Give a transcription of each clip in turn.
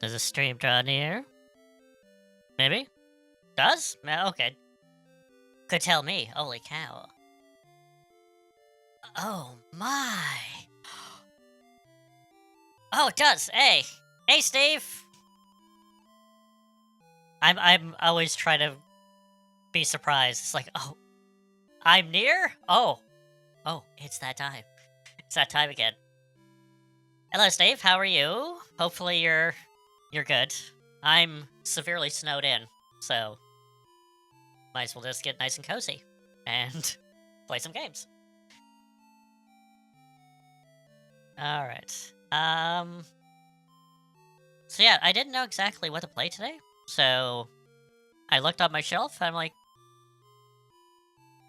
Does the stream draw near? Maybe? Does? Okay. Could tell me. Holy cow. Oh my. Oh, it does. Hey. Hey, Steve. I'm always trying to be surprised. It's like, oh, I'm near? Oh. Oh, it's that time. It's that time again. Hello, Steve. How are you? Hopefully you're good. I'm severely snowed in, so might as well just get nice and cozy and play some games. All right. So yeah, I didn't know exactly what to play today, so I looked on my shelf. And I'm like,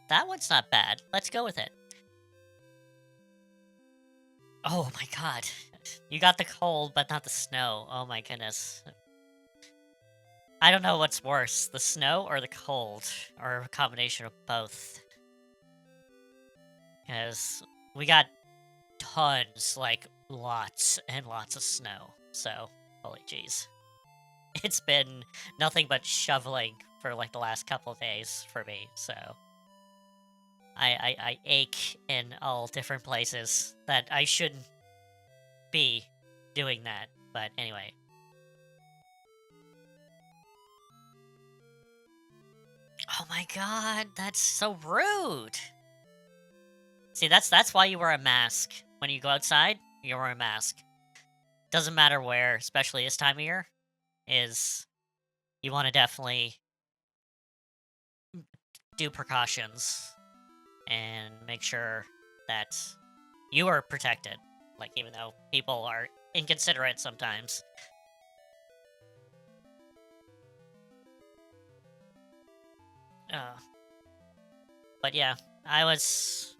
that one's not bad. Let's go with it. Oh my god, you got the cold, but not the snow. Oh my goodness. I don't know what's worse, the snow or the cold, or a combination of both. Because we got tons, like lots and lots of snow. So, holy jeez. It's been nothing but shoveling for like the last couple of days for me, so I ache in all different places that I shouldn't be doing that. But anyway. Oh my god, that's so rude. See, that's why you wear a mask. When you go outside, you wear a mask. Doesn't matter where, especially this time of year, is you want to definitely do precautions and make sure that you are protected. Like, even though people are inconsiderate sometimes. But yeah, I was...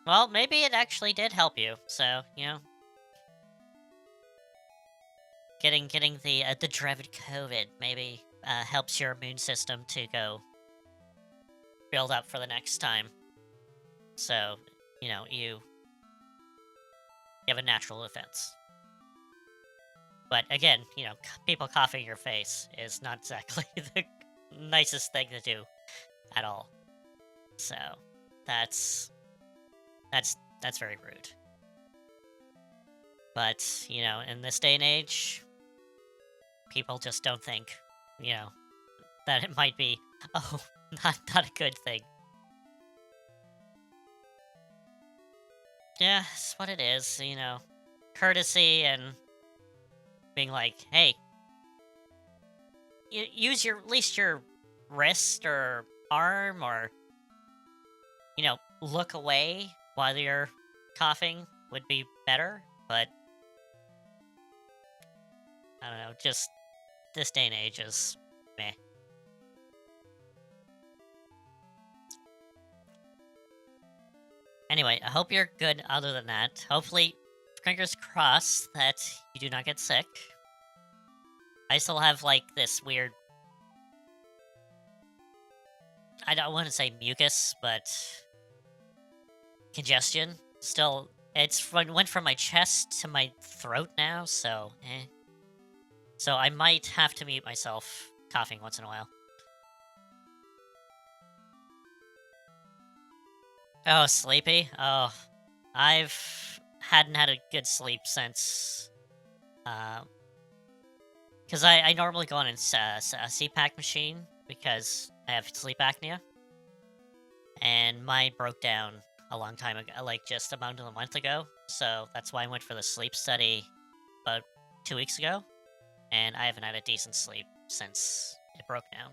Well, maybe it actually did help you, so, you know. Getting the dreaded COVID maybe helps your immune system to go build up for the next time. So, you know, you have a natural defense. But again, you know, people coughing in your face is not exactly the nicest thing to do at all. So, that's very rude. But, you know, in this day and age, people just don't think, you know, that it might be, oh, not a good thing. Yeah, it's what it is, you know. Courtesy and being like, hey, use at least your wrist or arm, or, you know, look away while you're coughing would be better, but I don't know, just this day and age is meh. Anyway, I hope you're good other than that. Hopefully, fingers crossed that you do not get sick. I still have, like, this weird... I don't want to say mucus, but... congestion. Still, went from my chest to my throat now, so eh. So I might have to mute myself coughing once in a while. Oh, sleepy? Oh, I've hadn't had a good sleep since... because I normally go on a CPAP machine because I have sleep apnea. And mine broke down a long time ago, like just about a month ago. So that's why I went for the sleep study about 2 weeks ago. And I haven't had a decent sleep since it broke down.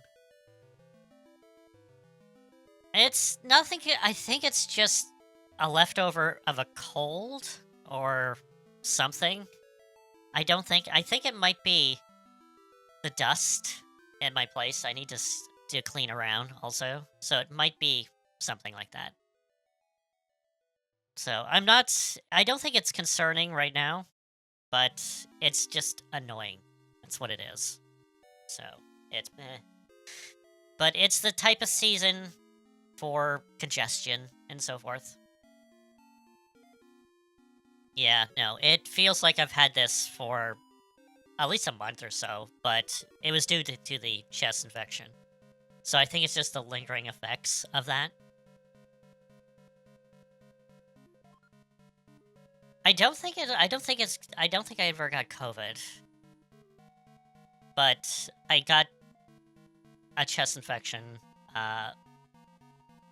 It's nothing. I think it's just a leftover of a cold or something. I think it might be the dust in my place. I need to clean around also. So it might be something like that. So I don't think it's concerning right now, but it's just annoying. That's what it is. So it's meh. But it's the type of season for congestion and so forth. Yeah, no, it feels like I've had this for at least a month or so, but it was due to the chest infection. So I think it's just the lingering effects of that. I don't think I ever got COVID. But I got a chest infection uh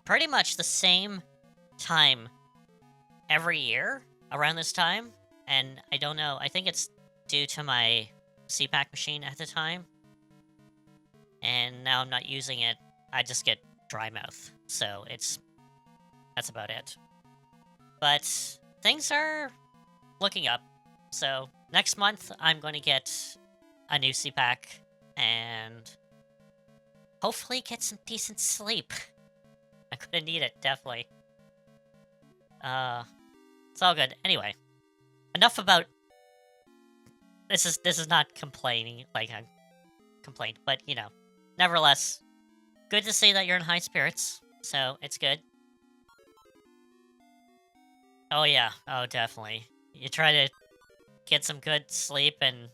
pretty much the same time every year around this time, and I don't know, I think it's due to my CPAC machine at the time, and now I'm not using it. I just get dry mouth, so that's about it. But things are looking up. So next month I'm going to get a new CPAC and hopefully get some decent sleep. I'm gonna need it, definitely. It's all good. Anyway, enough about this is not complaining like a complaint, but you know, nevertheless, good to see that you're in high spirits. So it's good. Oh yeah, oh definitely. You try to get some good sleep, and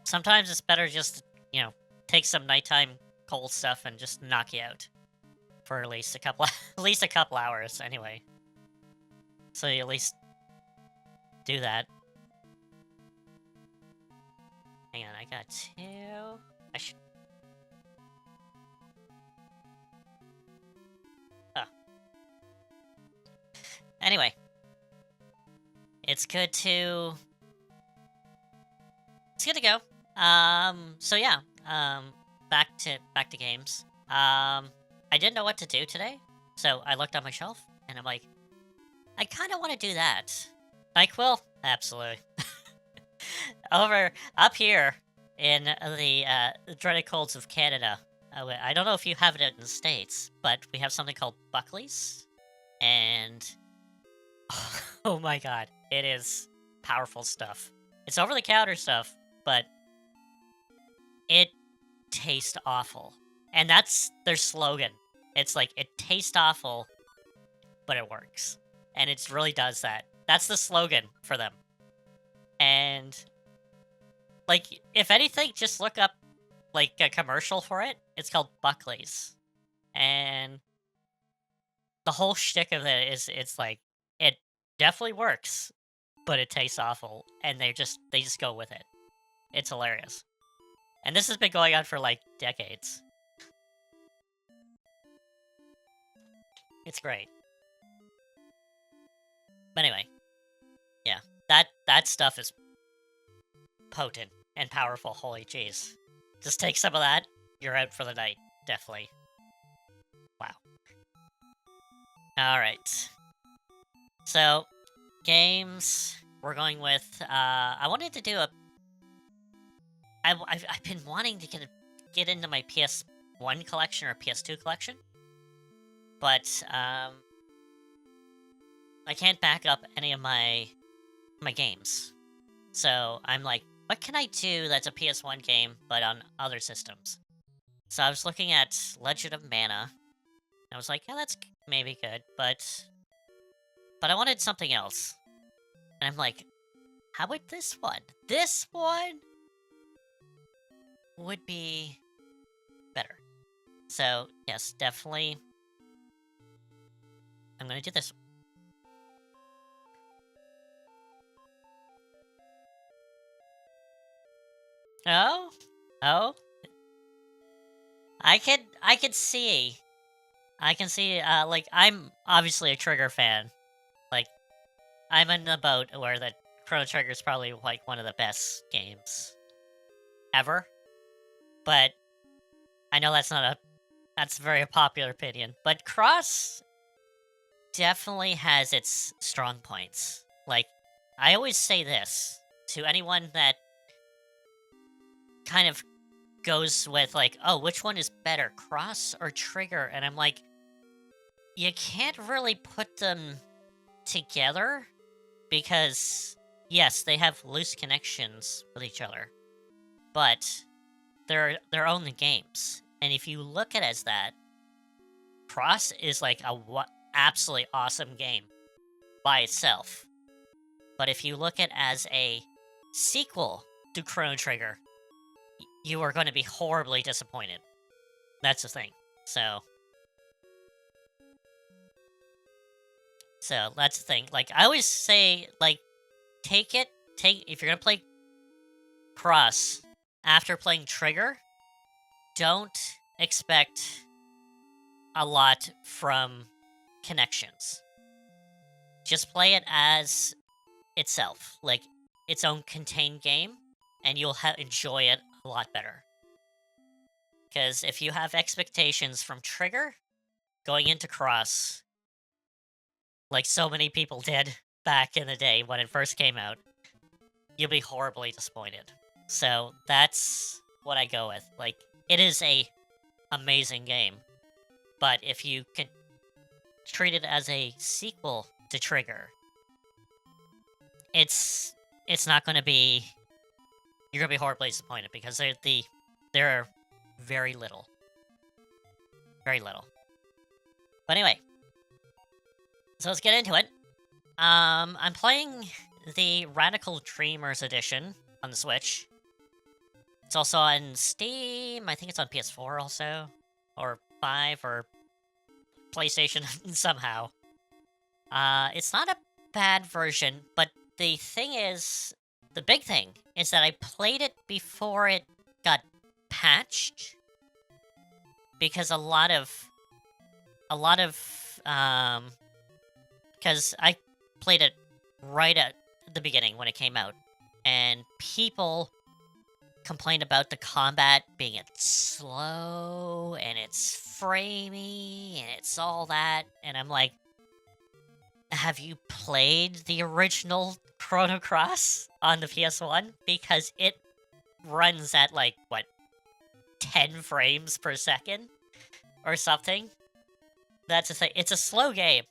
sometimes it's better just you know take some nighttime cold stuff and just knock you out for at least a couple at least a couple hours anyway. So you at least do that. Hang on, I got two. I should. Oh. Anyway, it's good to go. So yeah. Back to games. I didn't know what to do today, so I looked on my shelf and I'm like, I kind of want to do that. NyQuil, absolutely. Up here in the dreaded colds of Canada. I don't know if you have it in the States, but we have something called Buckley's, and oh my god, it is powerful stuff. It's over-the-counter stuff, but it tastes awful. And that's their slogan. It's like, it tastes awful, but it works. And it really does that. That's the slogan for them. And, like, if anything, just look up, like, a commercial for it. It's called Buckley's. And the whole shtick of it is, it's like, it definitely works, but it tastes awful. And they just go with it. It's hilarious. And this has been going on for, like, decades. It's great. But anyway, yeah, that stuff is potent and powerful. Holy jeez. Just take some of that, you're out for the night. Definitely. Wow. Alright. So, games, we're going with, I wanted to do a... I've been wanting to get into my PS1 collection or PS2 collection, but, I can't back up any of my games. So I'm like, what can I do that's a PS1 game, but on other systems? So I was looking at Legend of Mana. I was like, yeah, that's maybe good, but I wanted something else. And I'm like, how about this one? This one would be better. So, yes, definitely. I'm gonna do this one. Oh? Oh? I can see. I can see, like, I'm obviously a Trigger fan. Like, I'm in the boat where the Chrono Trigger is probably, like, one of the best games ever. But I know that's a very popular opinion. But Cross definitely has its strong points. Like, I always say this to anyone that kind of goes with, like, oh, which one is better, Cross or Trigger? And I'm like, you can't really put them together because, yes, they have loose connections with each other, but they're their own games. And if you look at it as that, Cross is like a absolutely awesome game. by itself. But if you look at it as a sequel to Chrono Trigger, you are going to be horribly disappointed. That's the thing. So that's the thing. Like, I always say, like, if you're gonna play Cross after playing Trigger, don't expect a lot from connections. Just play it as itself, like its own contained game, and you'll enjoy it a lot better. Because if you have expectations from Trigger going into Cross, like so many people did back in the day when it first came out, you'll be horribly disappointed. So that's what I go with. Like, it is a amazing game, but if you can treat it as a sequel to Trigger, it's not going to be... You're going to be horribly disappointed because there are very little. Very little. But anyway, so let's get into it. I'm playing the Radical Dreamers edition on the Switch. It's also on Steam. I think it's on PS4 also, or 5, or PlayStation somehow. It's not a bad version, but the big thing is that I played it before it got patched, because a lot of because I played it right at the beginning when it came out, and people complained about the combat being slow, and it's framey, and it's all that, and I'm like, have you played the original Chrono Cross on the PS1? Because it runs at, like, what, 10 frames per second? Or something? That's the thing. It's a slow game.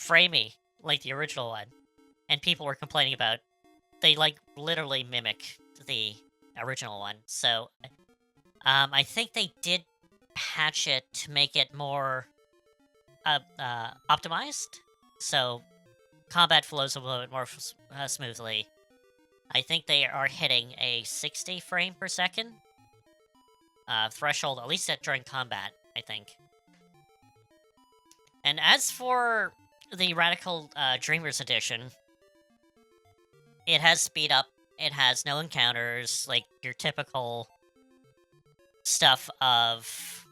Framey, like the original one. And people were complaining about... They, like, literally mimic the original one. So, I think they did patch it to make it more optimized. So, combat flows a little bit more smoothly. I think they are hitting a 60 frame per second threshold, at least during combat, I think. And as for the Radical Dreamers edition, it has speed up. It has no encounters, like your typical stuff of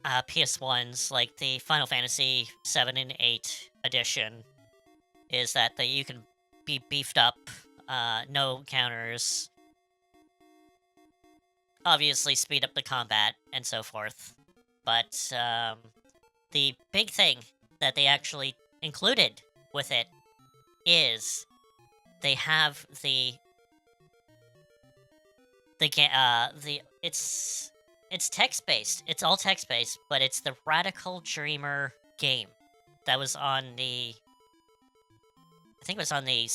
PS1s, like the Final Fantasy 7 and 8 edition, is that you can be beefed up, no encounters, obviously speed up the combat, and so forth. But the big thing that they actually included with it is they have it's text-based. It's all text-based, but it's the Radical Dreamer game that was on the... I think it was on the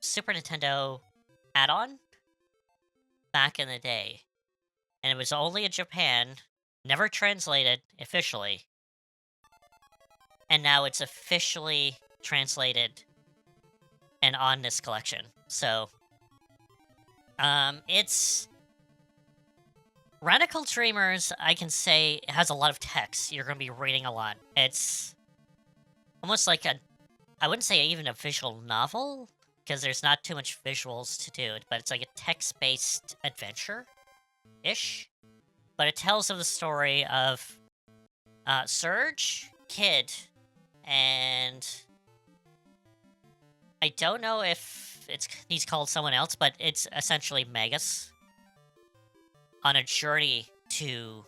Super Nintendo add-on back in the day. And it was only in Japan, never translated officially. And now it's officially translated and on this collection. So, it's... Radical Dreamers, I can say, has a lot of text. You're going to be reading a lot. It's almost like I wouldn't say even a visual novel, because there's not too much visuals to do it, but it's like a text-based adventure-ish. But it tells of the story of Surge, Kid, and I don't know if he's called someone else, but it's essentially Magus, on a journey to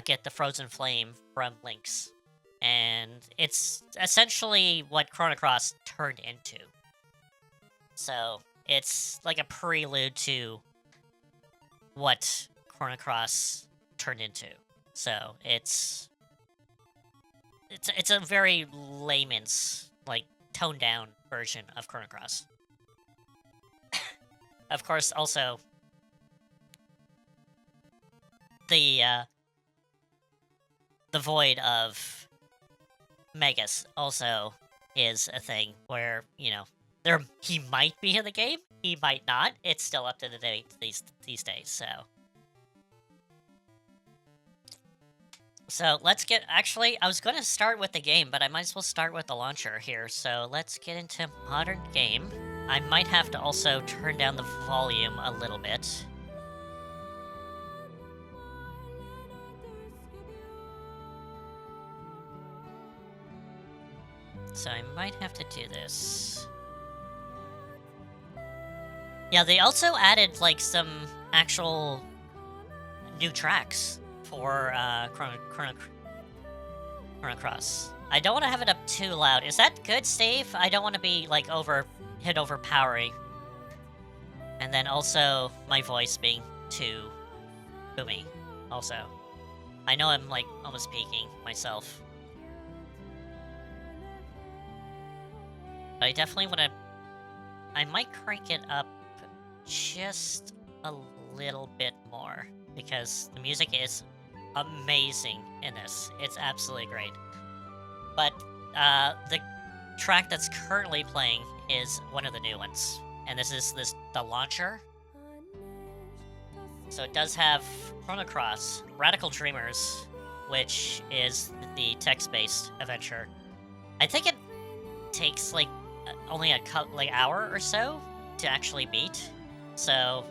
get the Frozen Flame from Lynx. And it's essentially what Chrono Cross turned into. So, it's like a prelude to what Chrono Cross turned into. So, it's a very layman's, like, toned-down version of Chrono Cross. Of course, also... the void of Megas also is a thing where, you know, he might be in the game, he might not. It's still up to the debate these days, so. So let's get, actually, I was going to start with the game, but I might as well start with the launcher here. So let's get into modern game. I might have to also turn down the volume a little bit. So I might have to do this. Yeah, they also added, like, some actual new tracks for Chrono Cross. I don't want to have it up too loud. Is that good, Steve? I don't want to be, like, overpowering. And then also my voice being too boomy also. I know I'm, like, almost peaking myself. But I definitely want to... I might crank it up just a little bit more, because the music is amazing in this. It's absolutely great. But the track that's currently playing is one of the new ones, and this is the launcher. So it does have Chrono Cross, Radical Dreamers, which is the text-based adventure. I think it takes like only a hour or so to actually beat. So,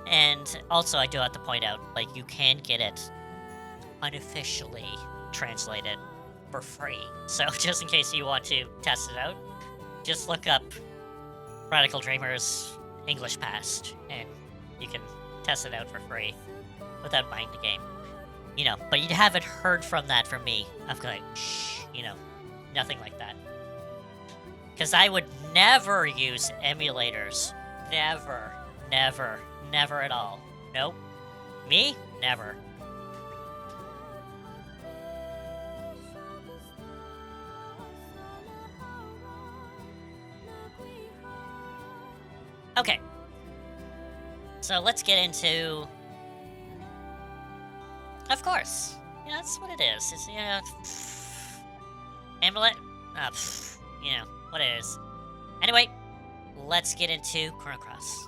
and also I do have to point out, like, you can get it unofficially translated for free. So just in case you want to test it out, just look up Radical Dreamers English Past, and you can test it out for free without buying the game. You know, but you haven't heard from me. I'm like, shh, you know, nothing like that. Because I would never use emulators. Never, never, never at all. Nope. Me? Never. Okay. So let's get into... Of course. Yeah, that's what it is. It's, you know... Amulet? You know, what it is. Anyway, let's get into Chrono Cross.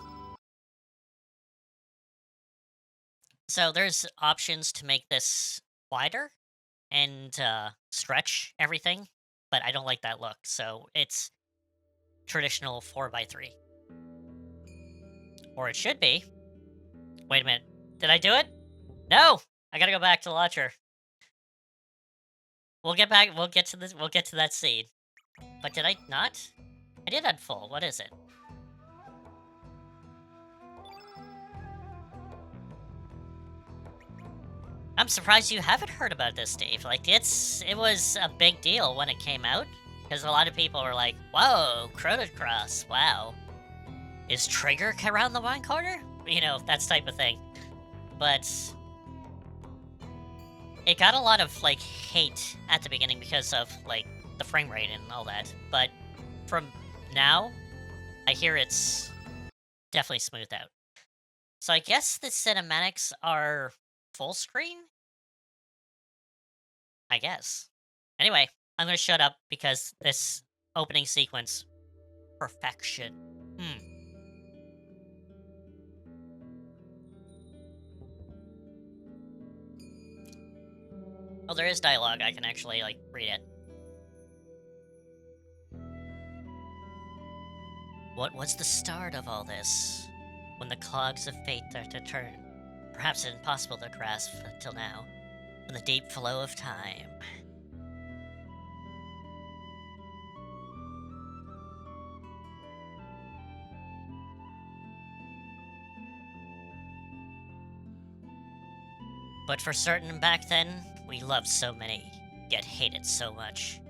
So there's options to make this wider and stretch everything, but I don't like that look, so it's traditional 4x3. Or it should be. Wait a minute. Did I do it? No! I gotta go back to the launcher. We'll get back, we'll get to that scene. But did I not? I did add full. What is it? I'm surprised you haven't heard about this, Dave. Like, it was a big deal when it came out, because a lot of people were like, whoa, Chrono Cross, wow. Is Trigger around the one corner? You know, that type of thing. But it got a lot of, like, hate at the beginning because of, like, the frame rate and all that. But from now, I hear it's definitely smoothed out. So I guess the cinematics are full screen? I guess. Anyway, I'm gonna shut up because this opening sequence... perfection. Oh, there is dialogue. I can actually, like, read it. What was the start of all this? When the cogs of fate start to turn. Perhaps impossible to grasp until now. In the deep flow of time. But for certain back then, we loved so many, yet hated so much.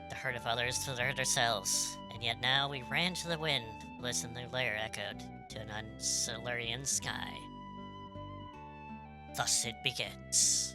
The hurt of others to the hurt ourselves, and yet now we ran to the wind, listened the lair echoed to an uncelerian sky. Thus it begins.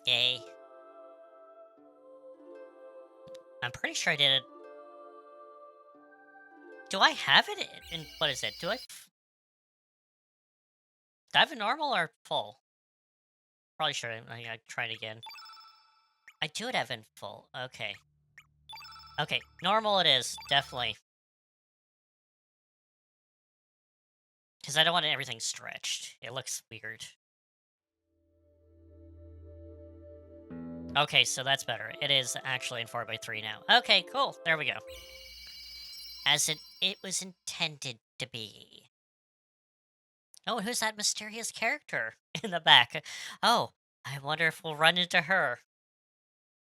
Yay. I'm pretty sure I did it. Do I have it in what is it? Do I have it normal or full? Probably sure I try it again. I do have it in full. Okay. Okay, normal it is, definitely. Because I don't want everything stretched. It looks weird. Okay, so that's better. It is actually in 4x3 now. Okay, cool. There we go. As it was intended to be. Oh, who's that mysterious character in the back? Oh, I wonder if we'll run into her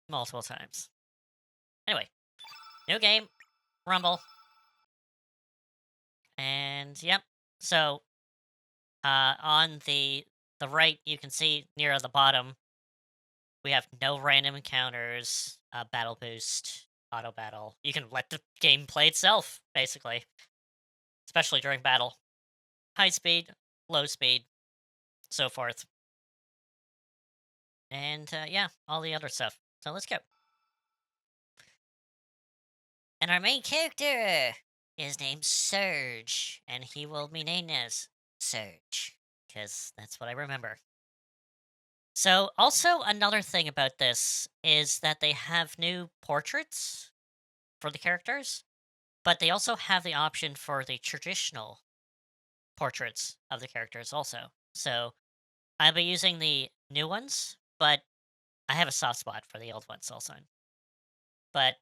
multiple times. Anyway, new game, Rumble. And yep. So on the right, you can see near the bottom, we have no random encounters, battle boost, auto battle. You can let the game play itself, basically, especially during battle. High speed, low speed, so forth. And yeah, all the other stuff. So let's go. And our main character is named Surge, and he will be named as Surge, because that's what I remember. So, also another thing about this is that they have new portraits for the characters, but they also have the option for the traditional portraits of the characters also. So, I'll be using the new ones, but I have a soft spot for the old ones also. But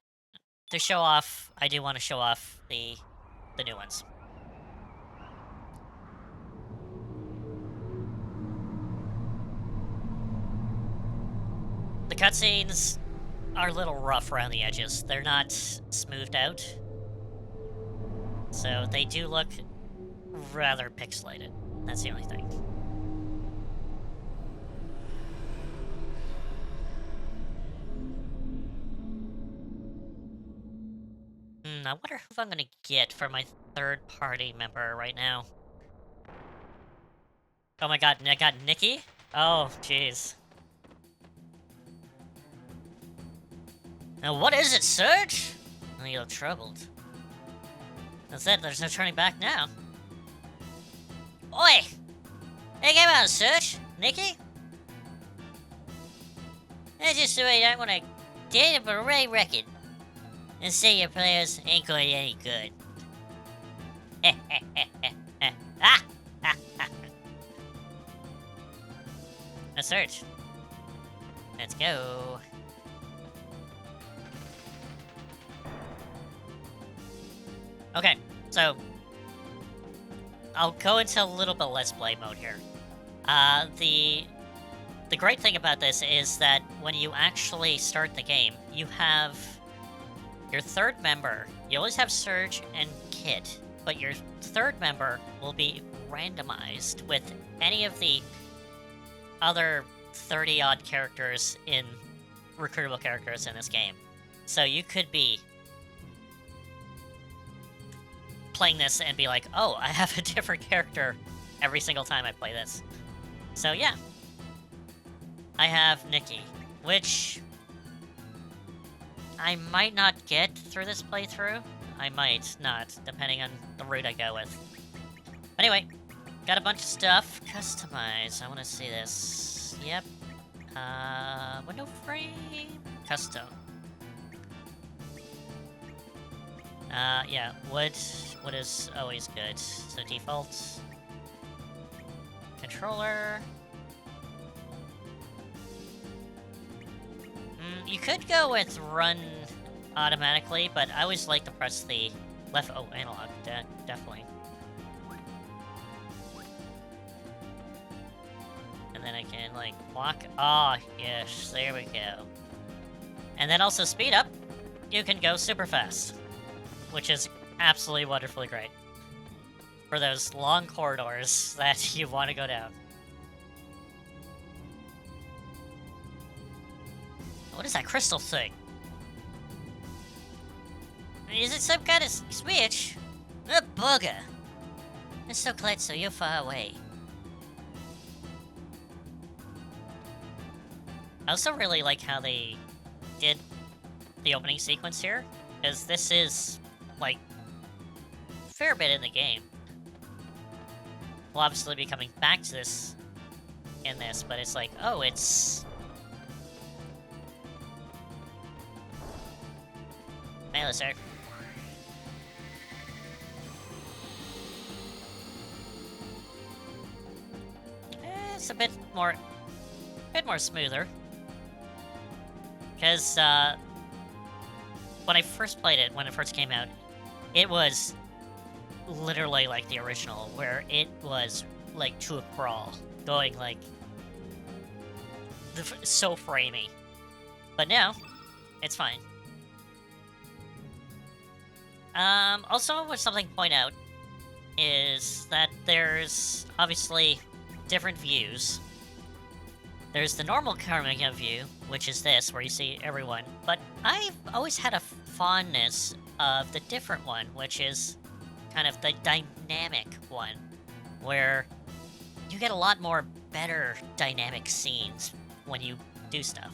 to show off, I do want to show off the new ones. The cutscenes are a little rough around the edges. They're not smoothed out. So they do look rather pixelated. That's the only thing. I wonder who I'm gonna get for my third-party member right now. Oh my god, I got Nikki? Oh, jeez. Now what is it, Surge? Oh, you look troubled. That's it, there's no turning back now. Oi! Hey, come on, Surge! Nikki? That's just the way I want to date up a Ray record. And say your players ain't going any good. A search. Let's go. Okay, so I'll go into a little bit Let's Play mode here. The great thing about this is that when you actually start the game, you have your third member. You always have Surge and Kit, but your third member will be randomized with any of the other 30-odd characters recruitable characters in this game. So you could be playing this and be like, oh, I have a different character every single time I play this. So yeah. I have Nikki, which I might not get through this playthrough. I might not, depending on the route I go with. Anyway, got a bunch of stuff. Customize. I want to see this. Yep. Window frame. Custom. Yeah. Wood is always good. So default. Controller. You could go with run automatically, but I always like to press the left. Oh, analog, definitely. And then I can, like, walk. Ah, oh, yes, there we go. And then also speed up. You can go super fast, which is absolutely wonderfully great for those long corridors that you want to go down. What is that crystal thing? Is it some kind of switch? A bugger! It's so close, so you're far away. I also really like how they did the opening sequence here, because this is, like, a fair bit in the game. We'll obviously be coming back to this in this, but it's like, oh, it's... Melee, sir. It's a bit more smoother. Because, when I first played it, when it first came out, it was literally like the original, where it was, like, to a crawl, going, like, so framey. But now, it's fine. Also, something to point out is that there's obviously different views. There's the normal camera view, which is this, where you see everyone. But I've always had a fondness of the different one, which is kind of the dynamic one, where you get a lot more better dynamic scenes when you do stuff.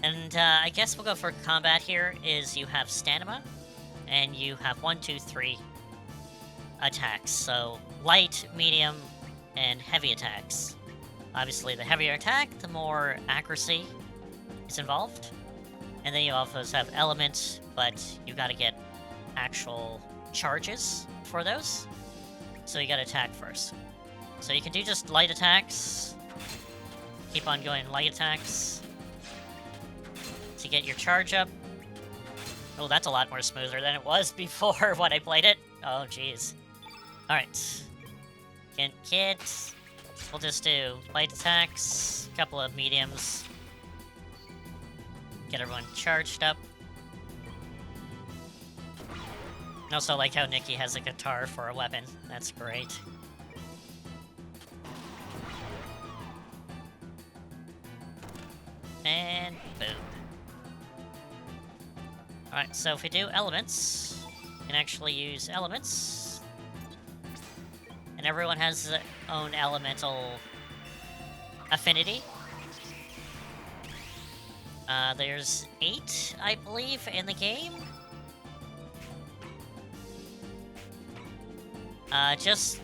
And I guess we'll go for combat here, is you have stamina, and you have 1, 2, 3 attacks. So light, medium, and heavy attacks. Obviously, the heavier attack, the more accuracy is involved. And then you also have elements, but you gotta get actual charges for those. So you gotta attack first. So you can do just light attacks. Keep on going light attacks to get your charge up. Oh, that's a lot more smoother than it was before when I played it. Oh, jeez. Alright. Kit. We'll just do light attacks, a couple of mediums. Get everyone charged up. And also like how Nikki has a guitar for a weapon. That's great. And boom. Alright, so if we do elements, we can actually use elements. And everyone has their own elemental affinity. There's 8, I believe, in the game. Just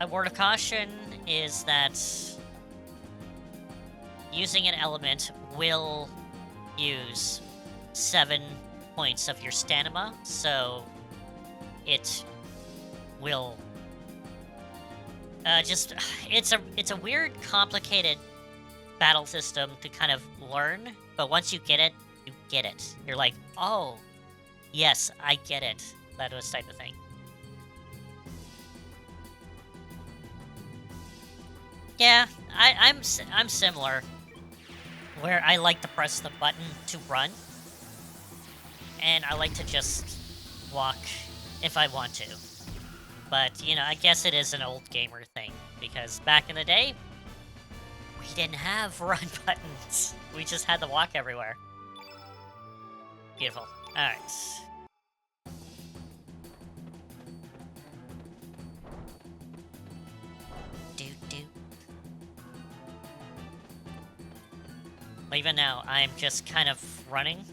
a word of caution is that using an element will use 7 points of your stamina, so it will it's a weird, complicated battle system to kind of learn, but once you get it, you get it. You're like, oh, yes, I get it. That was type of thing. Yeah, I'm similar, where I like to press the button to run, and I like to just walk if I want to. But, you know, I guess it is an old gamer thing, because back in the day, we didn't have run buttons. We just had to walk everywhere. Beautiful. Alright. Well, even now, I'm just kind of running.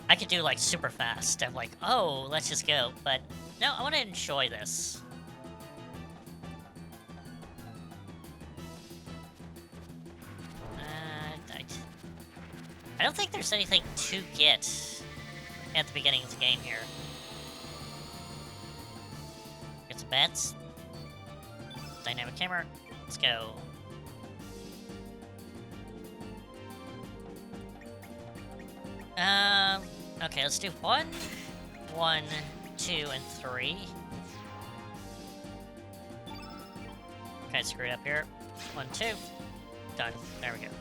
I could do, like, super fast. I'm like, oh, let's just go. But, no, I want to enjoy this. I don't think there's anything to get at the beginning of the game here. Get some bats. Dynamic camera. Let's go. Okay, let's do 1, 1, 2, and 3. Okay, screwed up here. 1, 2. Done. There we go.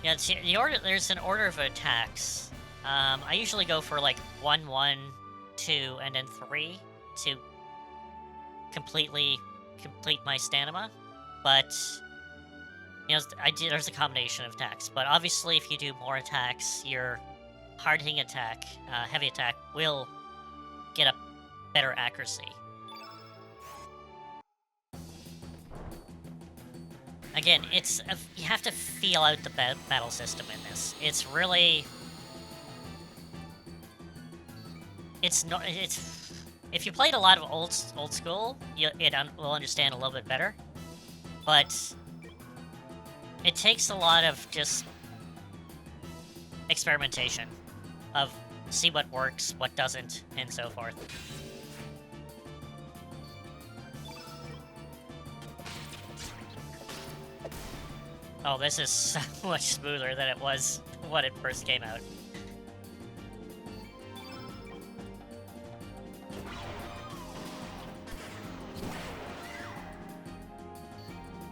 Yeah, there's an order of attacks. I usually go for like 1, 1, 2, and then 3 to complete my stamina. But you know, there's a combination of attacks. But obviously, if you do more attacks, your hard-hitting attack, heavy attack, will get a better accuracy. Again, you have to feel out the battle system in this. It's really... It's not... If you played a lot of old school, will understand a little bit better. But it takes a lot of just experimentation of see what works, what doesn't, and so forth. Oh, this is so much smoother than it was when it first came out.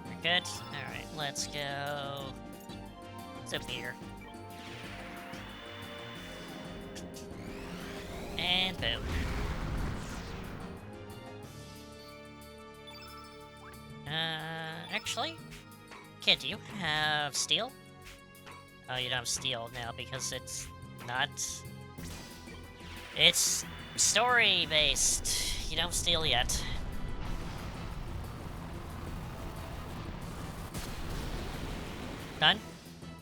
We're good? Alright, let's go... What's up here? And boom. Actually... Kid, do you have steel? Oh, you don't have steel now because it's not... It's story-based. You don't have steel yet. Done?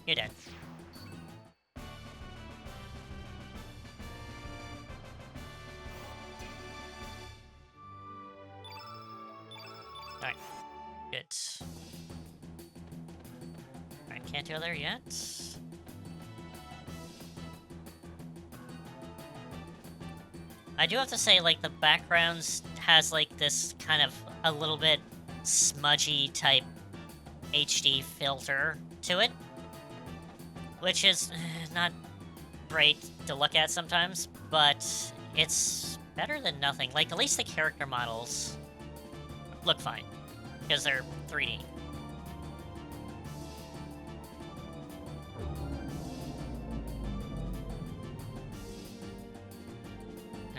You're dead. Alright. Good. Can't go there yet. I do have to say, like, the backgrounds has, like, this kind of a little bit smudgy type HD filter to it, which is not great to look at sometimes, but it's better than nothing. Like, at least the character models look fine, because they're 3D.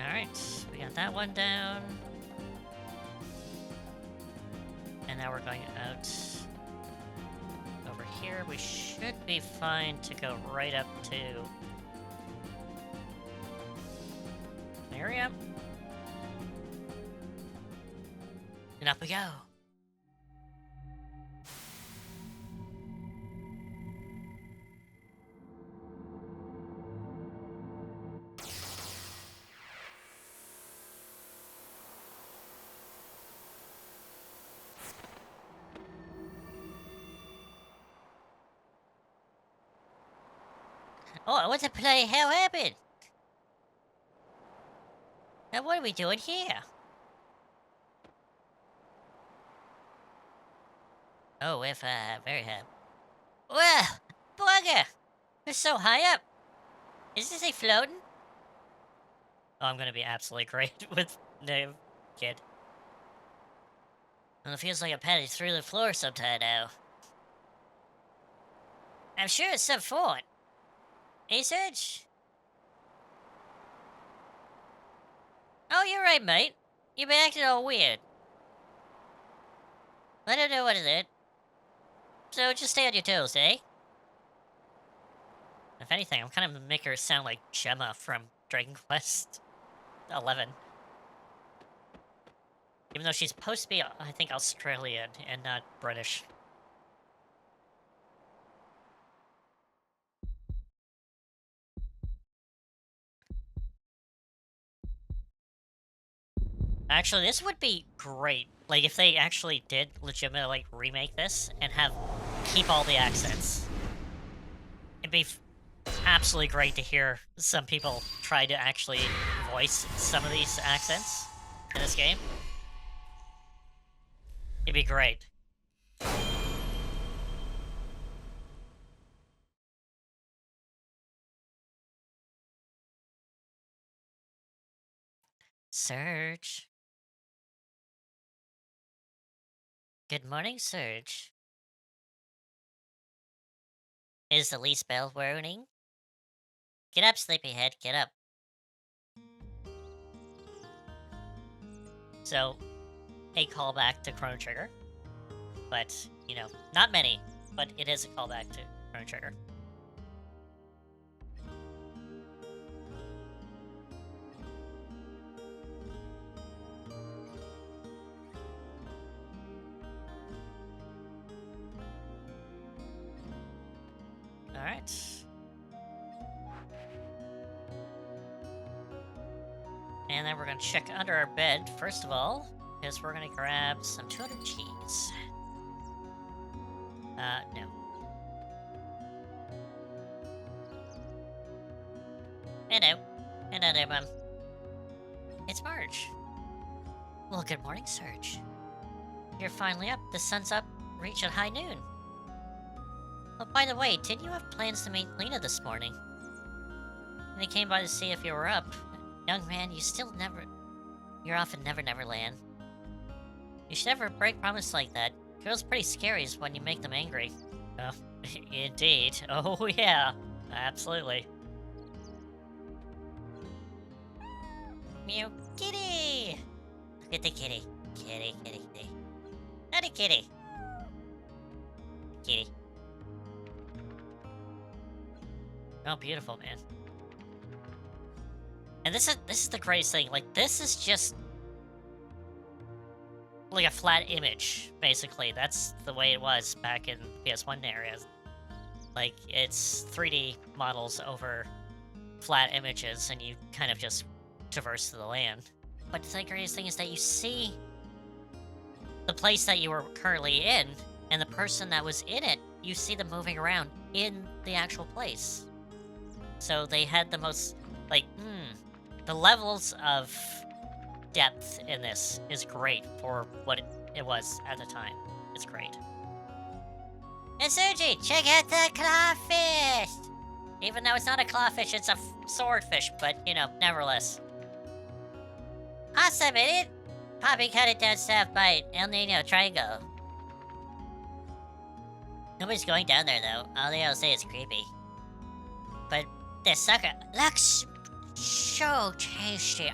Alright, we got that one down. And now we're going out over here. We should be fine to go right up to... area. And up we go. Oh, what the play hell happened? Now what are we doing here? Oh, we're very high. Well, bugger! We're so high up! Is this thing floating? Oh, I'm gonna be absolutely great with no kid. Well, it feels like I'm padding through the floor sometime now. I'm sure it's some fort. Serge? Oh, you're right, mate. You've been acting all weird. I don't know what it is. So just stay on your toes, eh? If anything, I'm kind of making her sound like Gemma from Dragon Quest 11. Even though she's supposed to be, I think, Australian and not British. Actually, this would be great. Like, if they actually did legitimately, like, remake this and keep all the accents. It'd be absolutely great to hear some people try to actually voice some of these accents in this game. It'd be great. Surge. Good morning, Surge. Is the least bell warning? Get up, sleepyhead, get up. So, a callback to Chrono Trigger. But, you know, not many, but it is a callback to Chrono Trigger. Alright. And then we're gonna check under our bed, first of all, because we're gonna grab some 200 cheese. No. Hello. Hello there, Mum. It's Marge. Well, good morning, Serge. You're finally up. The sun's up, reach at high noon. Oh, by the way, didn't you have plans to meet Lena this morning? And they came by to see if you were up. Young man, you're off in Never Never Land. You should never break promise like that. Girls pretty scary is when you make them angry. Oh, indeed. Oh, yeah. Absolutely. Meow kitty! Look at the kitty. Kitty, kitty, kitty. Not a kitty. Kitty. Oh, beautiful, man. And this is the greatest thing. Like, this is just like a flat image, basically. That's the way it was back in PS1 areas. Like, it's 3D models over flat images, and you kind of just traverse the land. But the greatest thing is that you see the place that you were currently in, and the person that was in it, you see them moving around in the actual place. So they had the most, like, the levels of depth in this is great for what it was at the time. It's great. Hey, Sergi, check out the clawfish! Even though it's not a clawfish, it's a swordfish, but, you know, nevertheless. Awesome, idiot! Poppy cut it down south by El Nino Triangle. Nobody's going down there, though. All they all say is creepy. But this sucker looks so tasty.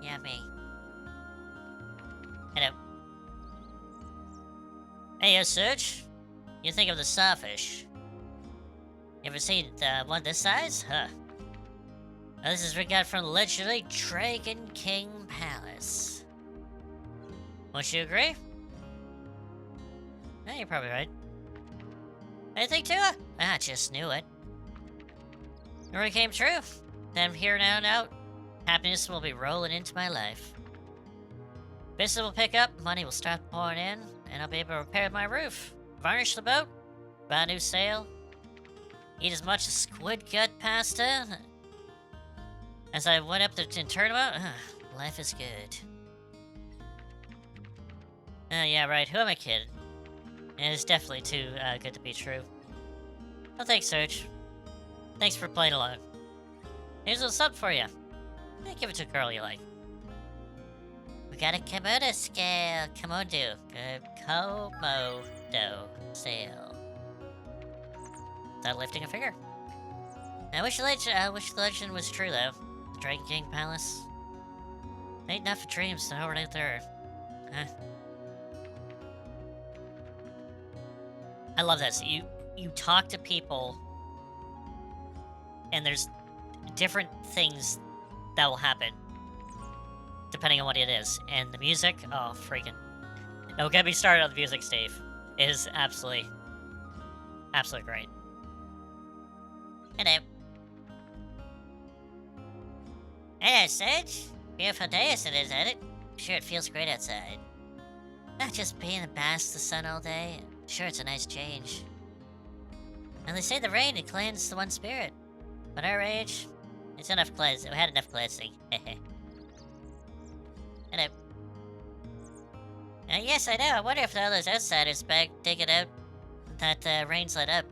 Yummy. Hello. Hey, Serge. You think of the sawfish? You ever seen one this size? Huh. Well, this is what we got from the legendary Dragon King Palace. Won't you agree? Yeah, you're probably right. I think too? I just knew it. It really came true. Then from here on out, happiness will be rolling into my life. Business will pick up, money will start pouring in, and I'll be able to repair my roof, varnish the boat, buy a new sail, eat as much squid gut pasta as I went up to Tournament. Life is good. Yeah, right. Who am I kidding? It is definitely too good to be true. Well, thanks, Serge. Thanks for playing along. Here's a sub for you. Give it to a girl you like. We got a Komodo scale. Komodo scale. Not lifting a finger. I wish the legend was true, though. The Dragon King Palace. Ain't enough for dreams to hold out there. Huh. I love this. You talk to people, and there's different things that will happen depending on what it is. And the music, oh freaking! Don't get me started on the music, Steve. It is absolutely great. Hello. Hello, Serge. Beautiful day, isn't it? Sure, it feels great outside. Not just being in the bask of the sun all day. Sure, it's a nice change. And they say the rain, it cleanses the one spirit. But our age, it's enough cleansing. We had enough cleansing. Hello. Yes, I know. I wonder if all those outsiders back digging out that rain's let up.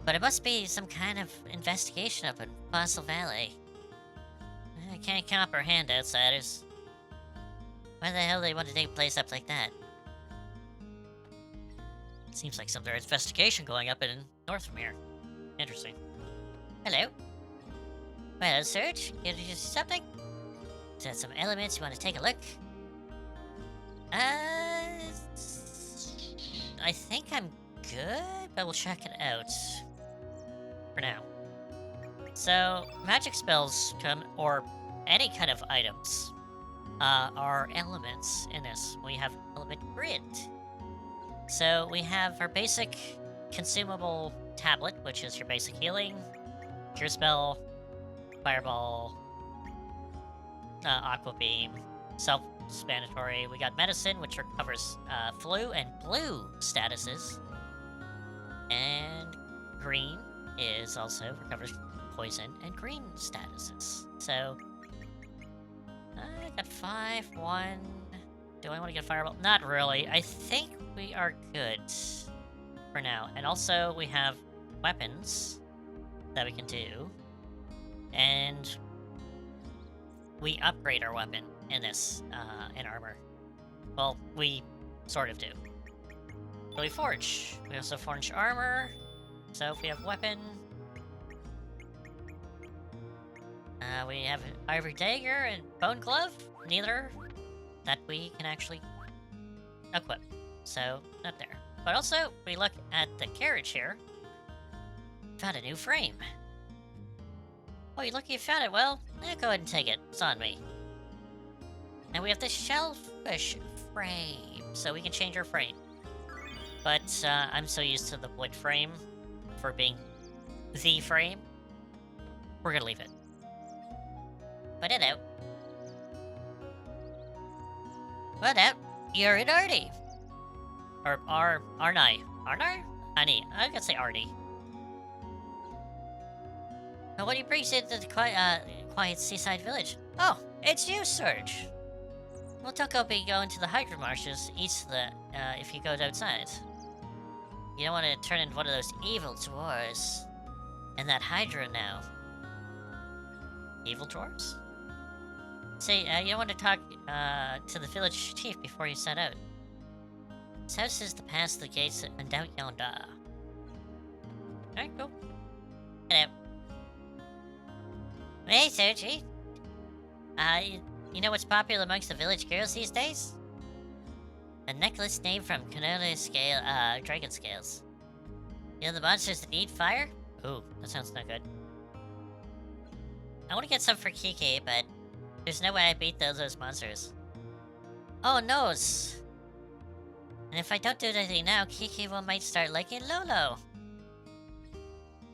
But it must be some kind of investigation up in Fossil Valley. I can't comprehend outsiders. Why the hell do they want to take a place up like that? Seems like some there's investigation going up in north from here. Interesting. Hello. Well, Serge, you see something? Is that some elements you want to take a look? I think I'm good, but we'll check it out. For now. So, magic spells come, or any kind of items, are elements in this. We have element grid. So we have our basic consumable tablet, which is your basic healing, cure spell, fireball, aqua beam, self-explanatory. We got medicine, which recovers flu and blue statuses, and green is also recovers poison and green statuses. So I got 5, 1. Do I want to get fireball? Not really. I think we are good for now. And also we have weapons that we can do, and we upgrade our weapon in this in armor. Well, we sort of do. So we forge. We also forge armor. So if we have weapon, we have ivory dagger and bone glove. Neither that we can actually equip. So not there. But also we look at the carriage here. Found a new frame. Oh, you lucky you found it. Well, go ahead and take it. It's on me. And we have the shellfish frame, so we can change our frame. But I'm so used to the wood frame for being the frame. We're gonna leave it. Put it out. Put out. You're an Artie. Or Arnie. Arnie? Honey. I could say Artie. Now, what do you bring you to the quiet seaside village? Oh, it's you, Serge. Well, don't go going to the hydro marshes east of the, if you go outside. You don't want to turn into one of those evil dwarves. And that hydra now. Evil dwarves? Say, you don't want to talk, to the village chief before you set out. His house is to pass the gates and down yonder. Alright, cool. Hello. Hey, Sergi. You know what's popular amongst the village girls these days? A necklace named from Chrono dragon scales. You know the monsters that need fire? Ooh, that sounds not good. I want to get some for Kiki, but there's no way I beat those monsters. Oh, noes! And if I don't do anything now, Kiki might start liking Lolo.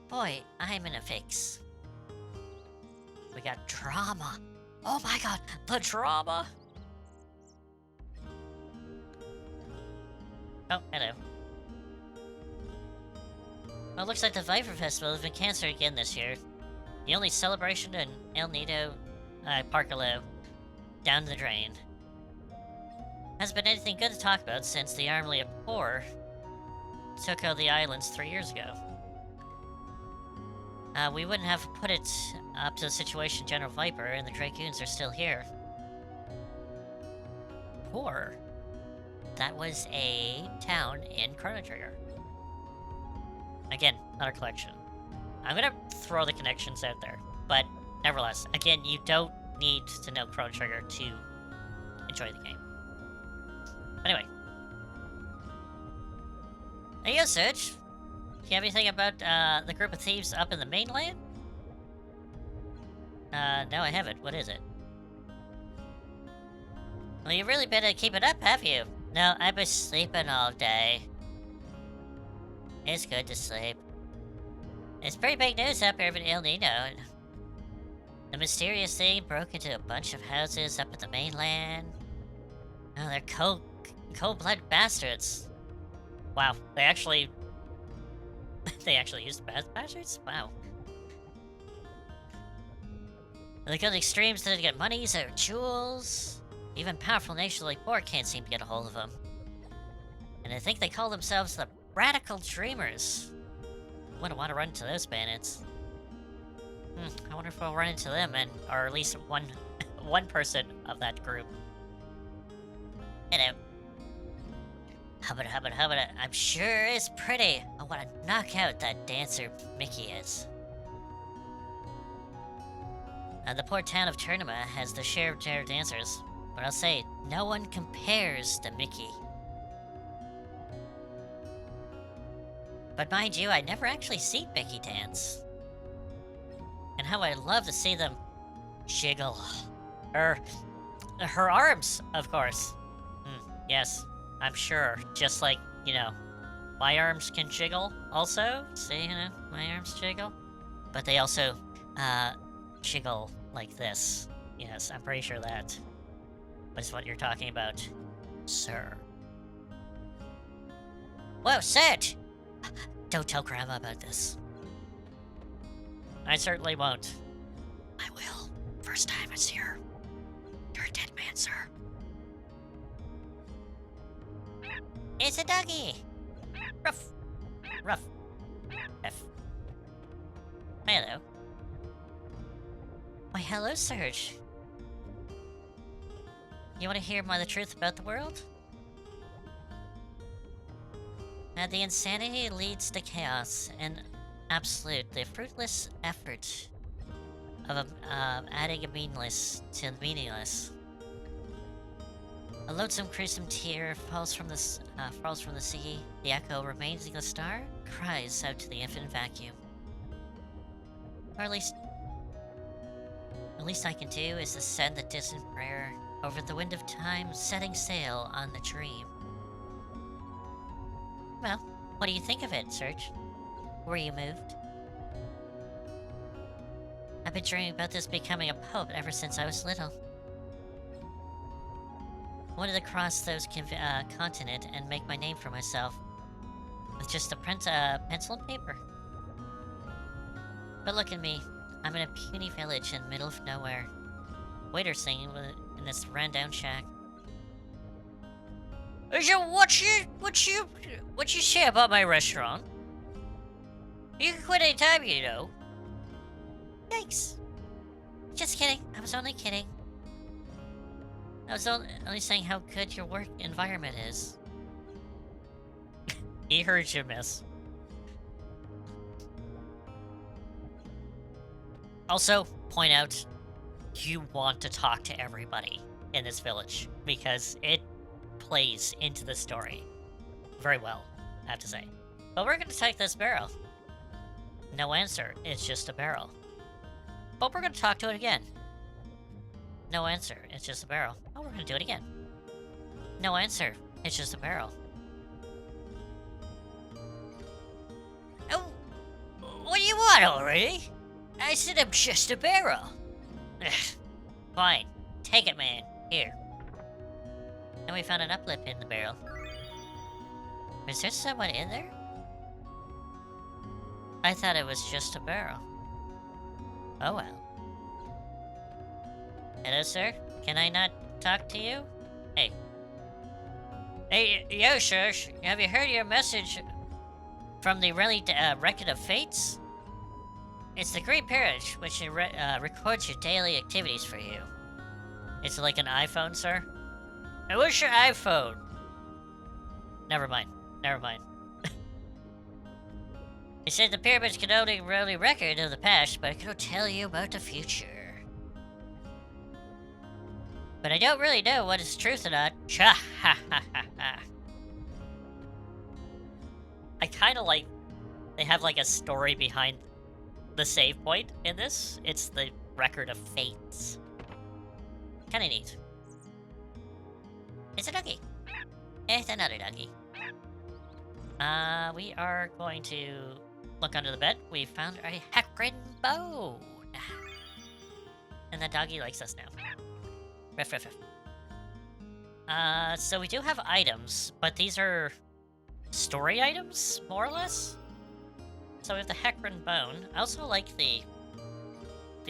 Boy, I'm in a fix. We got drama. Oh my god, the drama! Oh, hello. Well, it looks like the Viper Festival has been canceled again this year. The only celebration in El Nido, Parkalo, down the drain. Hasn't been anything good to talk about since the Army of Poor took out the islands 3 years ago. We wouldn't have put it up to the situation General Viper and the Dragoons are still here. Poor? That was a town in Chrono Trigger. Again, not a collection. I'm gonna throw the connections out there, but nevertheless, again, you don't need to know Chrono Trigger to enjoy the game. Anyway. There you go, Serge. Do you have anything about the group of thieves up in the mainland? No, I haven't. What is it? Well, you've really been keeping up, have you? No, I've been sleeping all day. It's good to sleep. It's pretty big news up here in El Nino. The mysterious thing broke into a bunch of houses up in the mainland. Oh, they're cold-blooded bastards. Wow, they actually used bastards? Wow. They go to extremes to get monies or jewels. Even powerful nations like Borg can't seem to get a hold of them. And I think they call themselves the Radical Dreamers. Wouldn't want to run into those bandits. I wonder if we'll run into them, or at least one person of that group. Hello. Hubbard, I'm sure it's pretty. I want to knock out that dancer Mickey is. The poor town of Chernima has the share of their dancers, but I'll say, no one compares to Mickey. But mind you, I never actually seen Mickey dance. And how I'd love to see them jiggle. Her arms, of course. Yes, I'm sure. Just like, you know, my arms can jiggle also. See, you know, my arms jiggle. But they also, jiggle like this. Yes, I'm pretty sure that is what you're talking about, sir. Whoa, Serge! Don't tell Grandma about this. I certainly won't. I will. First time I see her. You're a dead man, sir. It's a doggy! Ruff. Ruff. F. Hello. Why, hello, Serge. You want to hear the truth about the world? The insanity leads to chaos, and the fruitless effort of adding a meaningless to the meaningless. A lonesome, gruesome tear falls from the sea. The echo remains in the star, cries out to the infinite vacuum. Or at least I can do is to send the distant prayer over the wind of time, setting sail on the dream. Well, what do you think of it, Serge? Were you moved? I've been dreaming about this becoming a poet ever since I was little. I wanted to cross those continent and make my name for myself with just a pencil and paper. But look at me. I'm in a puny village in the middle of nowhere. Waiter singing in this rundown shack. What you say about my restaurant? You can quit any time, you know. Yikes. Just kidding. I was only kidding. I was only saying how good your work environment is. He heard you, miss. Also, point out, you want to talk to everybody in this village, because it plays into the story very well, I have to say. But we're gonna take this barrel. No answer, it's just a barrel. But we're gonna talk to it again. No answer, it's just a barrel. Oh, we're gonna do it again. No answer, it's just a barrel. Oh, what do you want already? I said I'm just a barrel. Fine, take it, man. Here. And we found an uplip in the barrel. Is there someone in there? I thought it was just a barrel. Oh well. Hello, sir? Can I not talk to you? Hey. Hey, yo, sir. Have you heard your message from the Record of Fates? It's the Great Peerage, which records your daily activities for you. It's like an iPhone, sir? I wish your iPhone. Never mind. Never mind. It said the pyramids can only really record of the past, but it can tell you about the future. But I don't really know what is truth or not. Cha ha ha ha ha. I kind of like they have like a story behind the save point in this. It's the Record of Fates. Kind of neat. It's a doggy. It's another doggy. We are going to look under the bed. We found a Hecarim bone. And the doggy likes us now. Riff, riff, riff. So we do have items, but these are story items, more or less. So we have the Hecarim bone. I also like the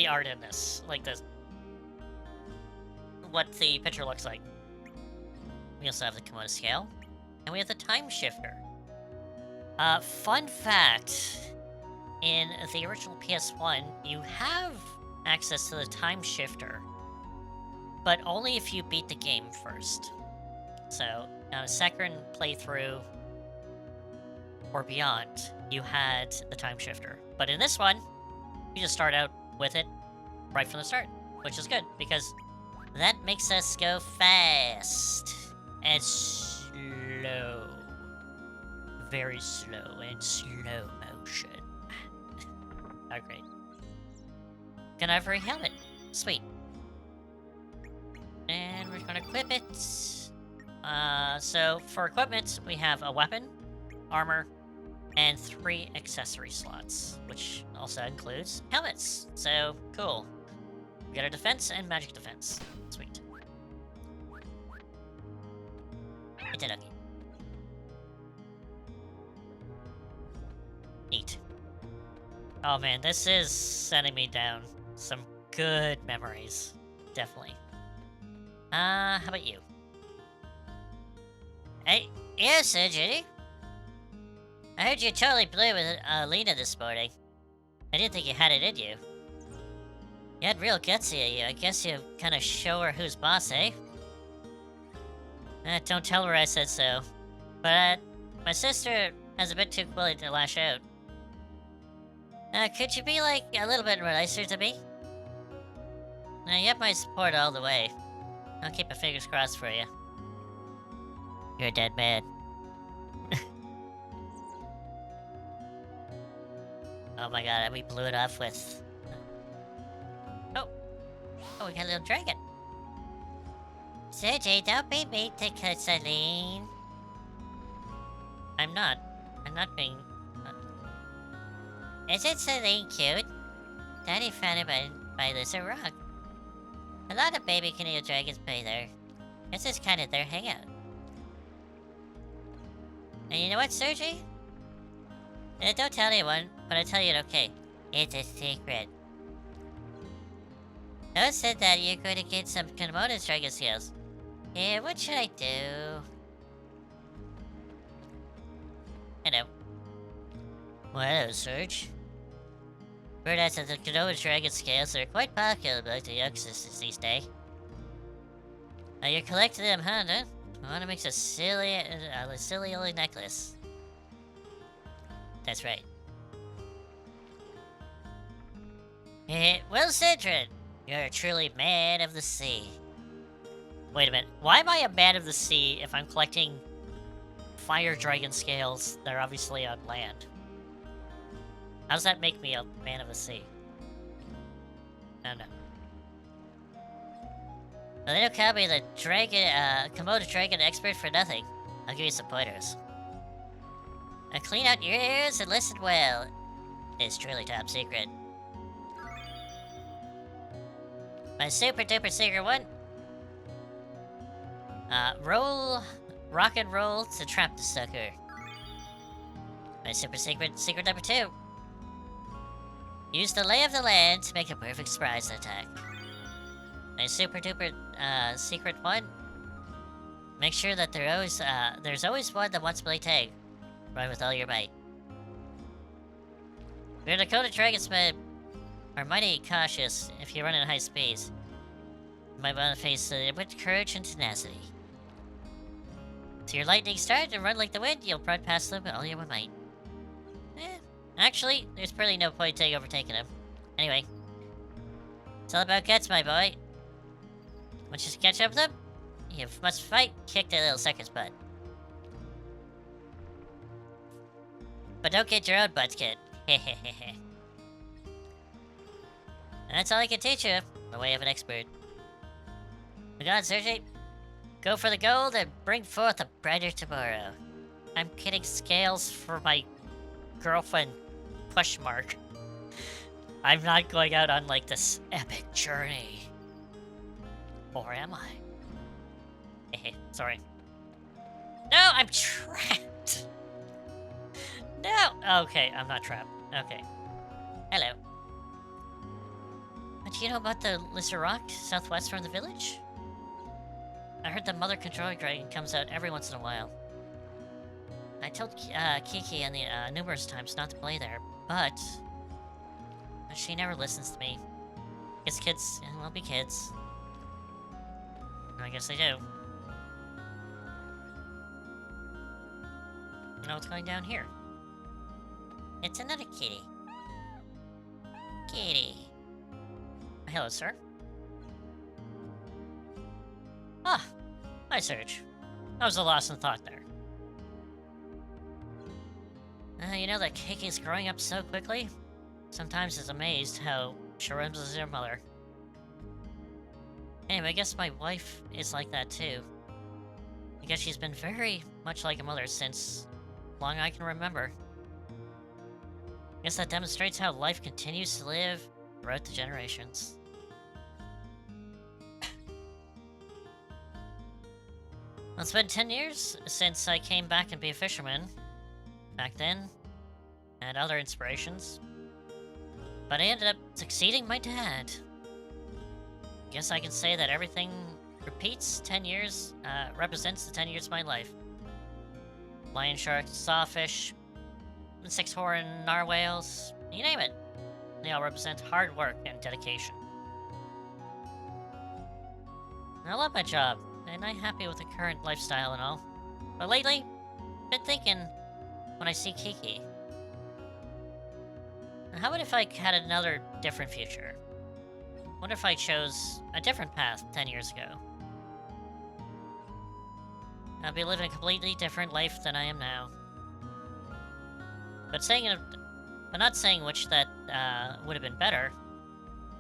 art in this, like what the picture looks like. We also have the Komodo scale, and we have the time shifter. Fun fact: in the original PS1, you have access to the time shifter, but only if you beat the game first. So, on a second playthrough or beyond, you had the time shifter. But in this one, you just start out with it right from the start, which is good, because that makes us go fast and slow. Very slow and slow motion. Oh, great. Gonna have a helmet. Sweet. And we're gonna equip it. So for equipment, we have a weapon, armor, and 3 accessory slots, which also includes helmets. So, cool. We got our defense and magic defense. Sweet. I did okay. Neat. Oh man, this is sending me down some good memories. Definitely. How about you? Hey, yeah, Sir Judy. I heard you totally blew with Lena this morning. I didn't think you had it in you. You had real gutsy of you. I guess you kind of show her who's boss, eh? Don't tell her I said so. But my sister has a bit too willing to lash out. Could you be, like, a little bit nicer to me? You have my support all the way. I'll keep my fingers crossed for you. You're a dead man. Oh my god, we blew it off with... Oh, we got a little dragon. Sergey, don't be mean to Celine. I'm not being... Isn't Celine cute? Daddy found it by Lizard Rock. A lot of baby canoe dragons play there. This is kind of their hangout. And you know what, Sergey? Don't tell anyone, but I tell you it okay. It's a secret. Noah said that you're going to get some Komodo dragon scales. Yeah, what should I do? Hello. Well, hello, Serge. Word has that the Komodo dragon scales are quite popular among the youngsters these days. You're collecting them, huh? I want to make a silly little necklace. That's right. Well, Citron, you're a truly man of the sea. Wait a minute. Why am I a man of the sea if I'm collecting fire dragon scales that are obviously on land? How does that make me a man of the sea? I don't know. Well, they don't call me the Komodo dragon expert for nothing. I'll give you some pointers. Now clean out your ears and listen well. It's truly top secret. My super duper secret one. Rock and roll to trap the sucker. My super secret number 2. Use the lay of the land to make a perfect surprise attack. My super duper secret 1. Make sure that there's always one that wants to play tag. Run with all your might. Your Dakota Dragonsmen are mighty cautious if you run at high speeds. You might want to face it with courage and tenacity. To your lightning start and run like the wind, you'll run past them with all your might. Actually, there's probably no point in overtaking them. Anyway, it's all about guts, my boy. Once you catch up with them, you must fight, kick their little sucker's butt. But don't get your own butts kicked. Hehehehe. That's all I can teach you, the way of an expert. Go on, Sergey. Go for the gold and bring forth a brighter tomorrow. I'm getting scales for my girlfriend, push mark. I'm not going out on, like, this epic journey. Or am I? Sorry. No, I'm trapped! No! Okay, I'm not trapped. Okay. Hello. What do you know about the Lizard Rock, southwest from the village? I heard the mother controlling dragon comes out every once in a while. I told Kiki on the numerous times not to play there, but she never listens to me. Guess kids will be kids. I guess they do. You know what's going down here? It's another kitty. Kitty. Hello, sir. Ah, hi, Serge. I was a lost in thought there. You know that Kiki's growing up so quickly? Sometimes it's amazed how she resembles her mother. Anyway, I guess my wife is like that too. I guess she's been very much like a mother since long I can remember. Guess that demonstrates how life continues to live throughout the generations. Well, it's been 10 years since I came back and be a fisherman. Back then, I had other inspirations. But I ended up succeeding my dad. Guess I can say that everything repeats 10 years, represents the 10 years of my life. Lion sharks, sawfish, 6-horn narwhals, you name it. They all represent hard work and dedication. I love my job, and I'm happy with the current lifestyle and all. But lately, I've been thinking when I see Kiki, how about if I had another different future? What if I chose a different path 10 years ago? I'd be living a completely different life than I am now. But not saying which that would have been better.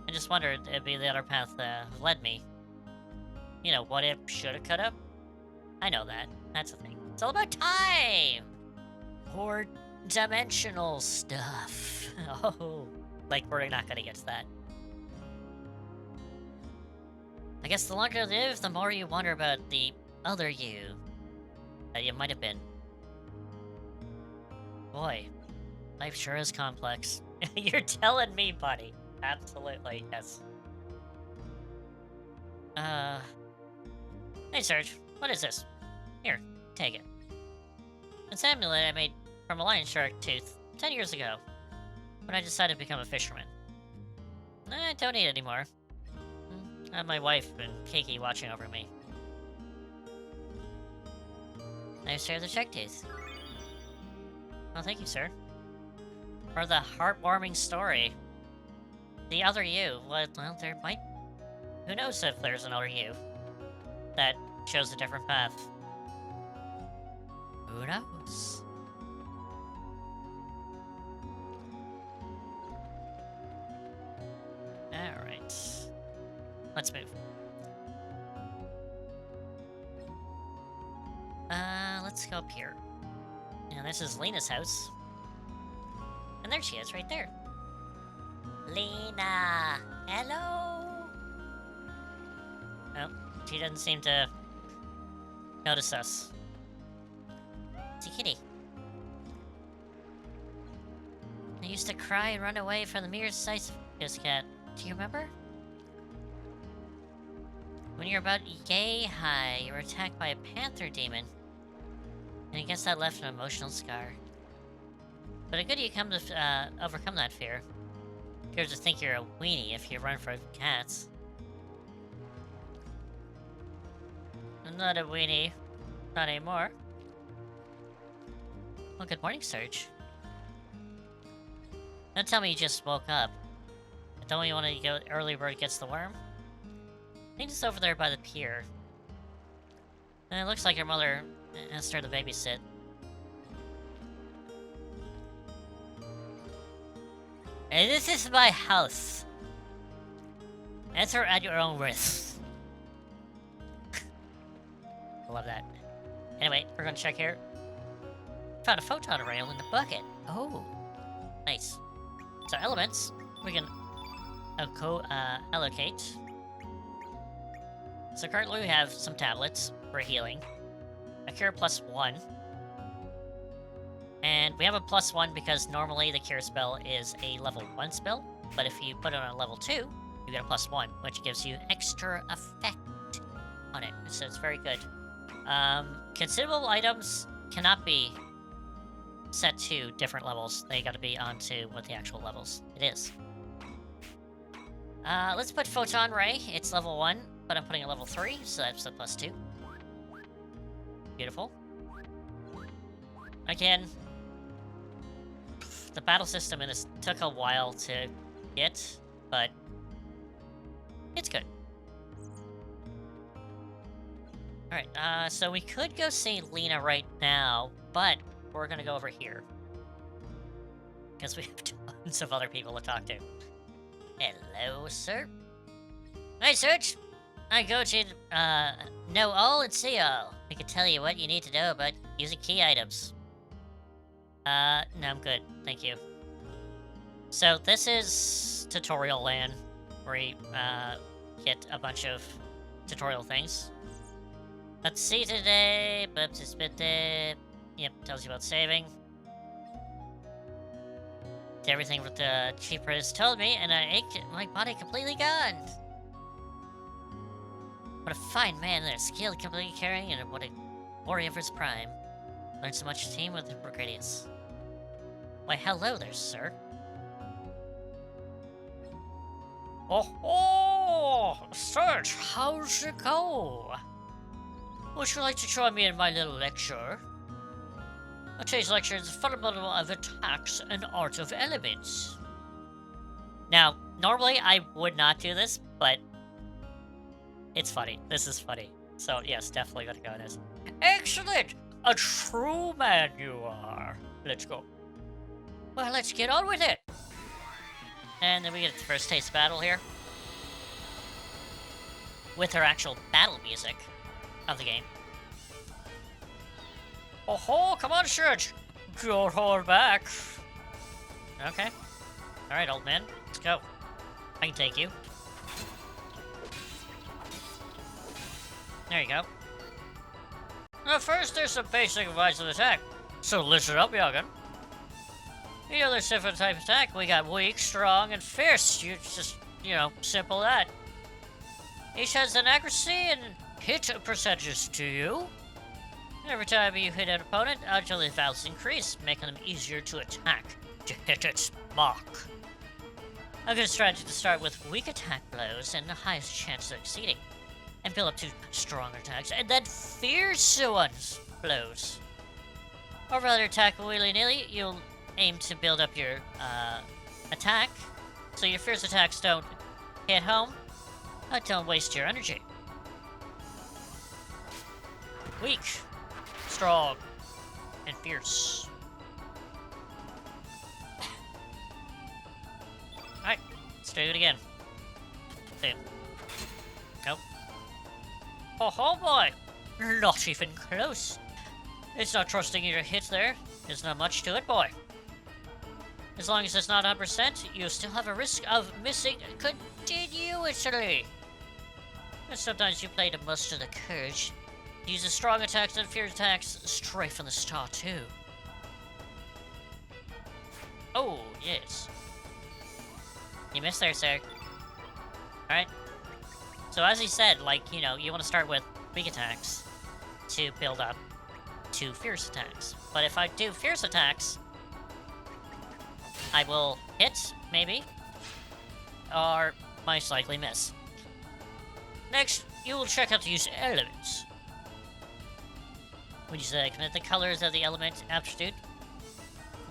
I just wondered it'd be the other path led me. You know, what if, shoulda, coulda? I know that. That's the thing. It's all about time! Or dimensional stuff. Oh, like we're not gonna get to that. I guess the longer you live, the more you wonder about the other you that you might have been. Boy, life sure is complex. You're telling me, buddy. Absolutely, yes. Hey, Serge, what is this? Here, take it. It's an amulet I made from a lion shark tooth 10 years ago, when I decided to become a fisherman. I don't need it anymore. I have my wife and Kiki watching over me. I share the shark tooth. Oh, thank you, sir. For the heartwarming story. The other you, well, there might... Who knows if there's another you that chose a different path. Who knows? Alright. Let's move. Let's go up here. Now, this is Lena's house. And there she is, right there. Lena! Hello! Oh, she doesn't seem to notice us. It's a kitty. I used to cry and run away from the mere sight of this cat. Do you remember? When you were about yay high, you were attacked by a panther demon. And I guess that left an emotional scar. But it's good you come to overcome that fear. Appears to think you're a weenie if you run from cats. I'm not a weenie. Not anymore. Well, good morning, Serge. Don't tell me you just woke up. Don't you want to go early bird gets the worm? I think it's over there by the pier. And it looks like your mother asked her to babysit. And this is my house. Enter at your own risk. I love that. Anyway, we're gonna check here. Found a photon rail in the bucket. Oh, nice. So elements, we can allocate. So currently we have some tablets for healing. A cure +1. And we have a +1 because normally the cure spell is a level 1 spell. But if you put it on a level 2, you get a +1, which gives you extra effect on it. So it's very good. Consumable items cannot be set to different levels. They gotta be onto what the actual levels it is. Let's put Photon Ray. It's level 1, but I'm putting a level 3, so that's a +2. Beautiful. Again, the battle system in this took a while to get, but it's good. Alright, so we could go see Lena right now, but we're gonna go over here. Because we have tons of other people to talk to. Hello, sir. Hi, Serge. I go to, know all and see all. I can tell you what you need to know about using key items. No, I'm good. Thank you. So this is tutorial land, where you, get a bunch of tutorial things. Let's see today. Yep, tells you about saving. Did everything what the chief priest told me, and my body completely gone. What a fine man there, skilled, completely carrying, and what a warrior of his prime. Learned so much team with Brigadius. Why, hello there, sir. Oh, Serge, how's it go? Would you like to join me in my little lecture? Today's lecture is the fundamental of attacks and art of elements. Now, normally I would not do this, but it's funny. This is funny. So yes, definitely gonna go in this. Excellent! A true man you are. Let's go. Well, let's get on with it. And then we get the first taste battle here. With our actual battle music of the game. Oh ho, come on, Serge! Don't hold back. Okay. Alright, old man. Let's go. I can take you. There you go. Now first, there's some basic advice of attack. So listen up, youngin'. You know there's different types of attack. We got weak, strong, and fierce. You just, simple that. Each has an accuracy and hit percentages to you. Every time you hit an opponent, until the values increase, making them easier to attack, to hit its mark. A good strategy to start with weak attack blows and the highest chance of succeeding, and build up to stronger attacks, and then fierce ones blows. Or rather attack willy-nilly, you'll aim to build up your attack, so your fierce attacks don't hit home, but don't waste your energy. Weak, strong, and fierce. Alright, let's do it again. Two. Nope. Oh boy! Not even close. It's not trusting your hit there. There's not much to it, boy. As long as it's not 100%, you still have a risk of missing continuously. And sometimes you play to muster the courage. Use the strong attacks and fierce attacks straight from the start, too. Oh, yes. You missed there, sir. Alright. So as he said, you want to start with weak attacks to build up to fierce attacks. But if I do fierce attacks, I will hit, maybe, or most likely miss. Next, you will check out to use elements. When you select the colors of the element attribute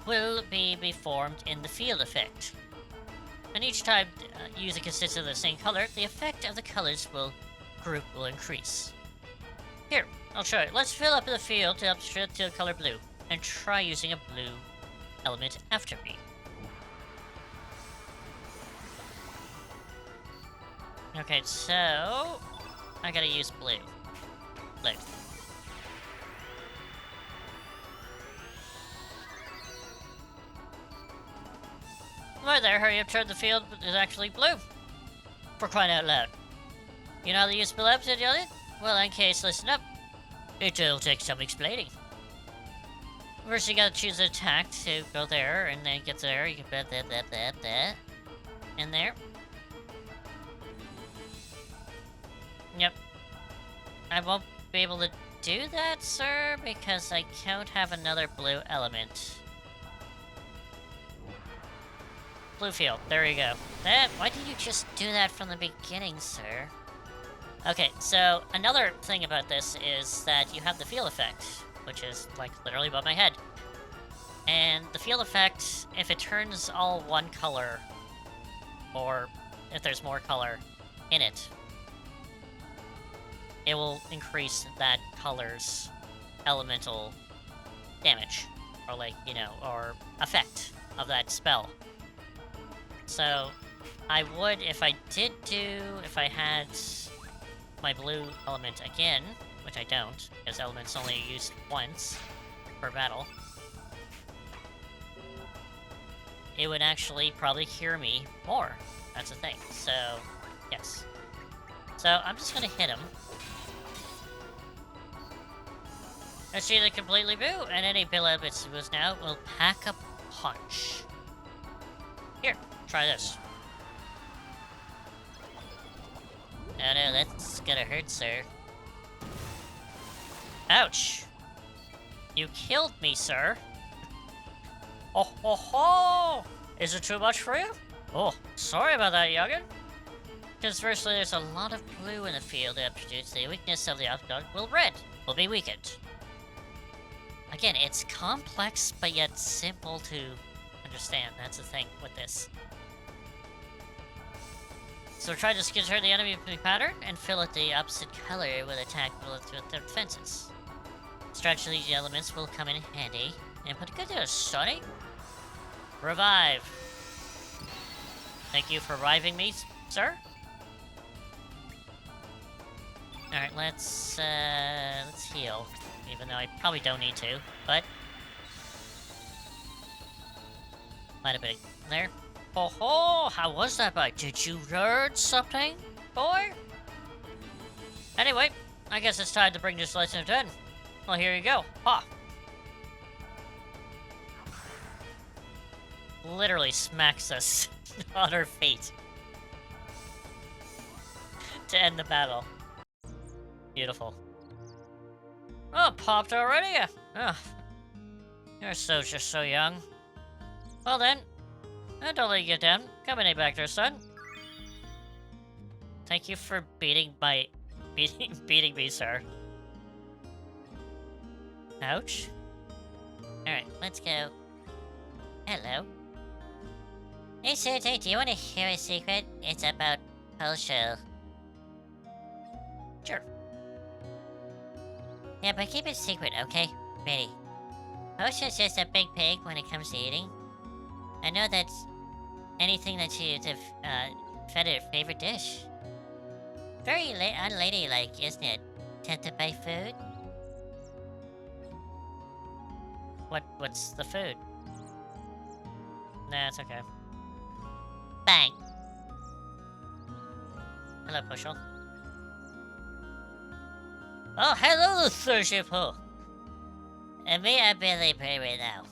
will be formed in the field effect. And each time using consists of the same color, the effect of the colors group will increase. Here, I'll show you. Let's fill up the field to the color blue, and try using a blue element after me. Okay, so I gotta use blue. Blue. Right there, hurry up, turn the field is actually blue. For crying out loud. You know how to use blue element, Jolly? Well, in case, listen up. It'll take some explaining. First, you gotta choose an attack to go there, and then get there. You can put that. In there. Yep. I won't be able to do that, sir, because I don't have another blue element. Blue field. There you go. Why did you just do that from the beginning, sir? Okay, so another thing about this is that you have the field effect, which is, literally above my head. And the field effect, if it turns all one color, or if there's more color in it, it will increase that color's elemental damage, or or effect of that spell. So, I would, if I had my blue element again, which I don't, because elements only used once per battle, it would actually probably cure me more. That's the thing. So, yes. So, I'm just gonna hit him. Let's either completely boo, and any Bill bits was now will pack a punch. Here, try this. Oh no, that's gonna hurt, sir. Ouch! You killed me, sir. Oh ho ho! Is it too much for you? Oh, sorry about that, youngin. Because firstly, there's a lot of blue in the field that produces the weakness of the outdog will red will be weakened. Again, it's complex, but yet simple to understand. That's the thing with this. So try to scatter the enemy pattern and fill it the opposite color with attack bullets with their defenses. Strategy elements will come in handy. And put a good there, Sonny. Revive. Thank you for reviving me, sir. Alright, let's heal. Even though I probably don't need to, but... Might have been there. Oh ho! How was that bite? Did you learn something, boy? Anyway, I guess it's time to bring this lesson to end. Well, here you go. Ha! Literally smacks us on our feet. To end the battle. Beautiful. Oh, popped already? Oh, you're just so young. Well then, don't let you get down. Come in back there, son. Thank you for beating me, sir. Ouch. Alright, let's go. Hello. Hey, sir, do you want to hear a secret? It's about Poshel. Sure. Yeah, but keep it secret, okay? Ready. Poshel's just a big pig when it comes to eating. I know that's anything that she'd have fed her favorite dish. Very unladylike, isn't it? Tempted by food? What's the food? Nah, it's okay. Bang! Hello, Pushel. Oh, hello, Thursday Pooh! And me, I'm Billy Bray right now.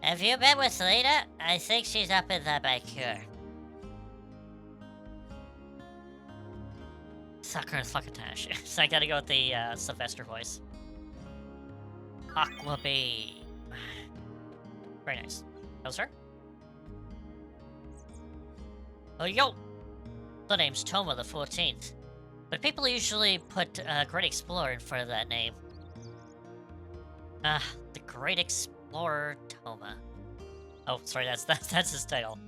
Have you met with Lena? I think she's up in the backyard. Sucker and fuckatash. So I gotta go with the Sylvester voice. Aqua Bee. Very nice. Hello, sir? Oh, yo! The name's Toma the 14th. But people usually put Great Explorer in front of that name. The Great Explorer Toma. Oh, sorry, that's his title.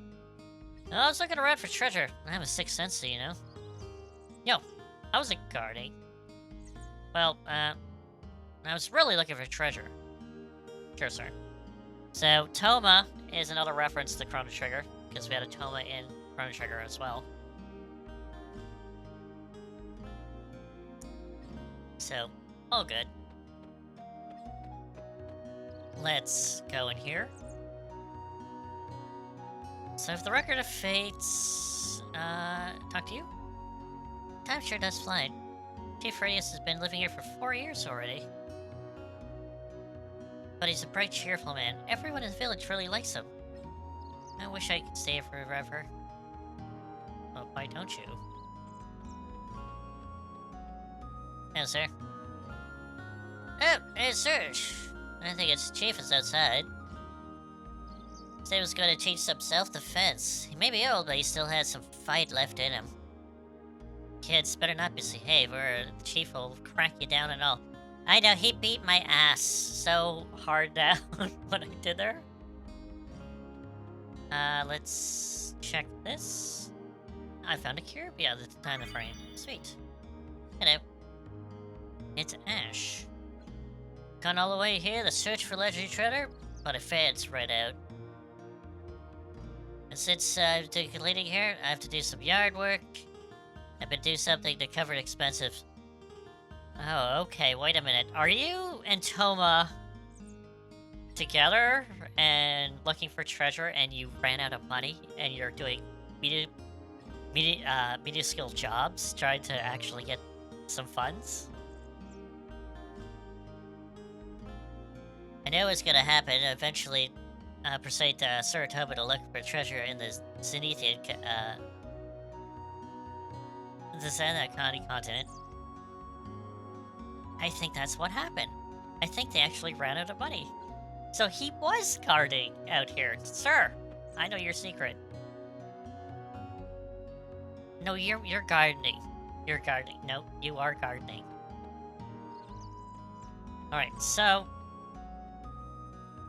I was looking around for treasure. I have a sixth sense, you know. Yo, I was guarding. Well, I was really looking for treasure. Sure, sir. So, Toma is another reference to Chrono Trigger, because we had a Toma in Chrono Trigger as well. So, all good. Let's go in here. So, if the Record of Fates, talk to you? Time sure does fly. Chief Radius has been living here for 4 years already. But he's a bright, cheerful man. Everyone in the village really likes him. I wish I could stay here forever. Well, why don't you? Hello, sir. Oh, hey, sir. I think it's Chief is outside. Said he was going to teach some self-defense. He may be old, but he still has some fight left in him. Kids, better not misbehave, or the Chief will crack you down and all. I know, he beat my ass so hard down what I did there. Let's check this. I found a cure beyond the time frame. Sweet. Hello. It's Ash. Gone all the way here to search for legendary treasure, but I failed right out. And since I'm completing here, I have to do some yard work. I've been doing something to cover expensive. Oh, okay, wait a minute. Are you and Toma together? and looking for treasure and you ran out of money and you're doing minuscule jobs trying to actually get some funds? I know it's gonna happen. Eventually, persuade Saratoga to look for treasure in the Zenithian, the Xanacani continent. I think that's what happened. I think they actually ran out of money. So he was guarding out here. Sir, I know your secret. No, you're gardening. You're gardening. No, you are gardening. Alright, so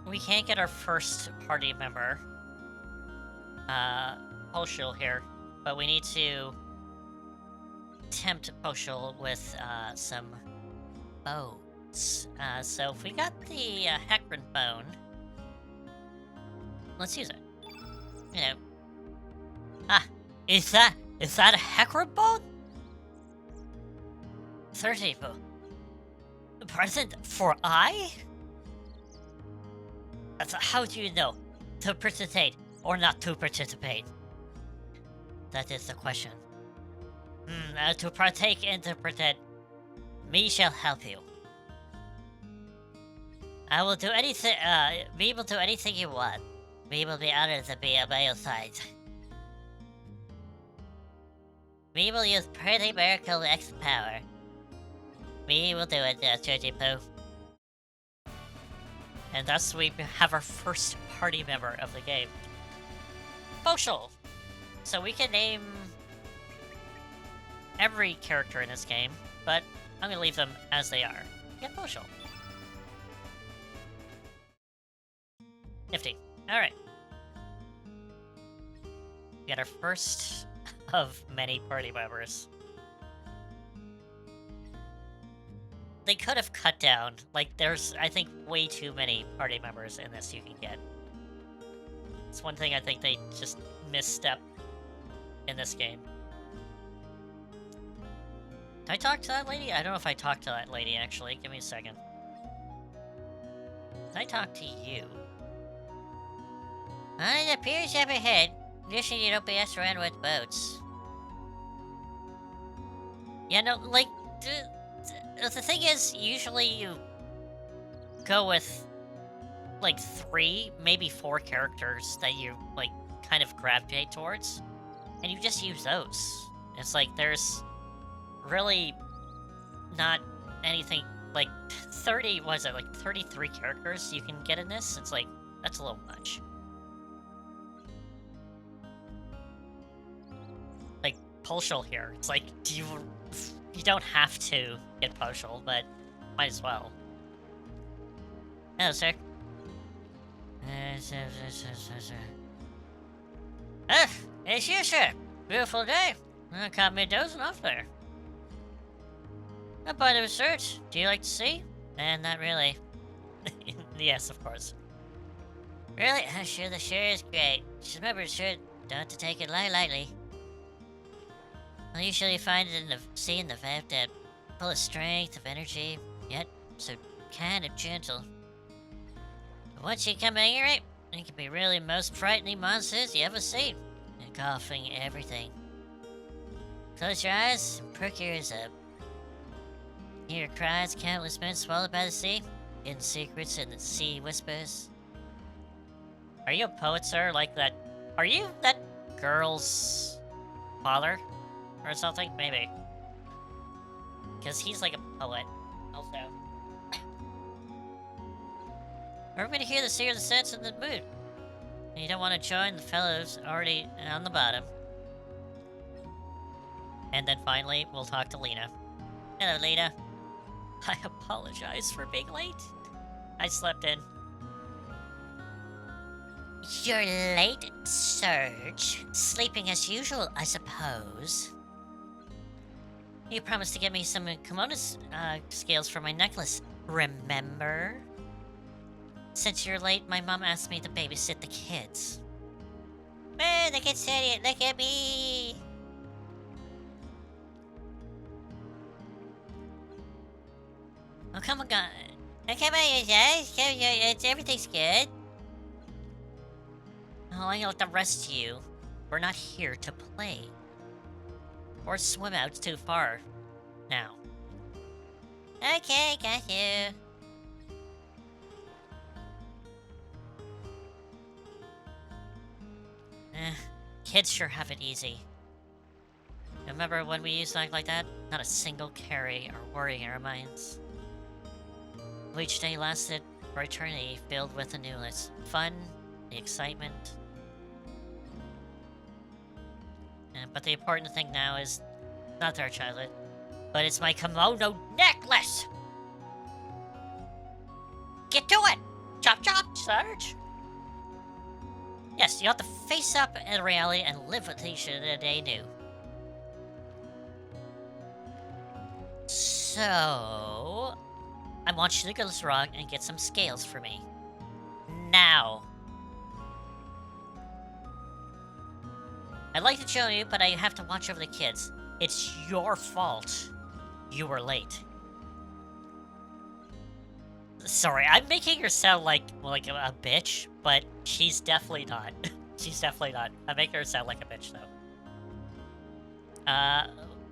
we can't get our first party member, Poshul here, but we need to tempt Poshul with, some bones. So if we got the, Hecarim bone, let's use it. You know. Ah, is that a Hecarim bone? 30 bone. Present for I? How do you know to participate or not to participate? That is the question. To partake and to pretend, me shall help you. I will do anything, me will do anything you want. Me will be honored to be on your side. Me will use pretty miracle X power. Me will do it, Georgie Pooh. And thus we have our first party member of the game. Poshul! So we can name every character in this game, but I'm gonna leave them as they are. Yeah, Poshul. Nifty. Alright. We got our first of many party members. They could have cut down. Like, there's, I think, way too many party members in this you can get. It's one thing I think they just misstep in this game. Did I talk to that lady? I don't know if I talked to that lady, actually. Give me a second. Did I talk to you? It appears up ahead. Usually you don't be asked around with boats. Yeah, no, like, the thing is, usually you go with, like, 3, maybe 4 characters that you, like, kind of gravitate towards, and you just use those. It's like, there's really not anything, like, 30, what is it, like, 33 characters you can get in this? It's like, that's a little much. Like, Poshul here, it's like, you don't have to get Poshul, but might as well. Hello, sir. Ah, it's you, sir. Beautiful day. I caught me dozing off there. Not by the research. Do you like to see? Not really. Yes, of course. Really? Sure, the sure is great. Just remember, sure, don't have to take it lightly. I'll usually find it in the sea in the vent that full of strength, of energy, yet so kind of gentle. But once you come near it can be really most frightening monsters you ever seen, engulfing everything. Close your eyes and perk your ears up. Hear cries, countless men swallowed by the sea, hidden secrets in the sea whispers. Are you a poet, sir? Like that? Are you that girl's father? Or something? Maybe. Because he's like a poet, also. We're going to hear the seer of the sense in the mood. And you don't want to join the fellows already on the bottom. And then finally, we'll talk to Lena. Hello, Lena. I apologize for being late. I slept in. You're late, Serge. Sleeping as usual, I suppose. You promised to get me some kimono scales for my necklace, remember? Since you're late, my mom asked me to babysit the kids. Man, they get serious, look at me! Oh, come on, okay, everything's good. Like the rest of you, we're not here to play. Or swim out too far. Now. Okay, got you. Kids sure have it easy. Remember when we used to act like that? Not a single carry or worry in our minds. Each day lasted for eternity, filled with the newness, fun, the excitement. But the important thing now is not their childhood, but it's my kimono necklace! Get to it! Chop chop, Sarge! Yes, you have to face up in reality and live with each day new. So... I want you to go to this rock and get some scales for me. Now! I'd like to show you, but I have to watch over the kids. It's your fault. You were late. Sorry, I'm making her sound like a bitch, but she's definitely not. She's definitely not. I'm making her sound like a bitch, though.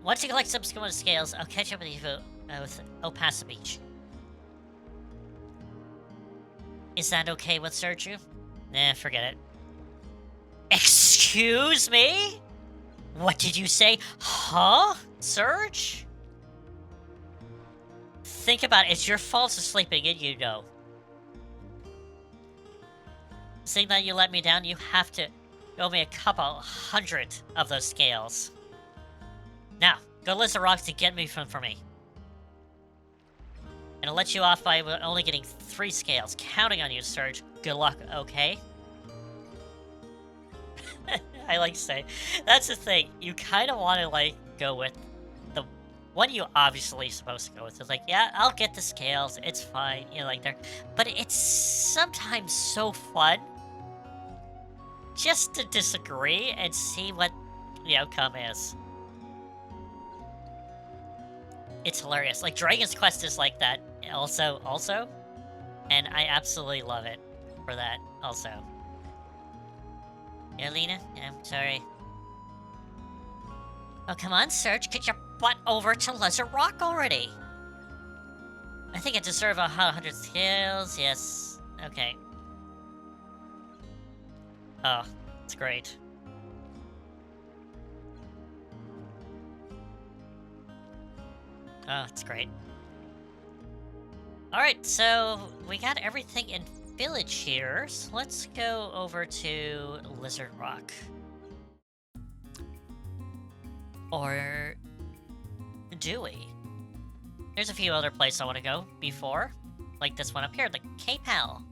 Once you collect some scales, I'll catch up with you with El Paso Beach. Is that okay with Sergio? Nah, forget it. Excuse me? What did you say? Huh? Serge? Think about it. It's your fault for sleeping in, you know. Seeing that you let me down, you have to owe me a couple hundred of those scales. Now, go list the rocks to get me for me. And I'll let you off by only getting 3 scales. Counting on you, Serge. Good luck, okay? I like to say, that's the thing. You kind of want to, like, go with the one you obviously supposed to go with. It's like, yeah, I'll get the scales. It's fine. You know, like, there. But it's sometimes so fun just to disagree and see what the outcome is. It's hilarious. Like, Dragon's Quest is like that also. And I absolutely love it for that, also. Yeah, Lena? Yeah, I'm sorry. Oh, come on, Serge. Get your butt over to Lizard Rock already. I think I deserve 100 scales. Yes. Okay. Oh, it's great. Oh, it's great. Alright, so we got everything in Village here, so let's go over to Lizard Rock. Or do we? There's a few other places I want to go before, like this one up here, the K-Pal.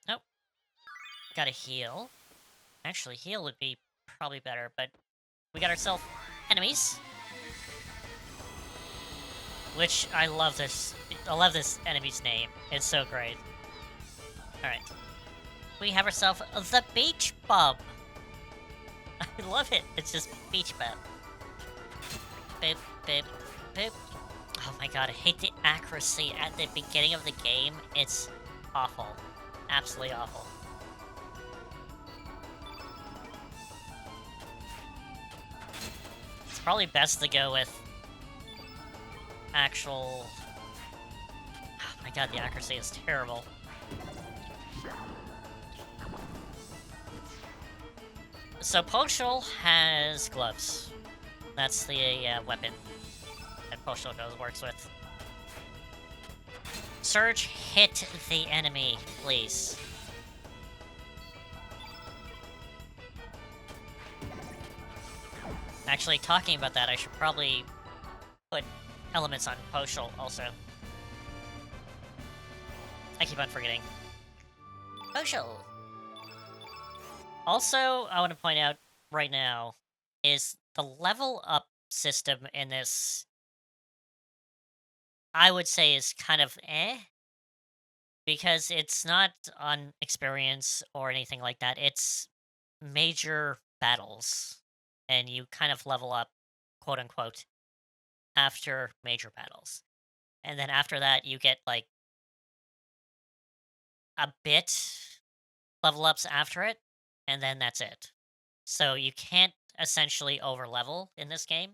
Oh, gotta heal. Actually, heal would be probably better, but we got ourselves enemies. Which, I love this enemy's name. It's so great. Alright. We have ourselves the Beach Bum. I love it. It's just Beach Bum. Boop, boop, boop. Oh my god, I hate the accuracy at the beginning of the game. It's awful. Absolutely awful. It's probably best to go with actual... Oh my god, the accuracy is terrible. So Poshul has gloves. That's the weapon that Poshul works with. Surge, hit the enemy, please. Actually, talking about that, I should probably put elements on Poshul also. I keep on forgetting. Poshul! Also, I want to point out right now is the level up system in this, I would say, is kind of because it's not on experience or anything like that. It's major battles, and you kind of level up, quote unquote, after major battles. And then after that, you get like a bit level ups after it, and then that's it. So you can't essentially over level in this game,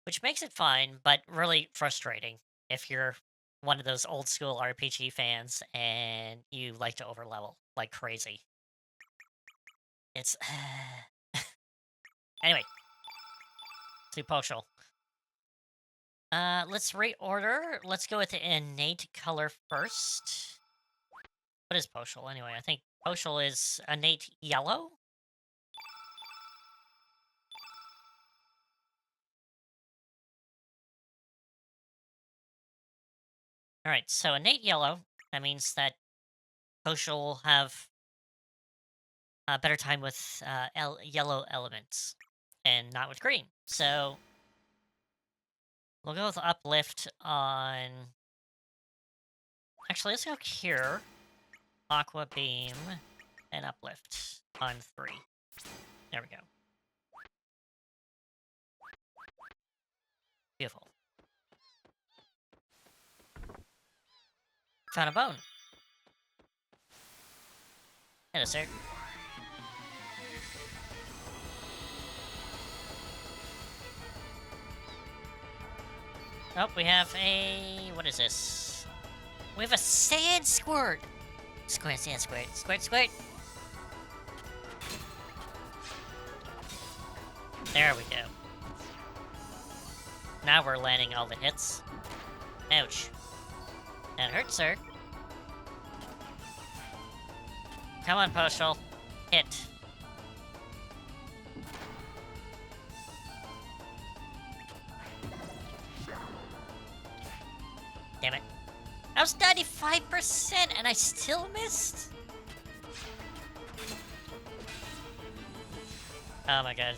which makes it fine, but really frustrating if you're one of those old school RPG fans and you like to over level like crazy. It's anyway, to Poshul. Let's reorder. Let's go with the innate color first. What is Poshul anyway? I think Poshul is innate yellow. All right, so innate yellow. That means that Poshul will have a better time with yellow elements and not with green. So we'll go with uplift on. Actually, let's go here. Aqua beam and uplift on 3. There we go. Beautiful. Found a bone. Hello, sir. Oh, we have a... What is this? We have a sand squirt! Squirt, sand squirt. Squirt, squirt! There we go. Now we're landing all the hits. Ouch. That hurts, sir. Come on, Poshul. Hit. Damn it. I was 95% and I still missed? Oh my god.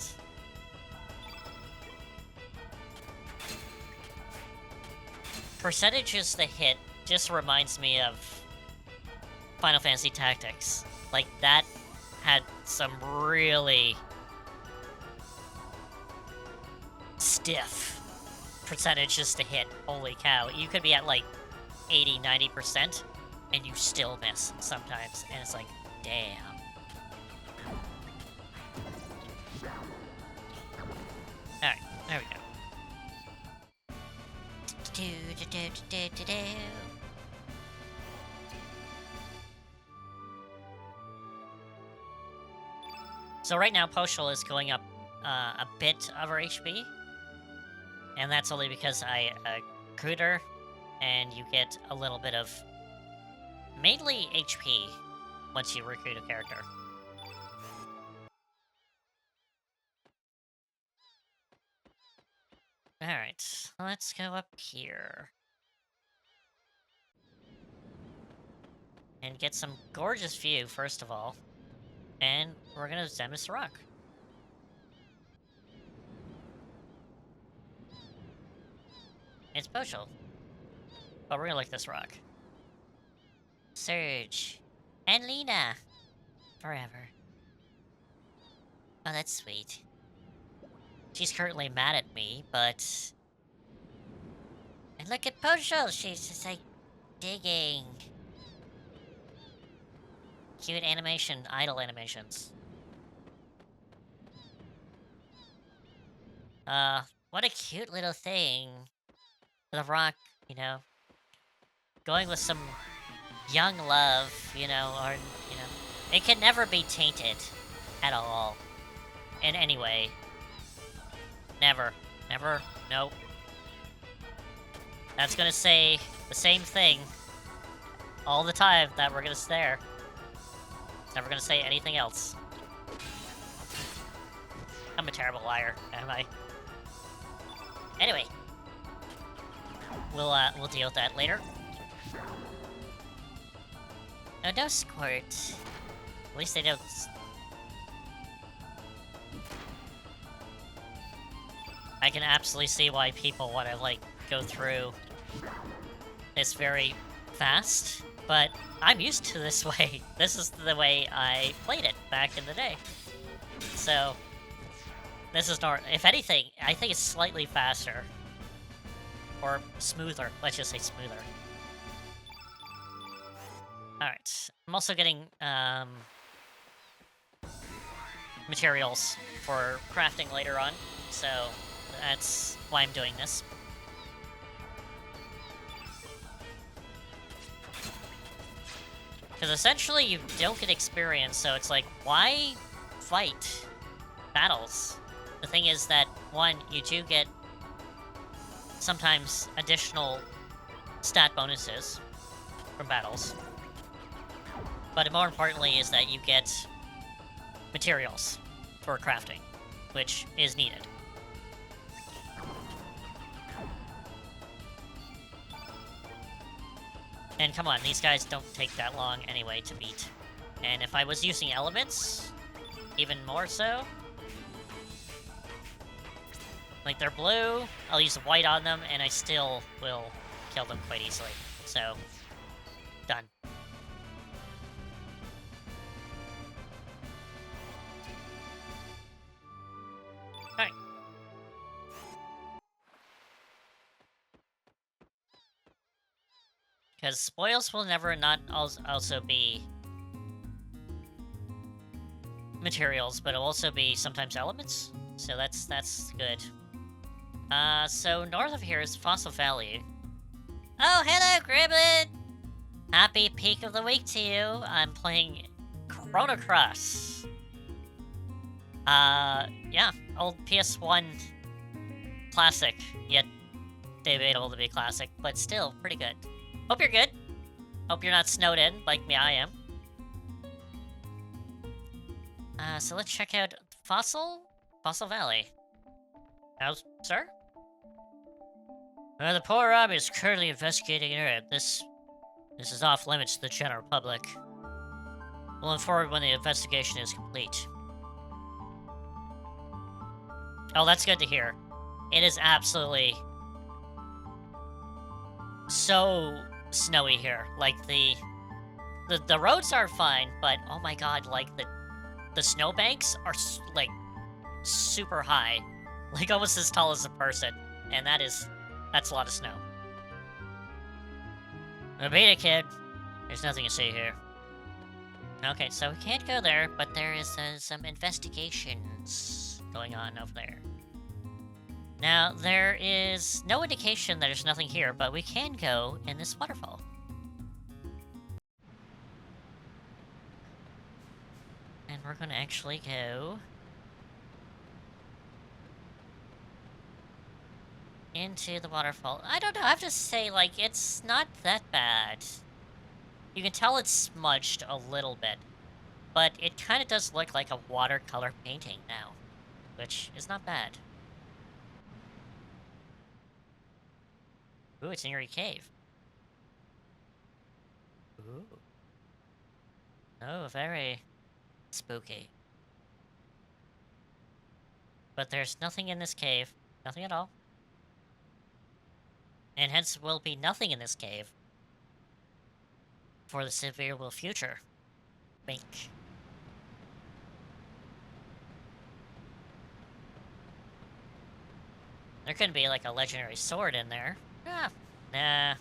Percentages to hit just reminds me of Final Fantasy Tactics. Like, that had some really stiff percentages to hit. Holy cow. You could be at like 80, 90% and you still miss sometimes. And it's like, damn. Alright, there we go. So right now, Poshul is going up a bit of her HP. And that's only because I recruit her, and you get a little bit of mainly HP once you recruit a character. Alright, let's go up here. And get some gorgeous view, first of all. And we're gonna zem this rock. It's Poshul. But we're gonna lick this rock. Surge. And Lena. Forever. Oh, that's sweet. She's currently mad at me, but... And look at Poshul! She's just like... digging. Cute animation, idle animations. What a cute little thing. The rock, you know. Going with some young love, you know, or, you know. It can never be tainted. At all. In any way. Never. Never. Nope. That's gonna say the same thing. All the time that we're gonna stare. It's never gonna say anything else. I'm a terrible liar, am I? Anyway. We'll deal with that later. No, don't squirt. At least they don't... I can absolutely see why people want to, like, go through this very fast, but I'm used to this way. This is the way I played it back in the day. So, this is not... If anything, I think it's slightly faster. Or smoother. Let's just say smoother. Alright. I'm also getting, materials for crafting later on, so that's why I'm doing this. Because essentially you don't get experience, so it's like, why fight battles? The thing is that, one, you do get sometimes additional stat bonuses from battles. But more importantly is that you get materials for crafting, which is needed. And come on, these guys don't take that long anyway to beat. And if I was using elements, even more so. Like, they're blue, I'll use white on them, and I still will kill them quite easily. So, done. Alright. Because spoils will never not also be materials, but it'll also be sometimes elements. So that's good. So north of here is Fossil Valley. Oh, hello, Gremlin! Happy peak of the week to you. I'm playing Chrono. Yeah, old PS1 classic, yet debatable to be classic, but still pretty good. Hope you're good. Hope you're not snowed in like me, I am. So let's check out Fossil Valley. How's, sir? The poor army is currently investigating an area. This is off limits to the general public. We'll inform when the investigation is complete. Oh, that's good to hear. It is absolutely so snowy here. Like, the roads are fine, but oh my god, like, the snowbanks are, like, super high. Like, almost as tall as a person. And that's a lot of snow. Beat it, kid. There's nothing to see here. Okay, so we can't go there, but there is some investigations going on over there. Now, there is no indication that there's nothing here, but we can go in this waterfall. And we're gonna actually go into the waterfall. I don't know, I have to say, like, it's not that bad. You can tell it's smudged a little bit, but it kind of does look like a watercolor painting now, which is not bad. Ooh, it's an eerie cave. Ooh. Oh, very spooky. But there's nothing in this cave. Nothing at all. And hence will be nothing in this cave for the foreseeable future. Wink. There could be like a legendary sword in there. Ah, nah,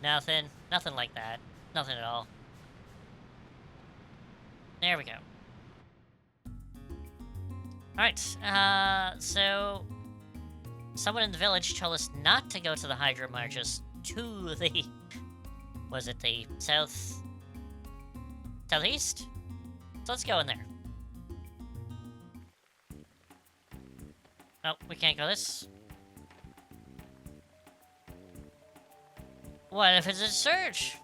nothing like that. Nothing at all. There we go. Alright, so someone in the village told us not to go to the Hydro Marshes, to the... was it the southeast? So let's go in there. Oh, we can't go this. What if it's a search?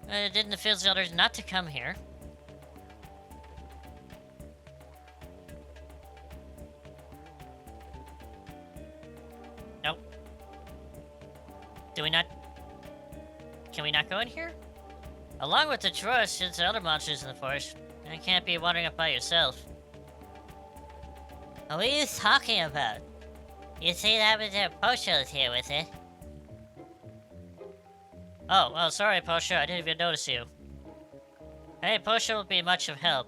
Didn't the field elders not to come here? Nope. Do we not... Can we not go in here? Along with the trust, since other monsters in the forest, you can't be wandering up by yourself. What are you talking about? You see that with their Posho's here with it. Oh, well, sorry, Posho, I didn't even notice you. Hey, Posho will be much of help.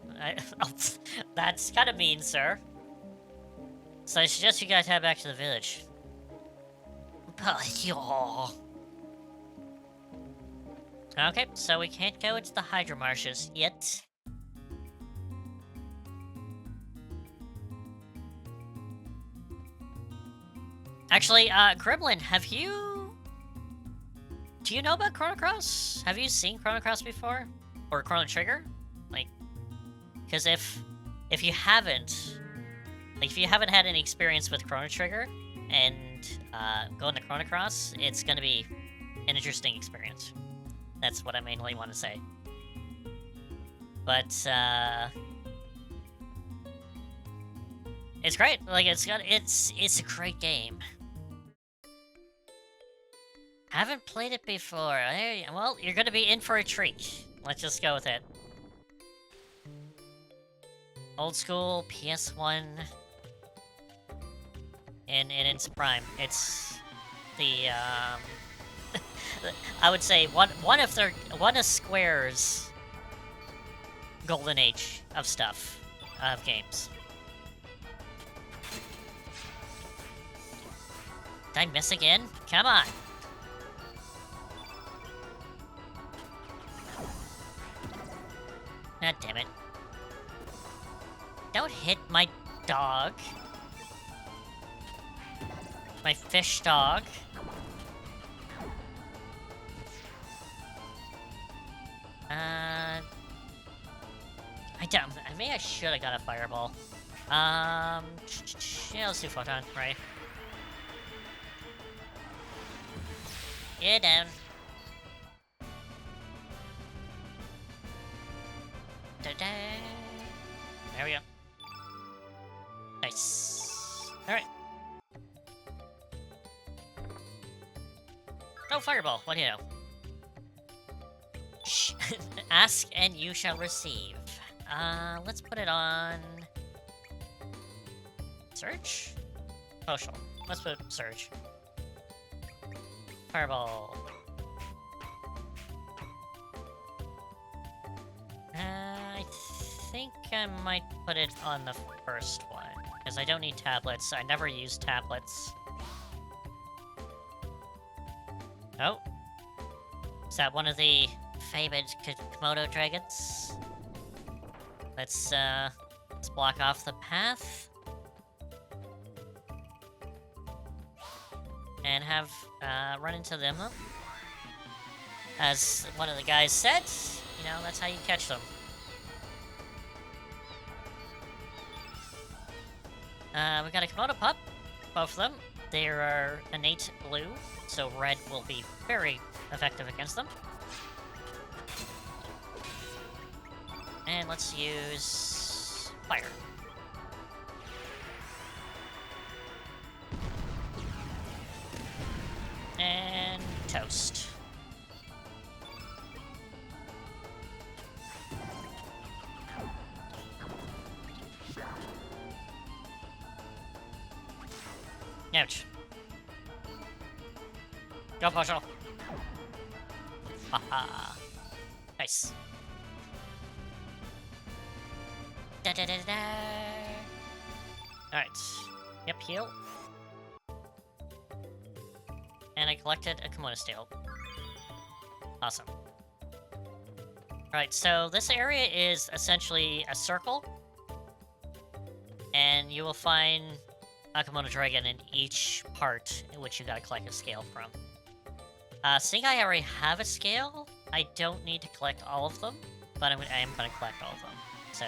That's kind of mean, sir. So I suggest you guys head back to the village. Okay, so we can't go into the Hydro Marshes yet. Actually, Gremlin, do you know about Chrono Cross? Have you seen Chrono Cross before? Or Chrono Trigger? Like, because if you haven't, like, if you haven't had any experience with Chrono Trigger and going to Chrono Cross, it's gonna be an interesting experience. That's what I mainly want to say. But it's great. Like, it's a great game. Haven't played it before. Well, you're gonna be in for a treat. Let's just go with it. Old school PS1 in its prime. It's the I would say one of Square's golden age of stuff, of games. Did I miss again? Come on. God damn it. Don't hit my dog. My fish dog. I should have got a fireball. Yeah, let's do photon, right? Yeah, down. Da-da. There we go. Nice. Alright. Oh, fireball. What do you know? Shh. Ask and you shall receive. Let's put it on... Surge? Social. Let's put Surge. Fireball. I think I might put it on the first one, because I don't need tablets. I never use tablets. Oh. Is that one of the favored Komodo dragons? Let's block off the path. And have, run into them. As one of the guys said, you know, that's how you catch them. We got a Komodo pup, both of them. They are innate blue, so red will be very effective against them. And let's use fire. And toast. Ouch. Go, Poshel. Haha. Nice. Da da da da. Alright. Yep, heal. And I collected a Komodo steel. Awesome. Right, so this area is essentially a circle. And you will find a Komodo dragon in each part in which you gotta collect a scale from. Seeing I already have a scale, I don't need to collect all of them, but I am gonna collect all of them. So,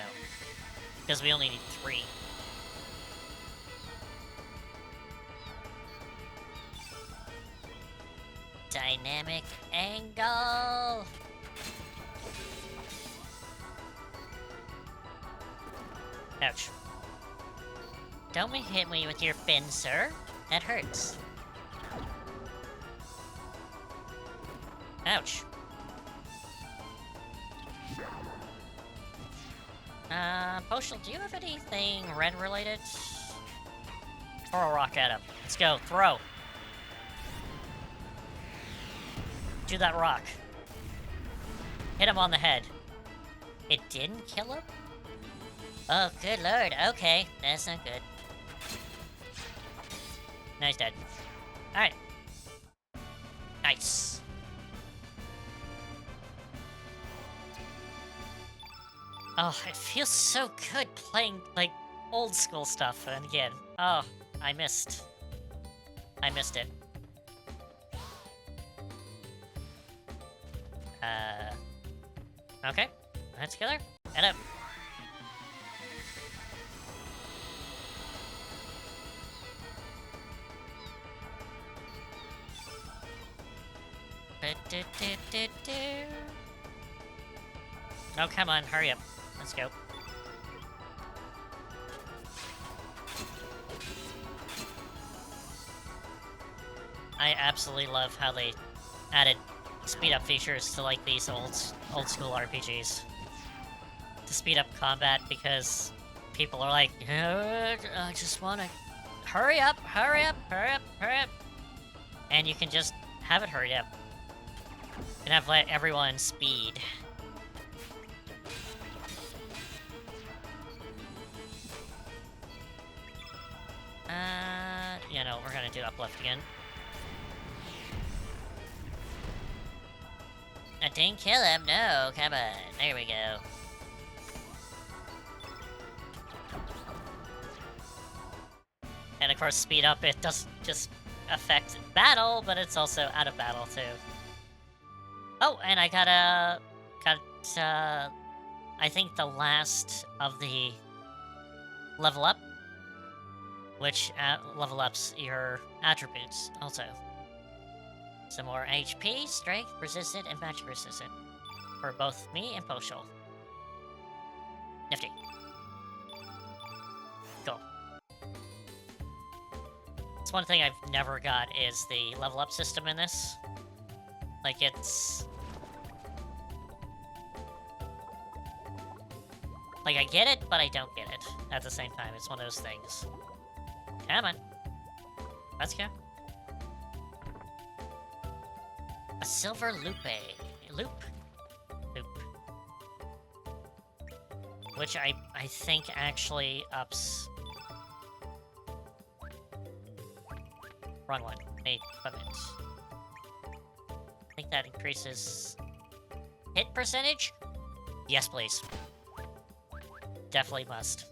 because we only need 3. Dynamic angle! Ouch. Don't hit me with your fin, sir. That hurts. Ouch. Postal, do you have anything red-related? Throw a rock at him. Let's go. Throw. Do that rock. Hit him on the head. It didn't kill him? Oh, good lord. Okay, that's not good. Now he's dead. Alright. Nice. Oh, it feels so good playing, like, old school stuff, and again, oh, I missed it. Okay, that's together, and up. Oh, come on, hurry up. Let's go. I absolutely love how they added speed up features to like these old school RPGs to speed up combat, because people are like, I just want to hurry up, hurry up, hurry up, hurry up, and you can just have it hurry up and have let everyone speed. Yeah, no, we're gonna do uplift again. I didn't kill him, no, come on, there we go. And of course, speed up, it doesn't just affect battle, but it's also out of battle too. Oh, and I got I think the last of the level up, which level ups your attributes also. Some more HP, strength, resistant, and magic resistant for both me and Poshul. Nifty. Cool. It's one thing I've never got is the level up system in this. Like, it's... like, I get it, but I don't get it at the same time. It's one of those things. Come on. Let's go. A silver loop. Which I think actually ups... Wrong one. Made equipment. I think that increases hit percentage? Yes, please. Definitely must.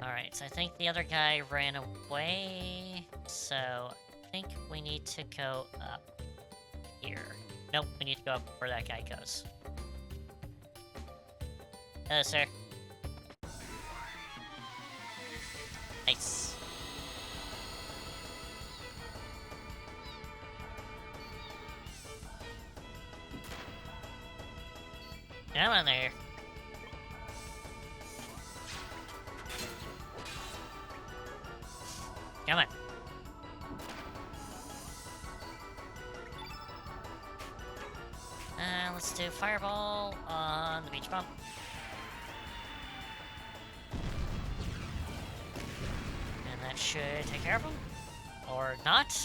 Alright, so I think the other guy ran away, so I think we need to go up here. Nope, we need to go up where that guy goes. Hello, sir. Nice. Come on there. Come on. Let's do fireball on the beach bump. And that should take care of him. Or not.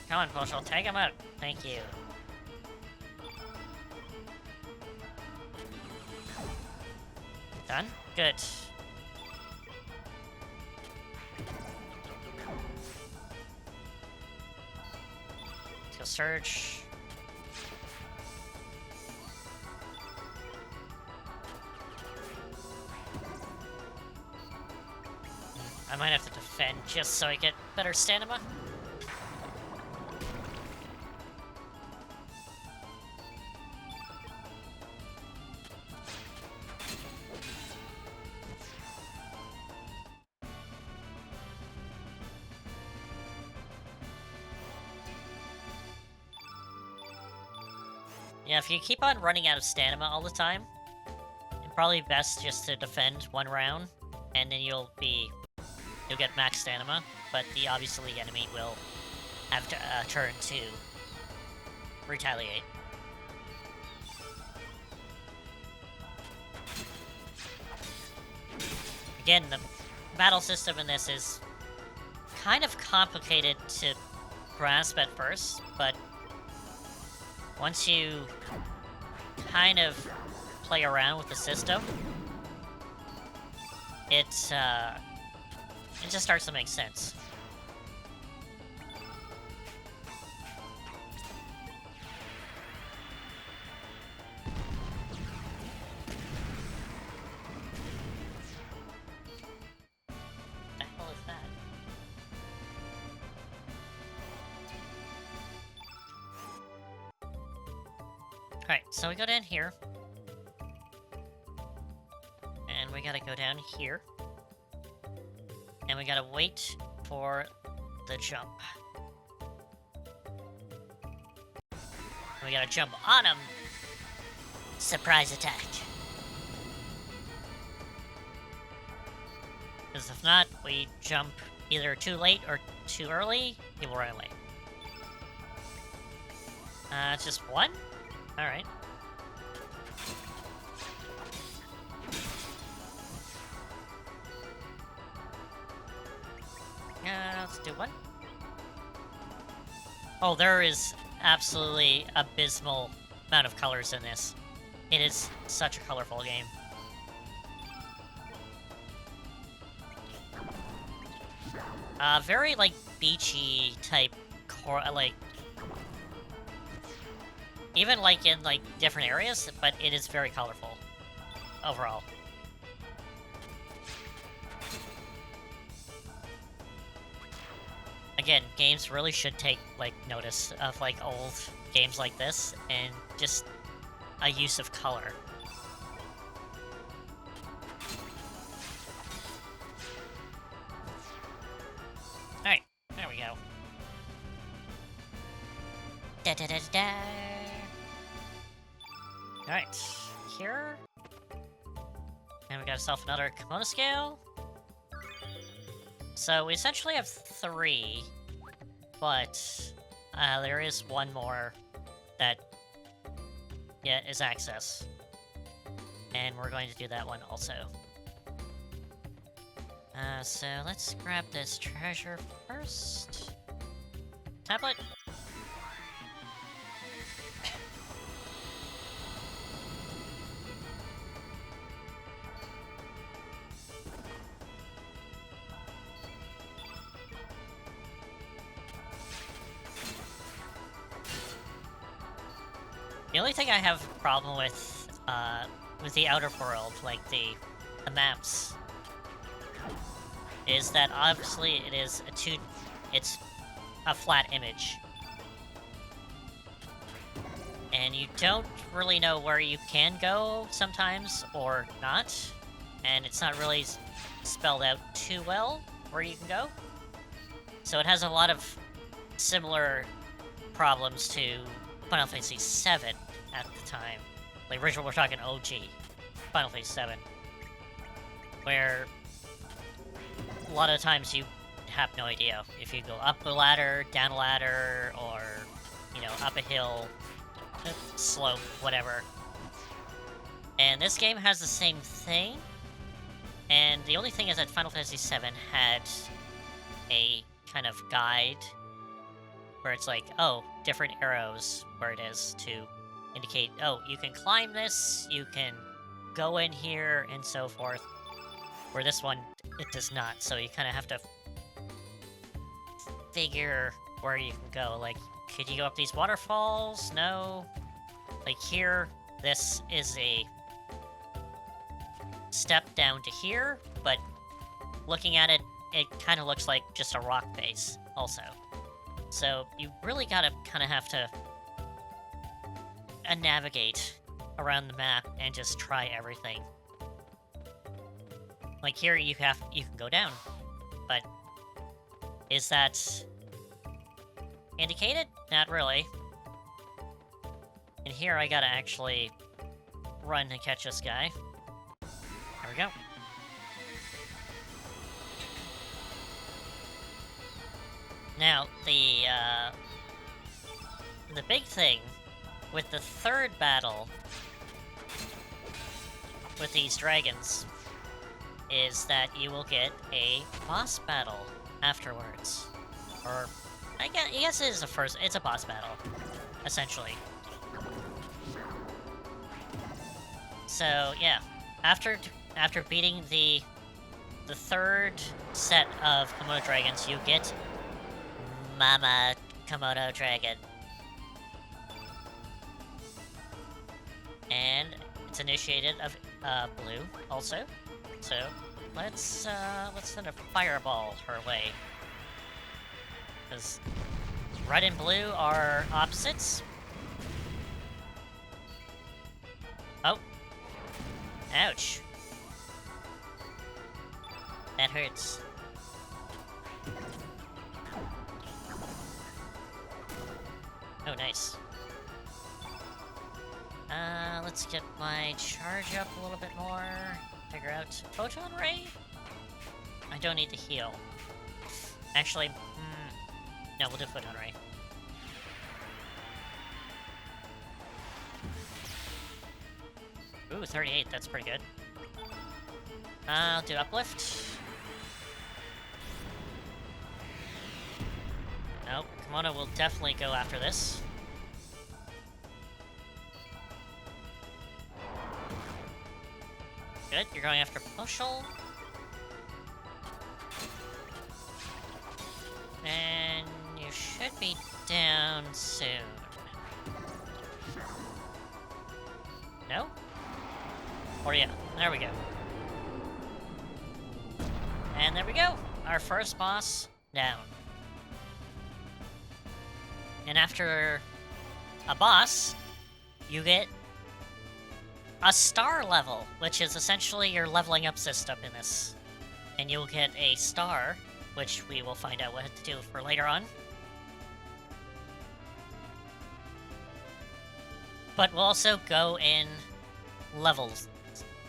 Come on, Poshul, take him out. Thank you. Done? Good. Let's go surge. I might have to defend just so I get better stamina. Yeah, if you keep on running out of stamina all the time, it's probably best just to defend one round, and then you'll get max stamina, but obviously the enemy will have to turn to retaliate. Again, the battle system in this is kind of complicated to grasp at first, but once you kind of play around with the system, it just starts to make sense. Alright, so we go down here. And we gotta go down here. And we gotta wait for the jump. And we gotta jump on him. Surprise attack. Because if not, we jump either too late or too early, he will run away. It's just one? Alright. Let's do one. Oh, there is absolutely abysmal amount of colors in this. It is such a colorful game. Very, like, beachy type like... Even, like, in, like, different areas, but it is very colorful. Overall. Again, games really should take, like, notice of, like, old games like this, and just a use of color. Alright, there we go. Da-da-da-da-da! Alright, here. And we got ourselves another kimono scale. So we essentially have 3, but there is one more that, yeah, is access. And we're going to do that one also. So let's grab this treasure first. Tablet. The only thing I have a problem with the outer world, like the maps, is that obviously it's a flat image. And you don't really know where you can go sometimes, or not. And it's not really spelled out too well where you can go. So it has a lot of similar problems to Final Fantasy VII at the time. Like, original, we're talking OG Final Fantasy VII. Where a lot of times you have no idea if you go up a ladder, down a ladder, or, you know, up a hill, slope, whatever. And this game has the same thing. And the only thing is that Final Fantasy VII had a kind of guide where it's like, oh, different arrows where it is to indicate, oh, you can climb this, you can go in here, and so forth. Where this one, it does not, so you kind of have to figure where you can go. Like, could you go up these waterfalls? No. Like here, this is a step down to here, but looking at it, it kind of looks like just a rock base also. So you really gotta kind of have to navigate around the map and just try everything. Like here, you can go down, but is that indicated? Not really. And here I gotta actually run and catch this guy. There we go. Now, the big thing with the third battle with these dragons is that you will get a boss battle afterwards. Or, I guess it is it's a boss battle, essentially. So, yeah, after beating the third set of Komodo dragons, you get Mama Komodo Dragon. And it's initiated of blue also. So let's send a fireball her way. Because red and blue are opposites. Oh. Ouch. That hurts. Oh, nice. Let's get my charge up a little bit more. Figure out Photon Ray? I don't need to heal. Actually, no, we'll do Photon Ray. Ooh, 38, that's pretty good. I'll do Uplift. Nope, Chrono will definitely go after this. Good, you're going after Pushel. And you should be down soon. No? Or yeah, there we go. And there we go! Our first boss down. And after a boss, you get a star level, which is essentially your leveling up system in this. And you'll get a star, which we will find out what to do for later on. But we'll also go in levels,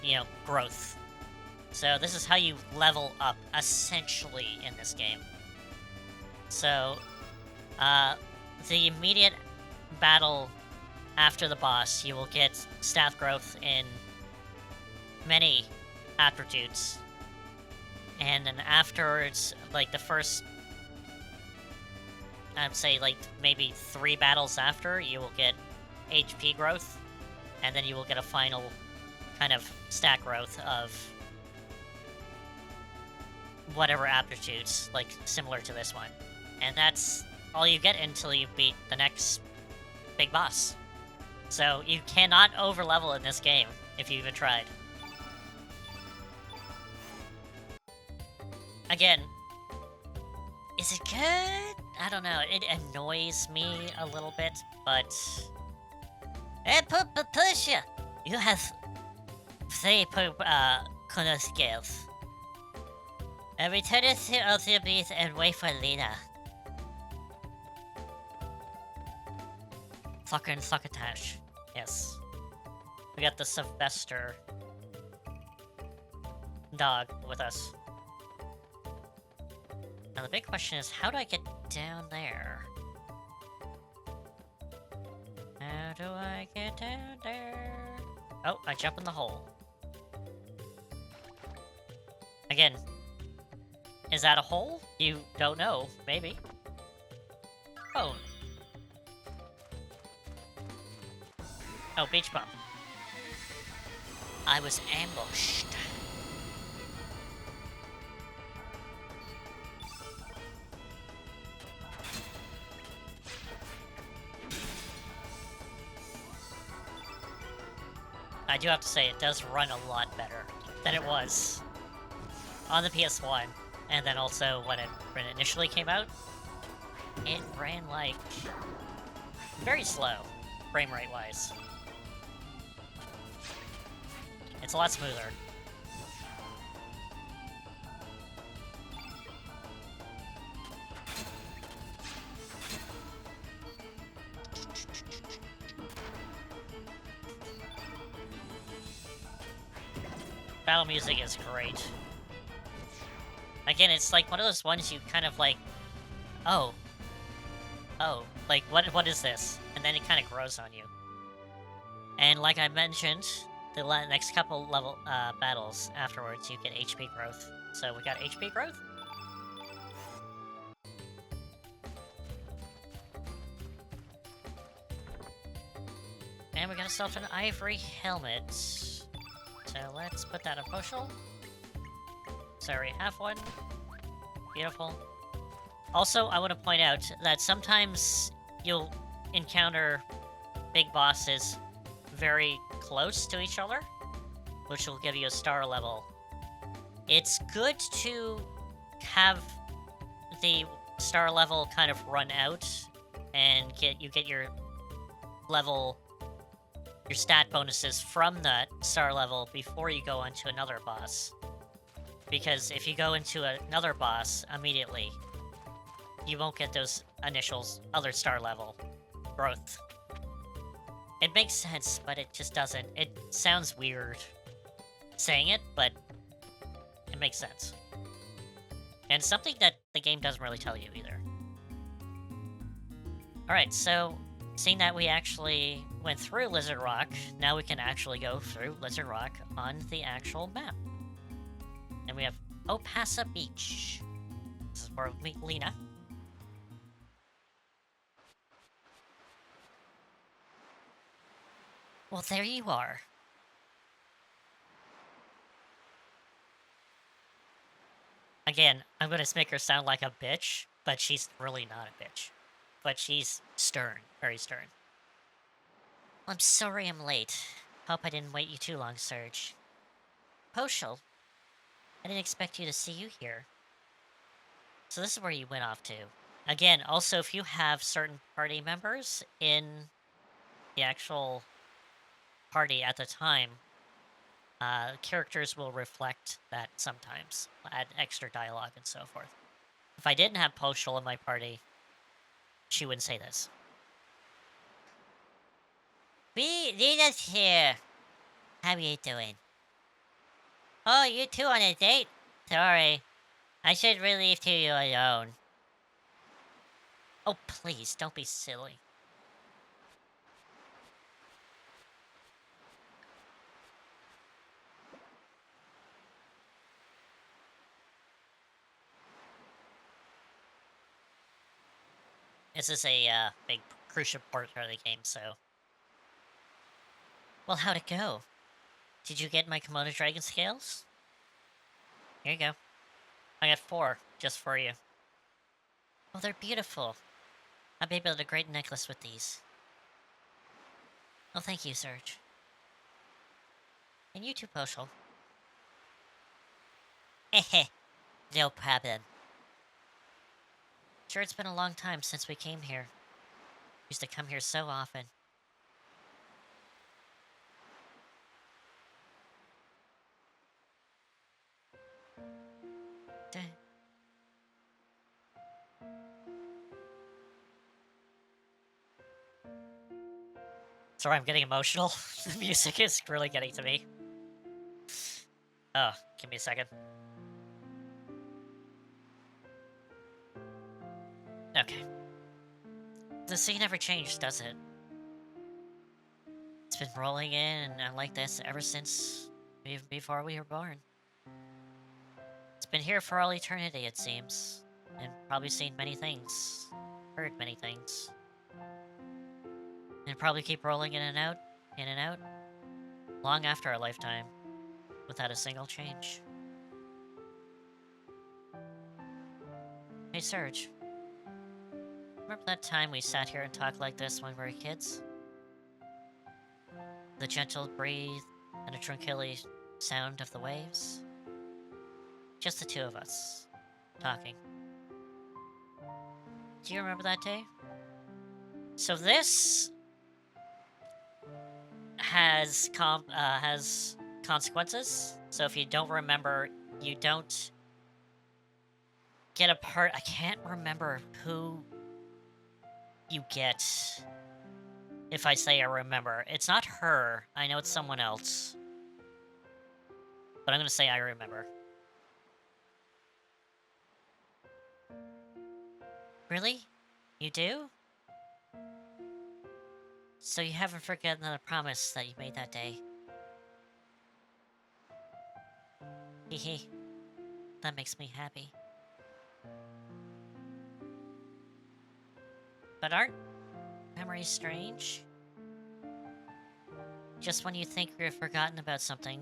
you know, growth. So this is how you level up, essentially, in this game. So, the immediate battle after the boss, you will get stat growth in many attributes. And then afterwards, like the first, I'd say like maybe 3 battles after, you will get HP growth. And then you will get a final kind of stat growth of whatever aptitudes, like similar to this one. And that's all you get until you beat the next big boss. So you cannot overlevel in this game, if you even tried. Again, is it good? I don't know, it annoys me a little bit, but... Hey, Pusha! You have 3 Chrono skills. Return it to Ultimate and wait for Lena. Fucking Succotash. Yes. We got the Sylvester dog with us. Now the big question is, how do I get down there? How do I get down there? Oh, I jump in the hole. Again, is that a hole? You don't know. Maybe. Oh. Oh, beach bump. I was ambushed. I do have to say, it does run a lot better than it was on the PS1, and then also when it initially came out, it ran like very slow, frame rate wise. It's a lot smoother. Battle music is great. Again, it's like one of those ones you kind of like, oh, like what is this? And then it kind of grows on you. And like I mentioned, the next couple level battles afterwards, you get HP growth. So we got HP growth. And we got ourselves an ivory helmet. So let's put that in Pushel. So I already have one. Beautiful. Also, I want to point out that sometimes you'll encounter big bosses very close to each other, which will give you a star level. It's good to have the star level kind of run out and get your level your stat bonuses from that star level before you go onto another boss. Because if you go into another boss immediately, you won't get those initial other star level growth. It makes sense, but it just doesn't. It sounds weird saying it, but it makes sense. And something that the game doesn't really tell you either. Alright, so seeing that we actually went through Lizard Rock, now we can actually go through Lizard Rock on the actual map. And we have Opasa Beach. This is where we meet Lena. Well, there you are. Again, I'm gonna make her sound like a bitch, but she's really not a bitch. But she's stern, very stern. I'm sorry I'm late. Hope I didn't wait you too long, Serge. Poshel, I didn't expect you to see you here. So this is where you went off to. Again, also, if you have certain party members in the actual party at the time, characters will reflect that sometimes, add extra dialogue and so forth. If I didn't have Poshel in my party, she wouldn't say this. Lena's here. How are you doing? Oh, you two on a date? Sorry. I should really leave to you alone. Oh, please, don't be silly. This is a big crucial part of the game, so... Well, how'd it go? Did you get my Komodo Dragon scales? Here you go. I got 4, just for you. Oh, they're beautiful. I'll be able to great necklace with these. Oh, thank you, Serge. And you too, Poshel. Heh, no problem. Sure, it's been a long time since we came here. Used to come here so often. Sorry, I'm getting emotional. The music is really getting to me. Oh, give me a second. Okay. The scene never changed, does it? It's been rolling in and like this ever since even before we were born. It's been here for all eternity, it seems. And probably seen many things. Heard many things. And probably keep rolling in and out, long after our lifetime, without a single change. Hey, Serge. Remember that time we sat here and talked like this when we were kids? The gentle breathe and the tranquility sound of the waves? Just the two of us, talking. Do you remember that day? So this has consequences. So if you don't remember, you don't get a part. I can't remember who you get if I say I remember. It's not her. I know it's someone else. But I'm gonna say I remember. Really? You do? So you haven't forgotten the promise that you made that day? Hehe. That makes me happy. But aren't memories strange? Just when you think you've forgotten about something,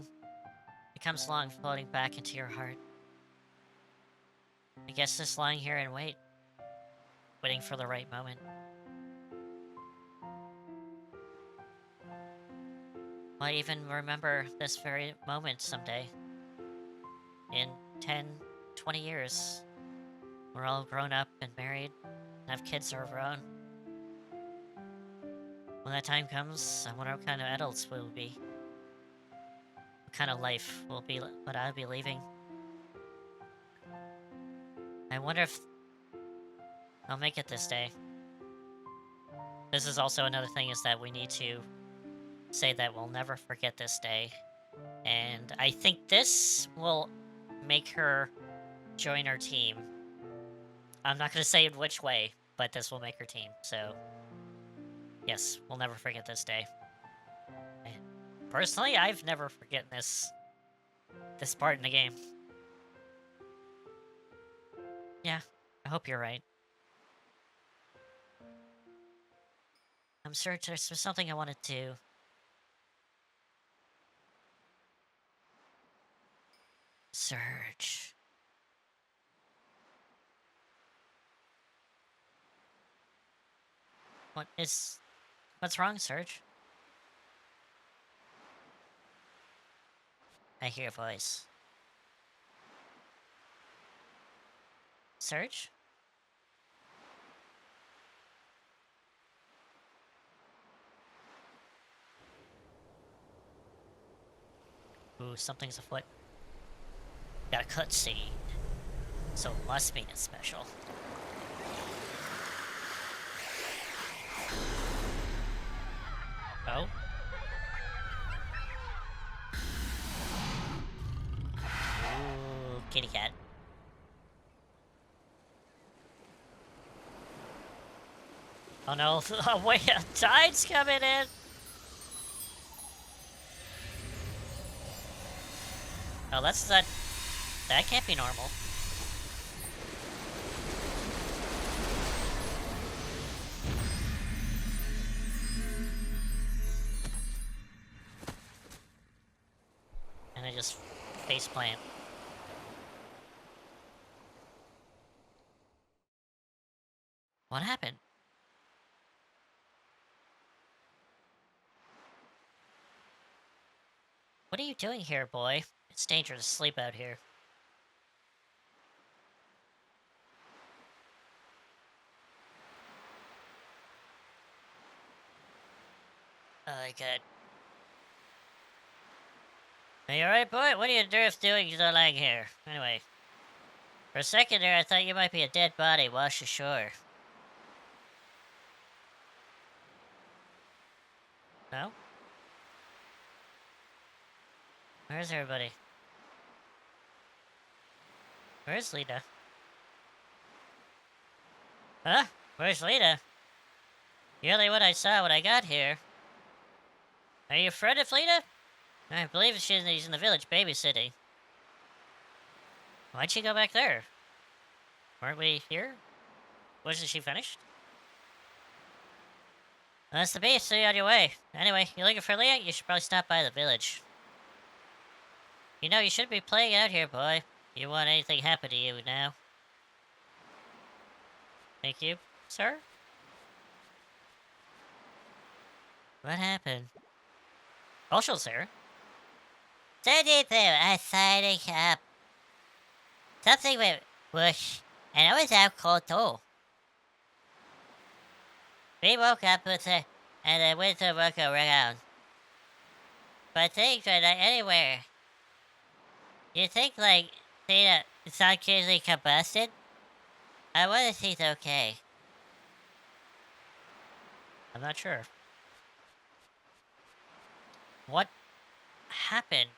it comes along floating back into your heart. I guess just lying here and waiting for the right moment. I'll even remember this very moment someday. In 10, 20 years. We're all grown up and married, and have kids of our own. When that time comes, I wonder what kind of adults we'll be. What kind of life will be, what I'll be leaving. I wonder if I'll make it this day. This is also another thing, is that we need to say that we'll never forget this day. And I think this will make her join our team. I'm not going to say in which way, but this will make her team. So, yes, we'll never forget this day. And personally, I've never forgotten this part in the game. Yeah, I hope you're right. I'm sure there's something I wanted to... Surge. What's wrong, Surge? I hear a voice. Surge? Ooh, something's afoot. Got a cutscene. So it must mean it's special. Oh? Ooh, kitty cat. Oh no, oh wait, a tide's coming in! Oh, that's not... That can't be normal. And I just faceplant. What happened? What are you doing here, boy? It's dangerous to sleep out here. Good. Are you alright, boy? What are you doing lying here? Anyway. For a second there, I thought you might be a dead body washed ashore. No? Where's everybody? Where's Lita? Huh? Where's Lita? You're the one I saw when I got here. Are you a friend of Lita? I believe she's in the village babysitting. Why'd she go back there? Weren't we here? Wasn't she finished? Well, that's the beast, so you're on your way. Anyway, you're looking for Leah? You should probably stop by the village. You know, you shouldn't be playing out here, boy. You want anything happen to you now. Thank you, sir? What happened? Also, sir. I signing up. Something went whoosh, and I was out cold too. We woke up with and the winter woke around. But things are not anywhere. You think, like, it's not clearly combusted? I wonder if he's okay. I'm not sure. What happened?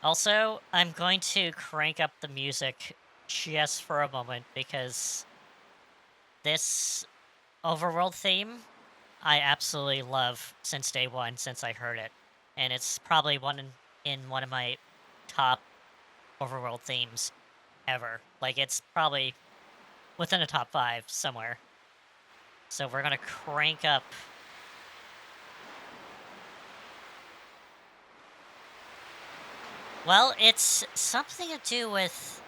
Also, I'm going to crank up the music just for a moment, because this overworld theme I absolutely love since day one, since I heard it. And it's probably in one of my top overworld themes ever. Like, it's probably within the top 5 somewhere. So we're gonna crank up. Well, it's something to do with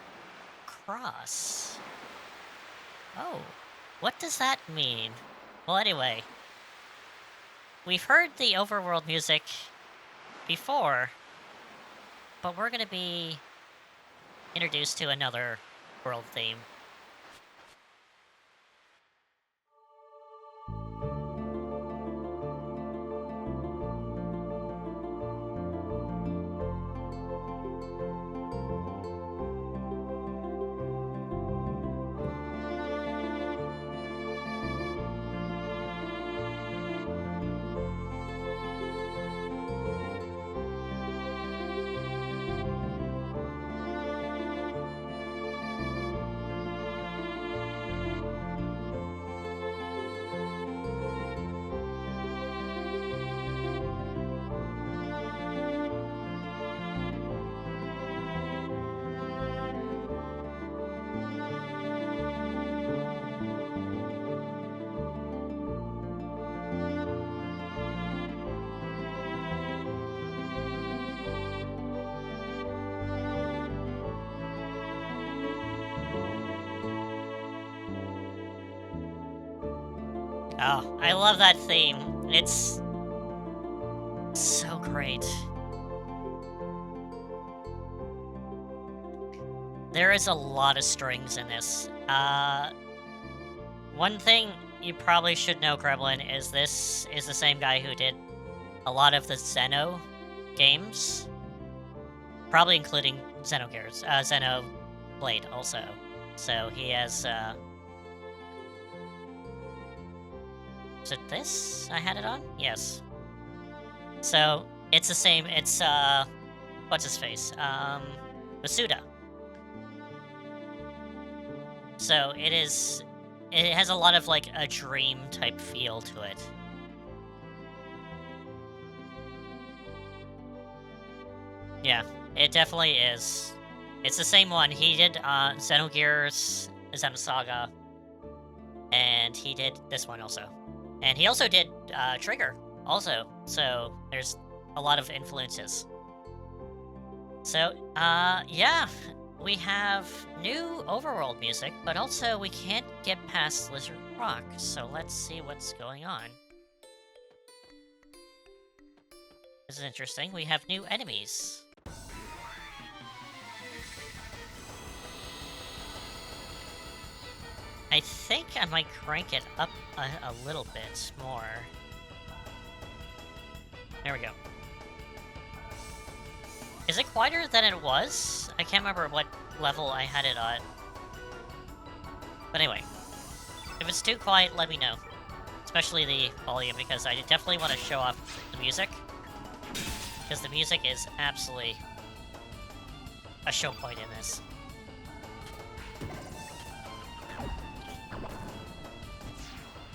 cross. Oh, what does that mean? Well, anyway, we've heard the overworld music before, but we're gonna be introduced to another world theme. Oh, I love that theme. It's so great. There is a lot of strings in this. One thing you probably should know, Gremlin, is this is the same guy who did a lot of the Xeno games. Probably including Xenogears, Xenoblade also. So he has, is it this I had it on? Yes. So, it's the same, it's, what's his face? Masuda. So, it has a lot of, like, a dream-type feel to it. Yeah, it definitely is. It's the same one. He did, Xenogears, Xenosaga, and he did this one also. And he also did, Trigger, also. So, there's a lot of influences. So, yeah, we have new overworld music, but also we can't get past Lizard Rock, so let's see what's going on. This is interesting. We have new enemies. I think I might crank it up a little bit more. There we go. Is it quieter than it was? I can't remember what level I had it on. But anyway, if it's too quiet, let me know. Especially the volume, because I definitely want to show off the music. Because the music is absolutely a show point in this.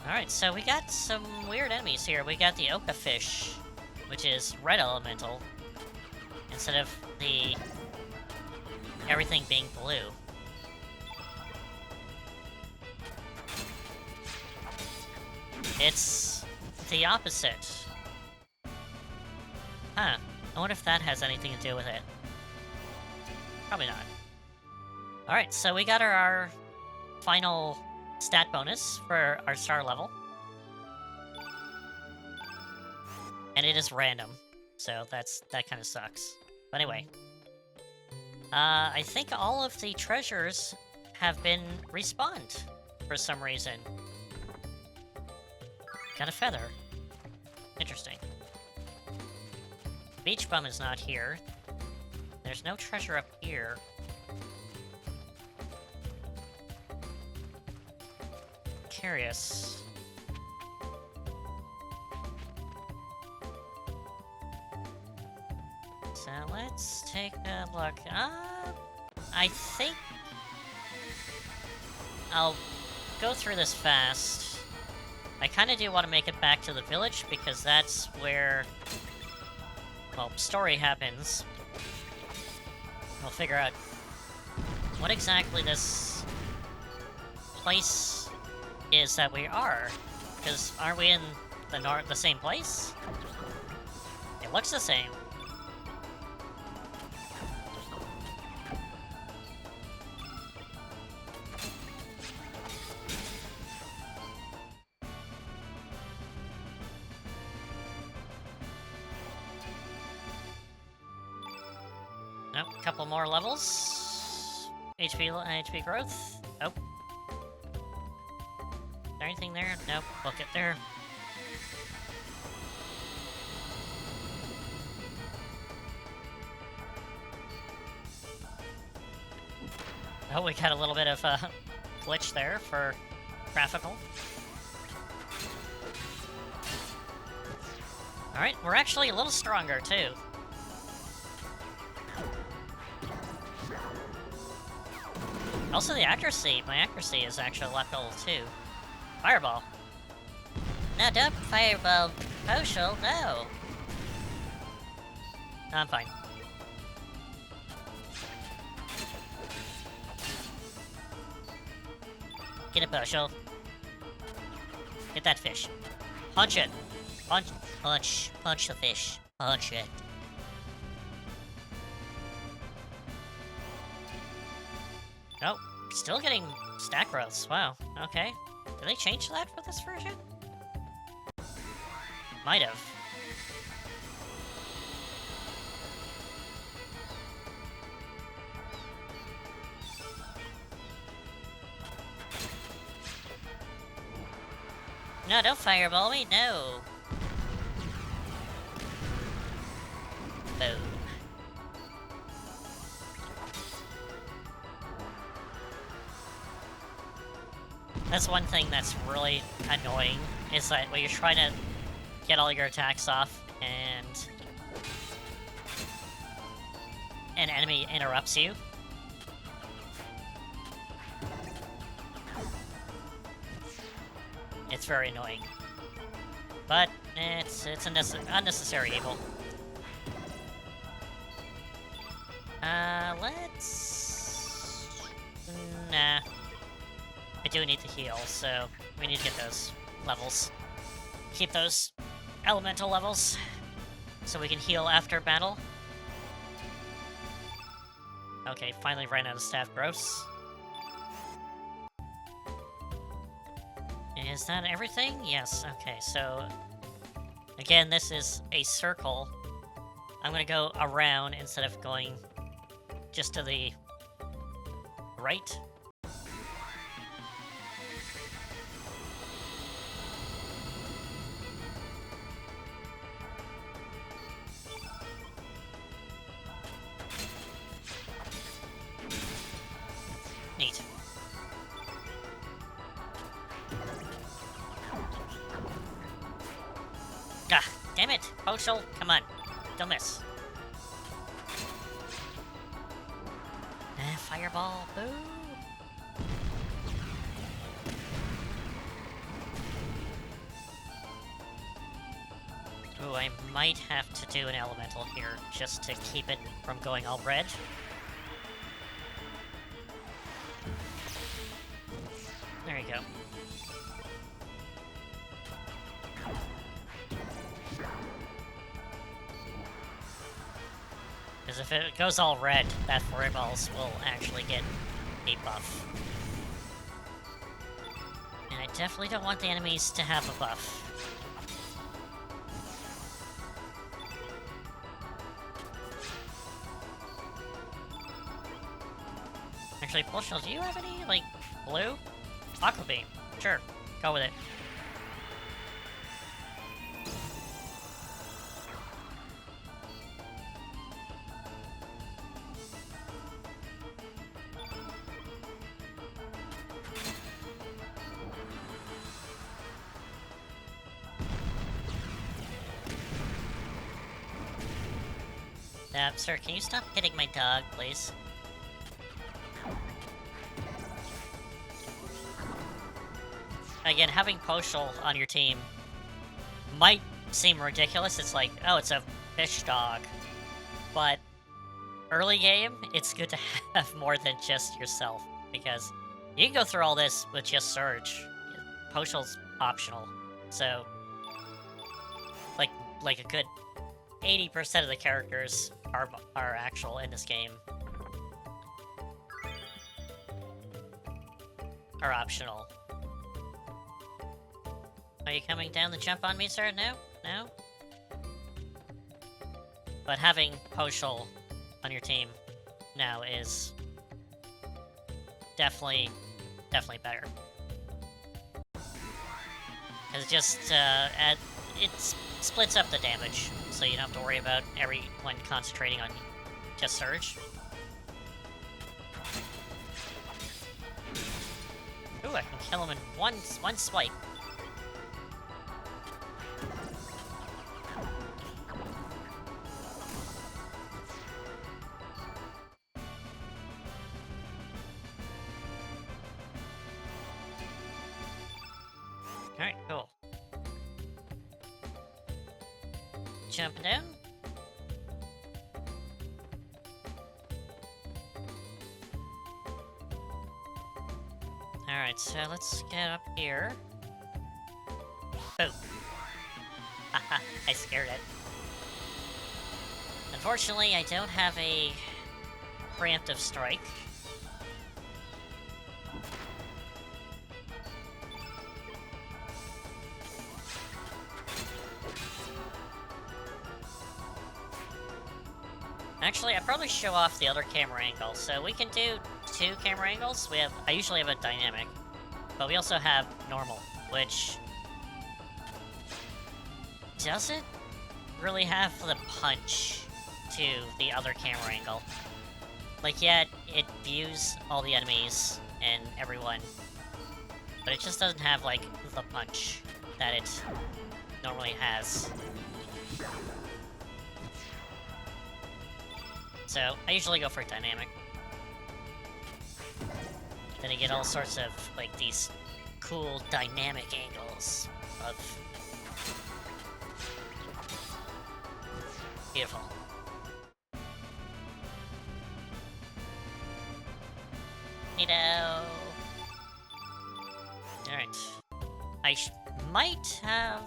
Alright, so we got some weird enemies here. We got the Oka fish, which is red elemental, instead of the everything being blue. It's the opposite. Huh. I wonder if that has anything to do with it. Probably not. Alright, so we got our final stat bonus for our star level. And it is random, so that kind of sucks. But anyway. I think all of the treasures have been respawned for some reason. Got a feather. Interesting. Beach bum is not here. There's no treasure up here. Curious. So let's take a look. I think I'll go through this fast. I kind of do want to make it back to the village because that's where, well, story happens. We'll figure out what exactly this place is that we are. Because aren't we in the same place? It looks the same. Nope, couple more levels. HP growth. Nope. Is there anything there? Nope. Look it there. Oh, we got a little bit of a glitch there for graphical. Alright, we're actually a little stronger, too. Also, the accuracy. My accuracy is actually a lot better, too. Fireball. No, don't fireball Poshel, no. No, I'm fine. Get a Poshel. Get that fish. Punch it. Punch the fish. Punch it. Oh, still getting stat growths. Wow, okay. Did they change that for this version? Might have. No, don't fireball me, no. Boom. That's one thing that's really annoying, is that when you're trying to get all your attacks off and an enemy interrupts you. It's very annoying. But it's unnecessary evil. Let's... Nah. I do need to heal, so we need to get those levels. Keep those elemental levels, so we can heal after battle. Okay, finally ran out of staff gross. Is that everything? Yes, okay, so... Again, this is a circle. I'm gonna go around instead of going just to the right. Neat. Ah, damn it! Postal, come on. Don't miss. Fireball, boo! Ooh, I might have to do an elemental here, just to keep it from going all red. There you go. Because if it goes all red, that fireballs will actually get a buff. And I definitely don't want the enemies to have a buff. Actually, Pulsal, do you have any, like, blue? Aqua Beam. Sure, go with it. Sir, can you stop hitting my dog, please? Again, having Postal on your team might seem ridiculous. It's like, oh, it's a fish dog. But early game, it's good to have more than just yourself, because you can go through all this with just Surge. Postal's optional. So, like a good 80% of the characters are actual in this game. Are optional. Are you coming down the jump on me, sir? No? No? But having Postal on your team now is definitely better. Because it just, it splits up the damage, so you don't have to worry about everyone concentrating on just Surge. Ooh, I can kill him in one swipe. Alright, cool. Jumping down. Alright, so let's get up here. Boom. Haha, I scared it. Unfortunately, I don't have a preemptive strike. Actually, I probably show off the other camera angle. So we can do 2 camera angles. I usually have a dynamic, but we also have normal, which doesn't really have the punch to the other camera angle. Like, yeah, it views all the enemies and everyone, but it just doesn't have, like, the punch that it normally has. So, I usually go for dynamic. Then you get all sorts of, like, these cool dynamic angles of... Beautiful. Neato. Alright. I might have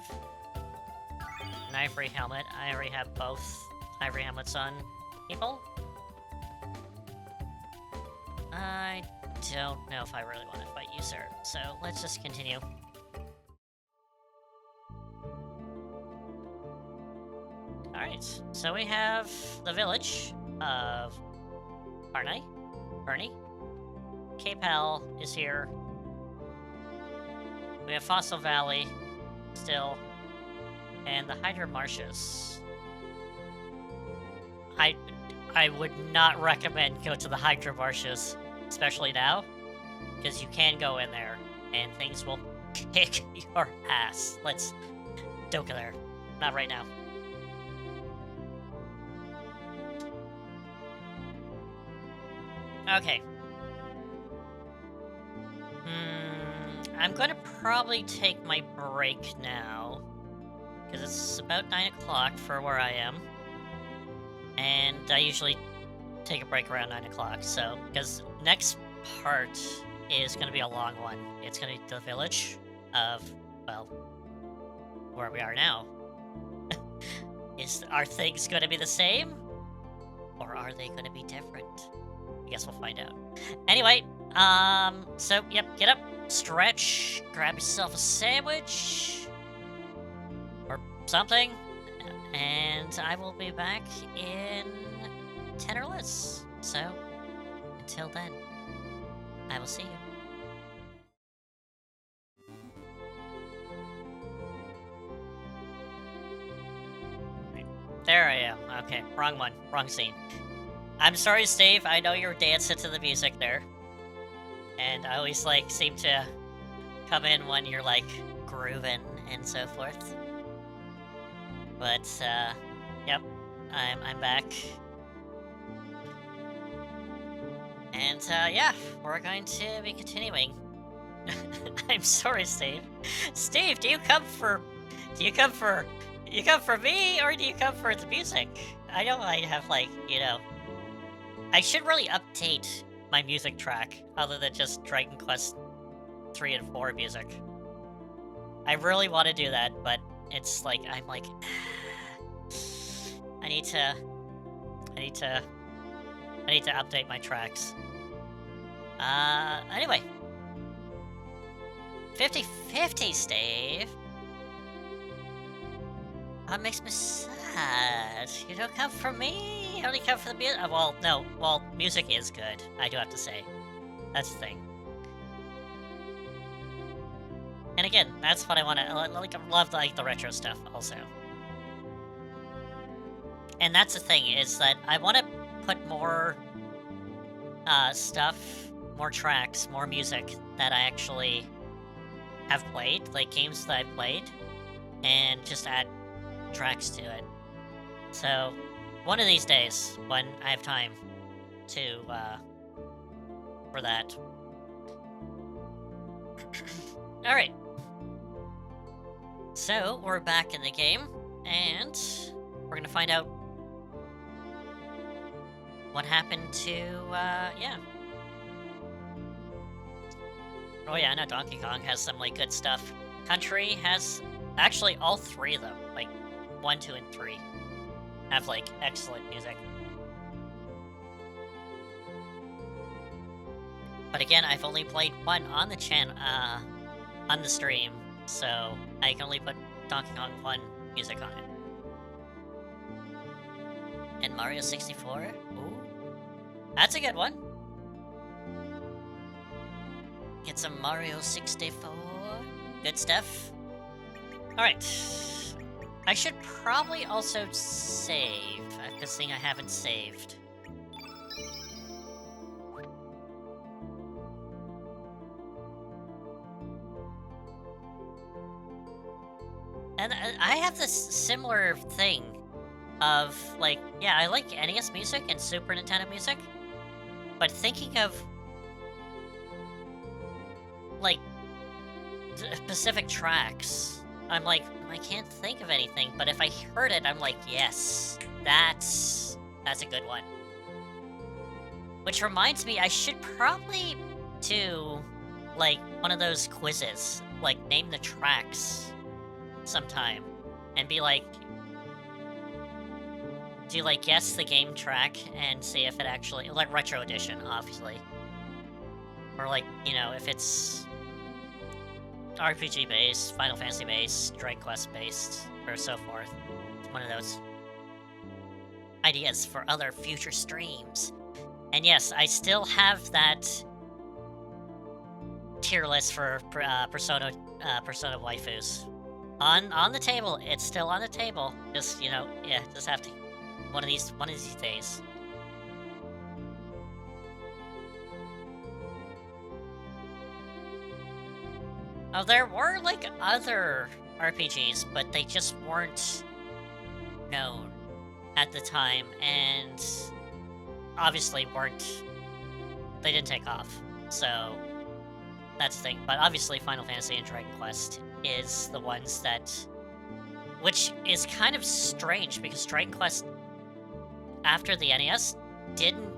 an ivory helmet. I already have both ivory helmets on people. I don't know if I really want to fight you, sir. So let's just continue. Alright, so we have the village of Bernie. Cape Hell is here. We have Fossil Valley still. And the Hydra Marshes. I would not recommend go to the Hydra Marshes, especially now, because you can go in there and things will kick your ass. Don't go there. Not right now. Okay. I'm gonna probably take my break now, because it's about 9 o'clock for where I am. And I usually take a break around 9 o'clock, so, because next part is gonna be a long one. It's gonna be the village of, well, where we are now. Are things gonna be the same? Or are they gonna be different? I guess we'll find out. Anyway, so, yep, get up, stretch, grab yourself a sandwich, or something, and I will be back in 10 or less. So, until then, I will see you. There I am. Okay, wrong one. Wrong scene. I'm sorry, Steve. I know you're dancing to the music there. And I always, like, seem to come in when you're, like, grooving and so forth. But, yep. I'm back. And, yeah, we're going to be continuing. I'm sorry, Steve. Steve, do you come for me, or do you come for the music? I know I have, like, you know... I should really update my music track, other than just Dragon Quest 3 and 4 music. I really want to do that, but it's like, I'm like... I need to update my tracks. Anyway. 50-50, Steve. That makes me sad. You don't come for me. You only come for the music. Well, no. Well, music is good. I do have to say. That's the thing. And again, that's what I want to like. I love like the retro stuff also. And that's the thing is that I want to put more stuff, more tracks, more music that I actually have played, like games that I've played, and just add tracks to it. So, one of these days, when I have time to, for that. Alright. So, we're back in the game, and we're gonna find out what happened to, yeah. Oh yeah, I know Donkey Kong has some, like, good stuff. Country has, actually, all 3 of them, like, 1, 2, and 3 have, like, excellent music. But again, I've only played 1 on the on the stream, so I can only put Donkey Kong 1 music on it. And Mario 64? Ooh. That's a good one. Get some Mario 64. Good stuff. Alright. I should probably also save. I have this thing I haven't saved. And I have this similar thing of, like, yeah, I like NES music and Super Nintendo music, but thinking of, like, specific tracks, I'm like, I can't think of anything, but if I heard it, I'm like, yes, that's a good one. Which reminds me, I should probably do, like, one of those quizzes, like, name the tracks sometime, and be like, do, like, guess the game track and see if it actually, like, Retro Edition, obviously. Or, like, you know, if it's RPG based, Final Fantasy based, Dragon Quest based, or so forth. It's one of those ideas for other future streams. And yes, I still have that tier list for Persona waifus on the table. It's still on the table. Just, you know, yeah, just have to one of these days. Oh, there were, like, other RPGs, but they just weren't known at the time, and obviously they didn't take off, so that's the thing. But obviously Final Fantasy and Dragon Quest is the ones that, which is kind of strange, because Dragon Quest, after the NES, didn't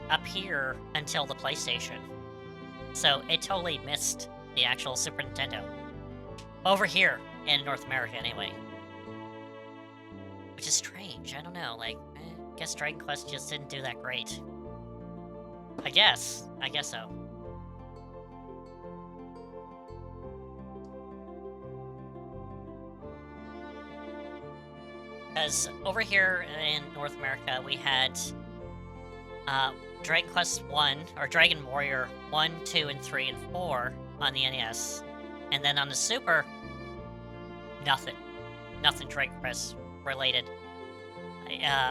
appear until the PlayStation, so it totally missed the actual Super Nintendo. Over here, in North America anyway. Which is strange, I don't know, like, I guess Dragon Quest just didn't do that great. I guess so. Because over here in North America, we had Dragon Quest 1, or Dragon Warrior 1, 2, and 3, and 4 on the NES. And then on the Super, nothing Dragon Quest related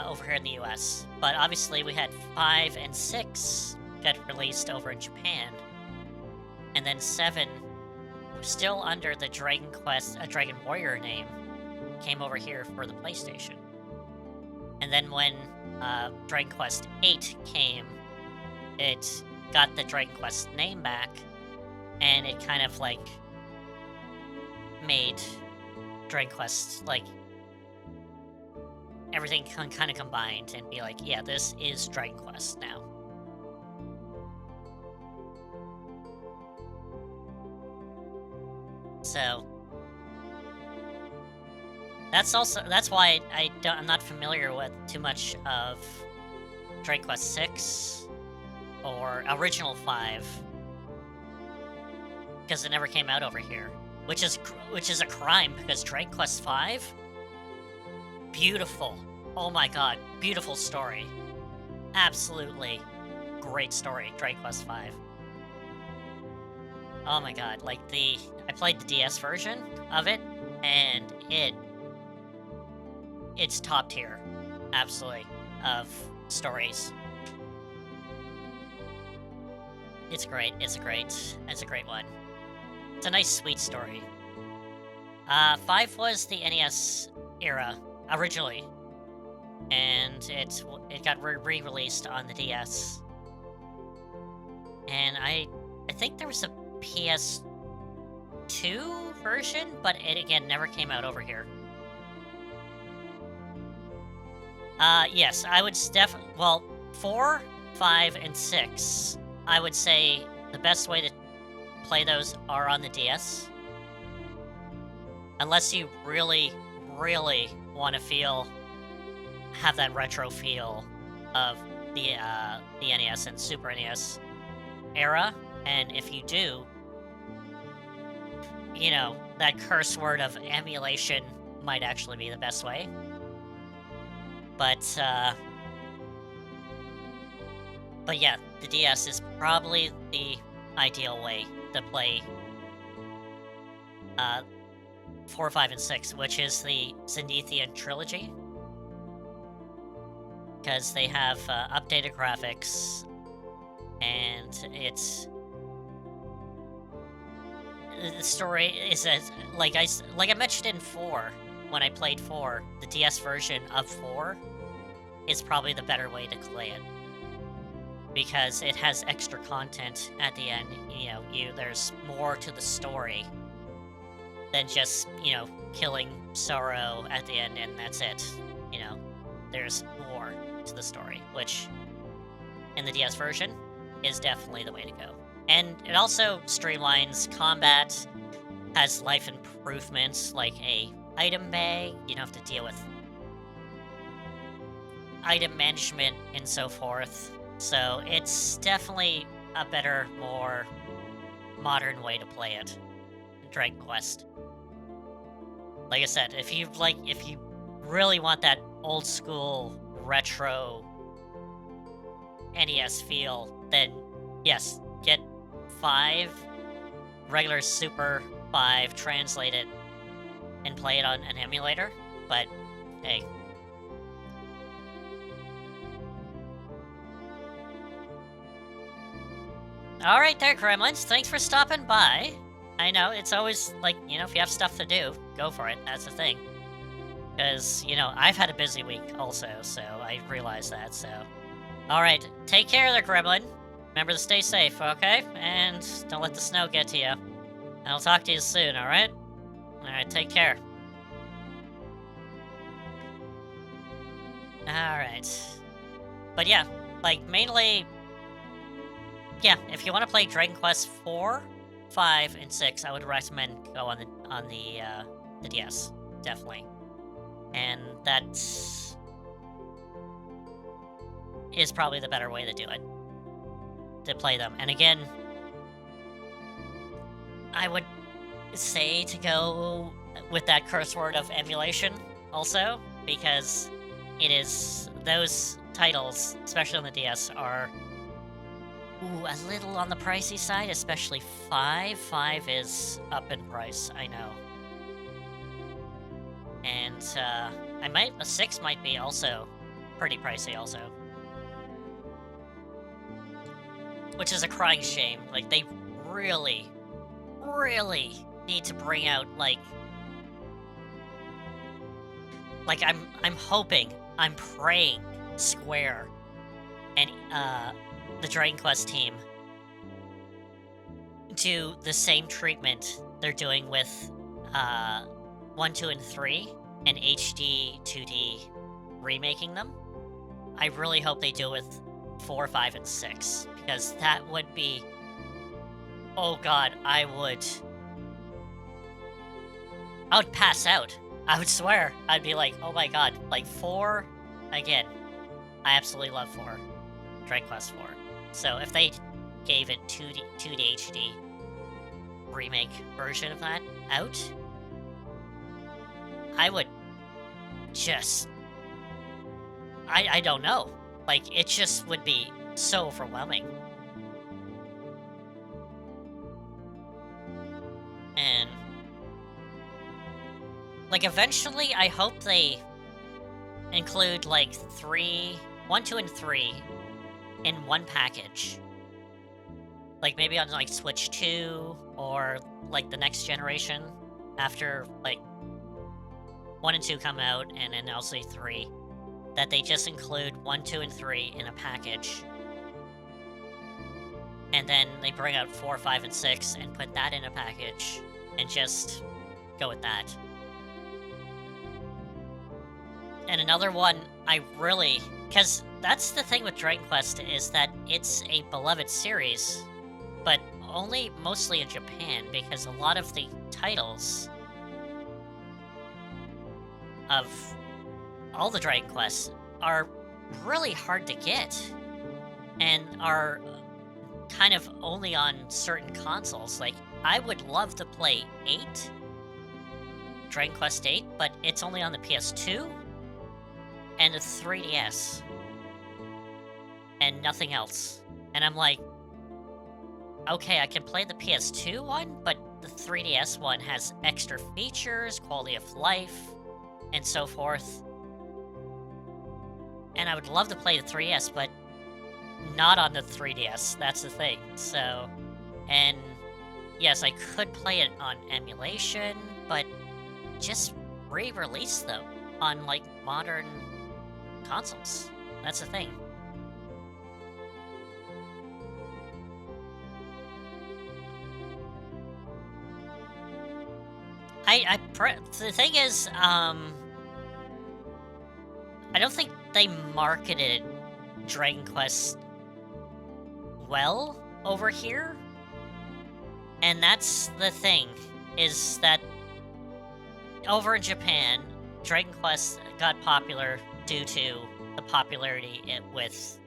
over here in the US. But obviously we had 5 and 6 get released over in Japan. And then 7, still under the Dragon Warrior name, came over here for the PlayStation. And then when Dragon Quest 8 came, it got the Dragon Quest name back, and it kind of, like, made Dragon Quest, like, everything kind of combined and be like, yeah, this is Dragon Quest now. So that's why I'm not familiar with too much of Dragon Quest 6 or Original 5, because it never came out over here, which is a crime, because Dragon Quest 5, beautiful, oh my god, beautiful story, absolutely great story, Dragon Quest 5. Oh my god, like, I played the DS version of it, and it's top tier, absolutely, of stories. It's great, it's a great one. It's a nice, sweet story. 5 was the NES era, originally, and it got re-released on the DS. And I think there was a PS2 version, but it, again, never came out over here. Yes, I would definitely, well, 4, 5, and 6, I would say the best way to play those are on the DS. Unless you really, really want to have that retro feel of the NES and Super NES era, and if you do, you know, that curse word of emulation might actually be the best way. But yeah, the DS is probably the ideal way to play 4, 5, and 6, which is the Zenithian trilogy. Because they have updated graphics, and the story is like I mentioned in 4 when I played 4, the DS version of 4 is probably the better way to play it because it has extra content at the end. You know, there's more to the story than just killing Sorrow at the end and that's it. You know, there's more to the story, which in the DS version is definitely the way to go. And it also streamlines combat, has life improvements like a item bag. You don't have to deal with item management and so forth. So it's definitely a better, more modern way to play it in Dragon Quest. Like I said, if you really want that old school retro NES feel, then yes, get 5, regular Super 5, translate it, and play it on an emulator, but hey. Alright there, Gremlins, thanks for stopping by. I know, it's always, like, if you have stuff to do, go for it, that's the thing. Because, I've had a busy week also, so I realize that, so... Alright, take care there, Gremlin. Remember to stay safe, okay? And don't let the snow get to you. And I'll talk to you soon, alright? Alright, take care. Alright. But yeah, like, mainly... Yeah, if you want to play Dragon Quest 4, 5, and 6, I would recommend go on the DS. Definitely. And that is probably the better way to do it. To play them. And again, I would say to go with that curse word of emulation also, because it is, those titles, especially on the DS, are a little on the pricey side, especially 5. 5 is up in price, I know. And a 6 might be also pretty pricey also. Which is a crying shame. Like, they really, really need to bring out, like, I'm hoping, I'm praying Square and the Dragon Quest team do the same treatment they're doing with 1, 2, and 3 and HD 2D remaking them. I really hope they do it with 4, 5, and 6, because that would be... Oh god, I would pass out. I would swear. I'd be like, oh my god. Like, 4, again, I absolutely love 4. Dragon Quest 4. So if they gave it 2D HD remake version of that out, I would just... I don't know. Like, it just would be so overwhelming. And... like, eventually, I hope they include, like, 1, 2, and 3 in one package. Like, maybe on, like, Switch 2, or, like, the next generation, after, like, 1 and 2 come out, and then also 3, that they just include 1, 2, and 3 in a package. And then they bring out 4, 5, and 6, and put that in a package, and just go with that. And another one, I really... because that's the thing with Dragon Quest, is that it's a beloved series, but only mostly in Japan, because a lot of the titles of all the Dragon Quests are really hard to get, and are kind of only on certain consoles. Like, I would love to play 8, Dragon Quest 8, but it's only on the PS2, and a 3DS. And nothing else. And I'm like, okay, I can play the PS2 one, but the 3DS one has extra features, quality of life, and so forth. And I would love to play the 3DS, but not on the 3DS. That's the thing. So, and yes, I could play it on emulation, but just re-release them on like modern consoles. That's the thing. The thing is, I don't think they marketed Dragon Quest well over here. And that's the thing, is that over in Japan, Dragon Quest got popular due to the popularity with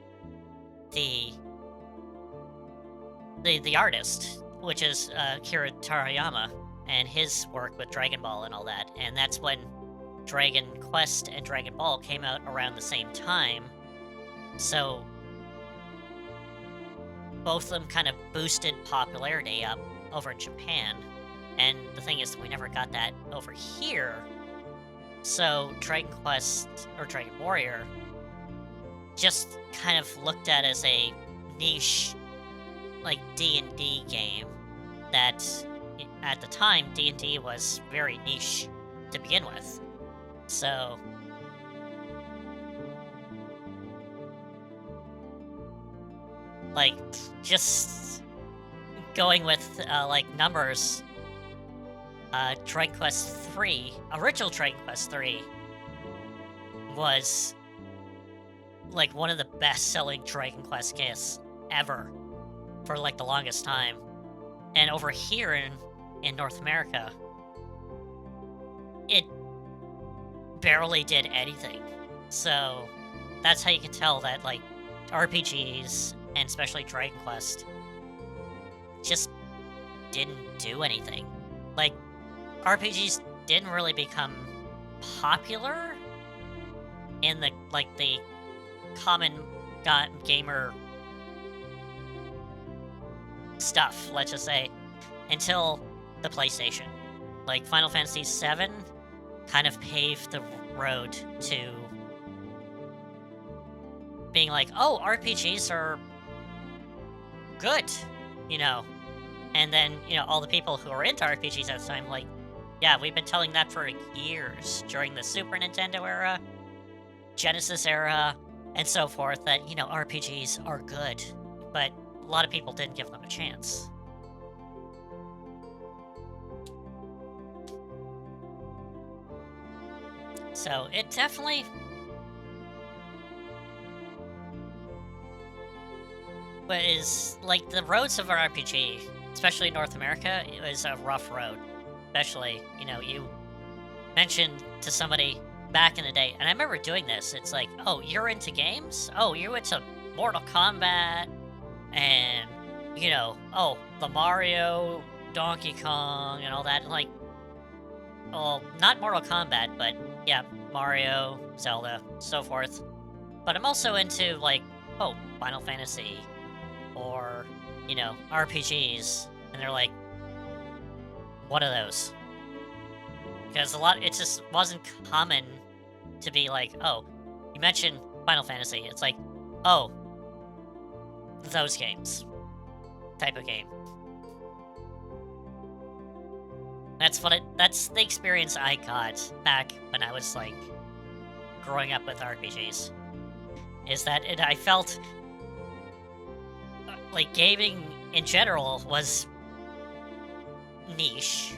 the artist, which is Kira Toriyama, and his work with Dragon Ball and all that. And that's when Dragon Quest and Dragon Ball came out around the same time. So both of them kind of boosted popularity up over in Japan. And the thing is, we never got that over here. So Dragon Quest, or Dragon Warrior, just kind of looked at as a niche, like, D&D game that, at the time, D&D was very niche to begin with. So like, just going with, like, numbers, Dragon Quest 3, original Dragon Quest 3, was, like, one of the best-selling Dragon Quest games ever for, like, the longest time. And over here in North America, it barely did anything. So that's how you can tell that, like, RPGs, and especially Dragon Quest, just didn't do anything. Like, RPGs didn't really become popular in the, like, the common gamer stuff, let's just say, until the PlayStation. Like, Final Fantasy VII kind of paved the road to being like, oh, RPGs are good, you know. And then, you know, all the people who are into RPGs at the time, like, yeah, we've been telling that for years, during the Super Nintendo era, Genesis era, and so forth, that, you know, RPGs are good, but a lot of people didn't give them a chance. So, it definitely... But is, like, the roads of an RPG, especially in North America, it was a rough road. Especially, you know, you mentioned to somebody back in the day, and I remember doing this, it's like, oh, you're into games? Oh, you're into Mortal Kombat, and, you know, oh, the Mario, Donkey Kong, and all that, and like, well, not Mortal Kombat, but, yeah, Mario, Zelda, so forth. But I'm also into, like, oh, Final Fantasy, or, you know, RPGs, and they're like, what are those? Because it just wasn't common to be like, oh, you mentioned Final Fantasy, it's like, oh, those games, type of game. That's the experience I got back when I was, like, growing up with RPGs. Is that I felt like gaming in general was niche,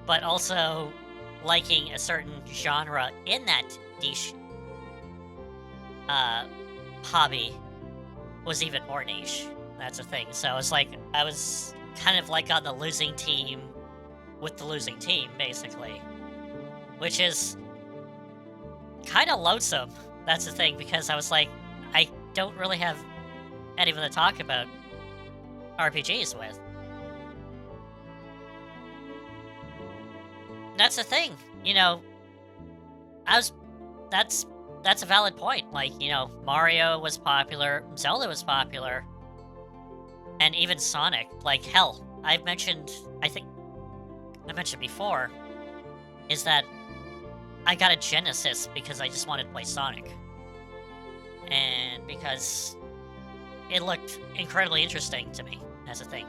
but also liking a certain genre in that niche hobby was even more niche. That's the thing. So it's like I was kind of like on the losing team with the losing team, basically, which is kind of lonesome. That's the thing, because I was like, I don't really have anyone to talk about RPGs with. That's the thing, you know, that's that's a valid point. Like, Mario was popular, Zelda was popular, and even Sonic. Like, hell, I think I mentioned before, is that I got a Genesis because I just wanted to play Sonic. And because it looked incredibly interesting to me as a thing.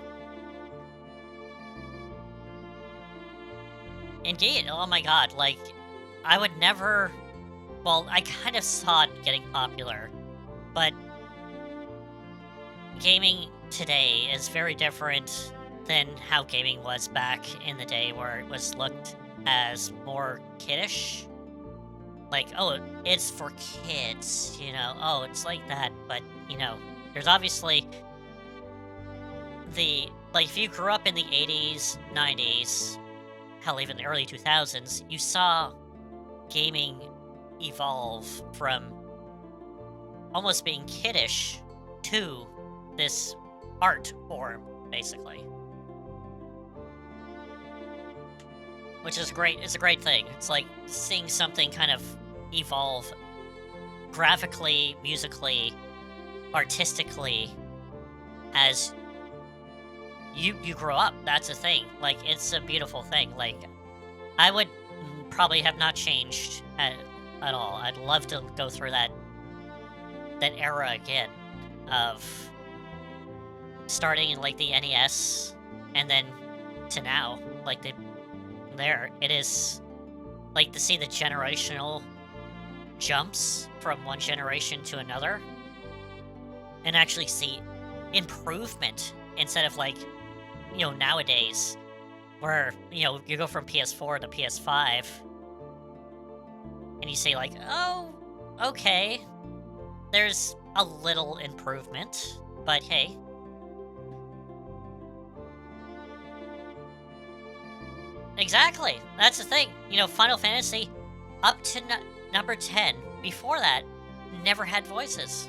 Indeed, oh my god, like, I would never... Well, I kind of saw it getting popular, but gaming today is very different than how gaming was back in the day, where it was looked as more kiddish. Like, oh, it's for kids, oh, it's like that, but, there's obviously like, if you grew up in the 80s, 90s, hell, even the early 2000s, you saw gaming evolve from almost being kiddish to this art form, basically. Which is great. It's a great thing. It's like seeing something kind of evolve graphically, musically, artistically as you grow up. That's a thing. Like, it's a beautiful thing. Like, I would probably have not changed at all. I'd love to go through that era again of starting in, like, the NES and then to now. Like, it is, like, to see the generational jumps from one generation to another and actually see improvement instead of, like, nowadays where, you go from PS4 to PS5 and you say, like, oh, okay, there's a little improvement, but hey. Exactly, that's the thing. Final Fantasy, up to number 10, before that, never had voices.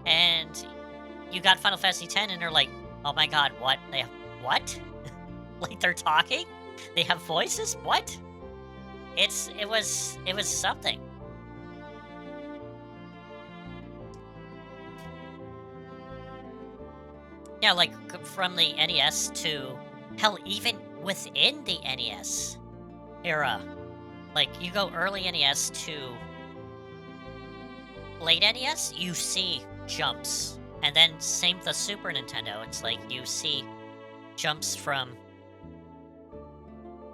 And you got Final Fantasy 10 and they're like, oh my god, what? They have what? Like, they're talking? They have voices? What? It was something. Yeah, like, from the NES to, hell, even within the NES era. Like, you go early NES to late NES, you see jumps. And then same with the Super Nintendo. It's like you see jumps from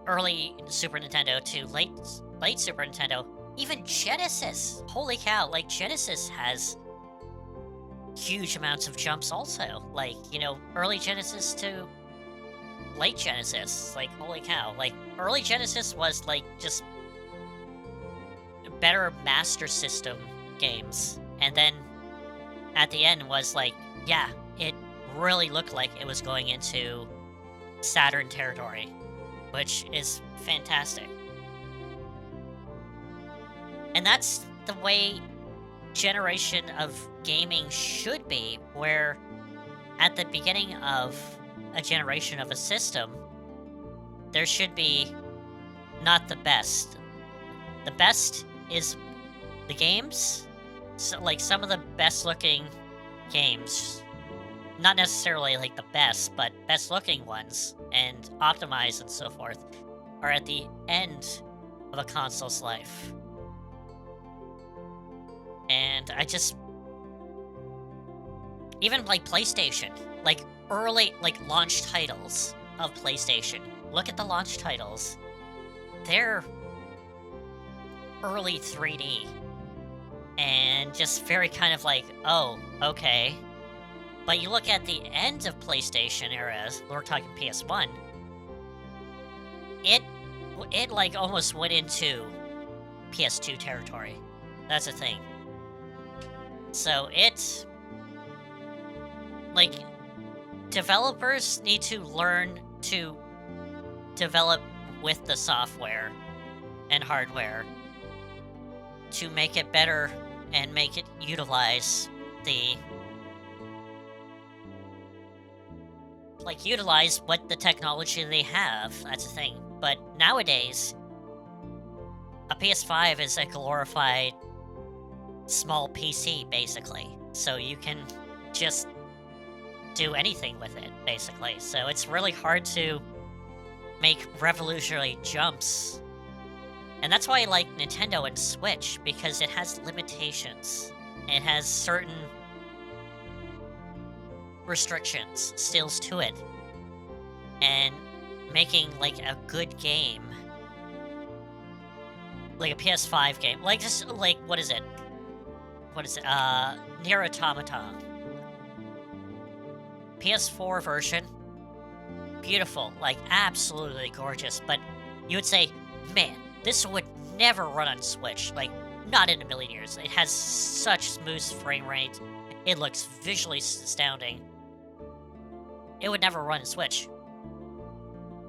early Super Nintendo to late Super Nintendo. Even Genesis. Holy cow, like, Genesis has huge amounts of jumps also. Like, early Genesis to late Genesis. Like, holy cow. Like, early Genesis was, like, just better Master System games. And then at the end was like, yeah, it really looked like it was going into Saturn territory, which is fantastic. And that's the way generation of gaming should be, where at the beginning of a generation of a system, there should be not the best. The best is the games. So, like, some of the best looking games, not necessarily like the best, but best looking ones, and optimized and so forth, are at the end of a console's life. And I just... Even, like, PlayStation. Like, early, like, launch titles of PlayStation. Look at the launch titles. They're early 3D. And just very kind of like, oh, okay. But you look at the end of PlayStation eras, we're talking PS1, it like almost went into PS2 territory. That's the thing. So it's like, developers need to learn to develop with the software and hardware to make it better and make it utilize utilize what the technology they have. That's the thing. But nowadays, a PS5 is a glorified small PC, basically. So you can just do anything with it, basically. So it's really hard to make revolutionary jumps. And that's why I like Nintendo and Switch, because it has limitations. It has certain restrictions, stills to it. And making, like, a good game, like a PS5 game, like, just, like, what is it? Nier Automata. PS4 version, beautiful, like, absolutely gorgeous, but you would say, man, this would never run on Switch, like, not in a million years. It has such smooth frame rate, it looks visually astounding. It would never run in Switch.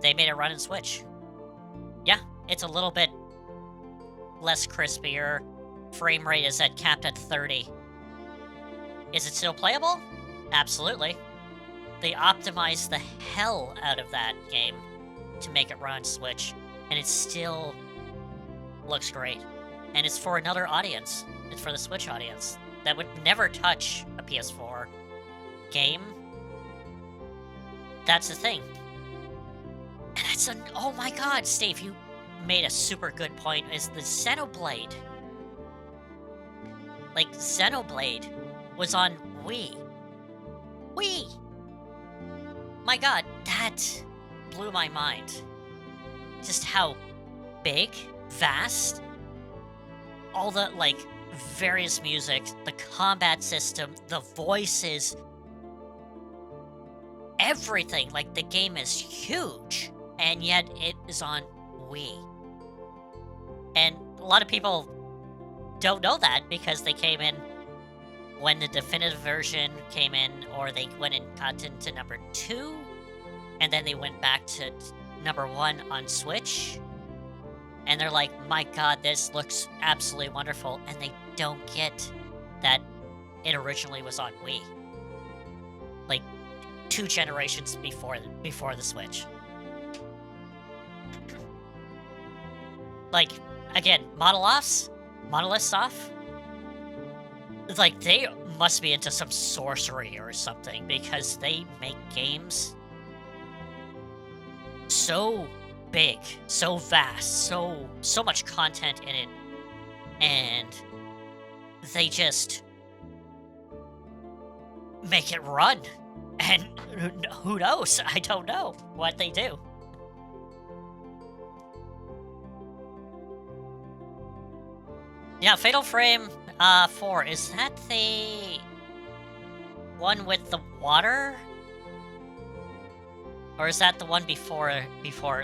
They made it run in Switch. Yeah, it's a little bit less crispier. Frame rate is capped at 30. Is it still playable? Absolutely. They optimized the hell out of that game to make it run on Switch, and it still looks great. And it's for another audience. It's for the Switch audience that would never touch a PS4 game. That's the thing. And that's oh my god, Steve, you made a super good point, is the Xenoblade. Like, Xenoblade was on Wii. Wii! My god, that blew my mind. Just how big, vast, all the, like, various music, the combat system, the voices, everything. Like, the game is huge, and yet it is on Wii. And a lot of people don't know that because they came in when the definitive version came in, or they went and got into number 2, and then they went back to number 1 on Switch, and they're like, my god, this looks absolutely wonderful, and they don't get that it originally was on Wii. Like, 2 generations before the Switch. Like, again, Monoliths off. It's like, they must be into some sorcery or something, because they make games so big, so vast, so much content in it, and they just make it run. And who knows? I don't know what they do. Yeah, Fatal Frame 4, is that the one with the water? Or is that the one before?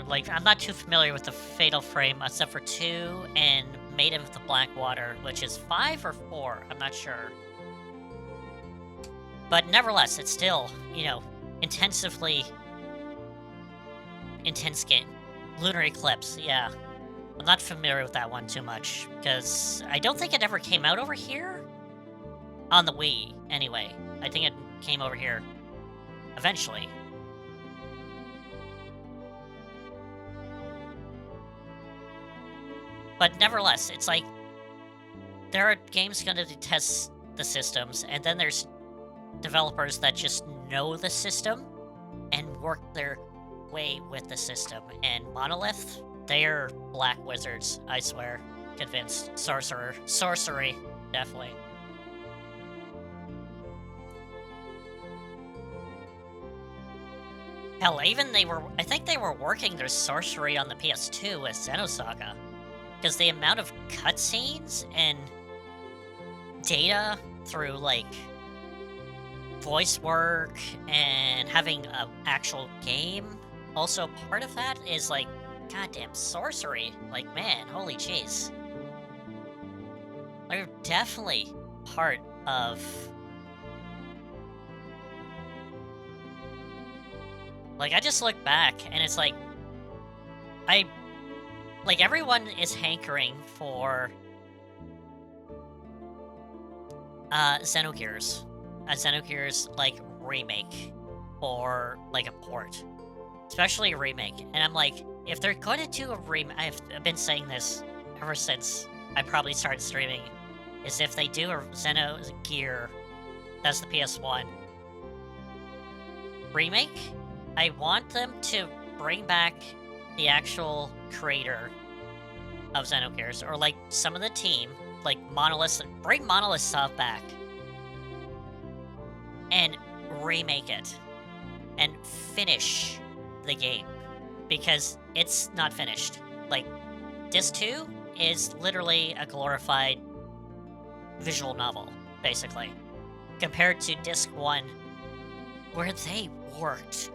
Like, I'm not too familiar with the Fatal Frame, except for 2 and Maiden with the Black Water, which is 5 or 4, I'm not sure. But nevertheless, it's still, you know, intense game. Lunar Eclipse, yeah. I'm not familiar with that one too much, because I don't think it ever came out over here? On the Wii, anyway. I think it came over here eventually. But nevertheless, it's like, there are games gonna test the systems, and then there's developers that just know the system and work their way with the system. And Monolith, they're black wizards, I swear. Convinced. Sorcery, definitely. Hell, even I think they were working their sorcery on the PS2 with Xenosaga. Because the amount of cutscenes and data through, like, voice work and having an actual game, also part of that is, like, goddamn sorcery. Like, man, holy jeez. They're definitely part of... Like, I just look back, and it's like... Like, everyone is hankering for... Xenogears. A Xenogears, like, remake. Or, like, a port. Especially a remake. And I'm like, if they're going to do a remake... I've been saying this ever since I probably started streaming. is if they do a Xenogear, that's the PS1 remake, I want them to bring back the actual creator of Xenogears, or like some of the team, like Monolith, bring Monolith Soft back and remake it and finish the game, because it's not finished. Like, Disc 2 is literally a glorified visual novel, basically, compared to Disc 1, where they worked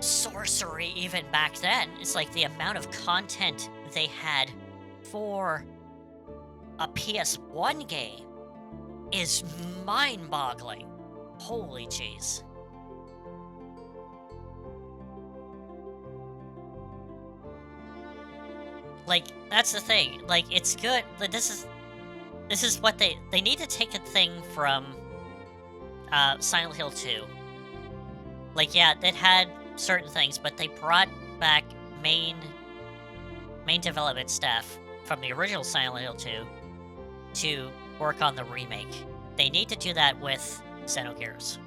sorcery even back then. It's like the amount of content they had for a PS1 game is mind-boggling. Holy jeez. Like, that's the thing. Like, it's good. Like, this is what they need to take a thing from Silent Hill 2. Like, yeah, it had certain things, but they brought back main development staff from the original Silent Hill 2 to work on the remake. They need to do that with Xenogears.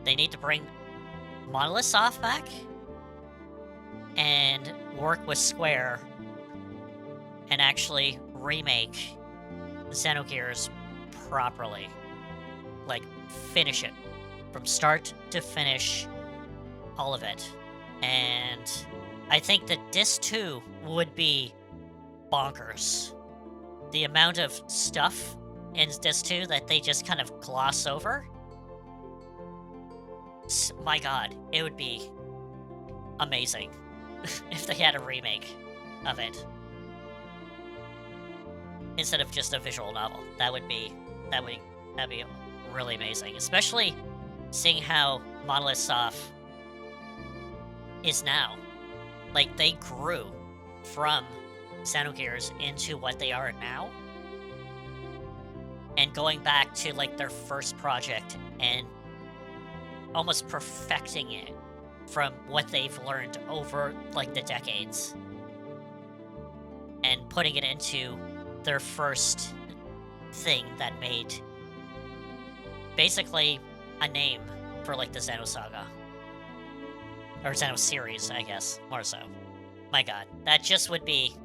They need to bring Monolith Soft back and work with Square and actually remake Xenogears properly. Like, finish it. From start to finish, all of it. And I think that Disc 2 would be bonkers. The amount of stuff in Disc 2 that they just kind of gloss over. My god, it would be amazing if they had a remake of it instead of just a visual novel. That'd be really amazing, especially seeing how Monolith Soft is now. Like, they grew from Xenogears into what they are now, and going back to like their first project and almost perfecting it from what they've learned over like the decades and putting it into their first thing that made basically a name for like the Xeno Saga. Or Xeno series, I guess, more so. My god, that just would be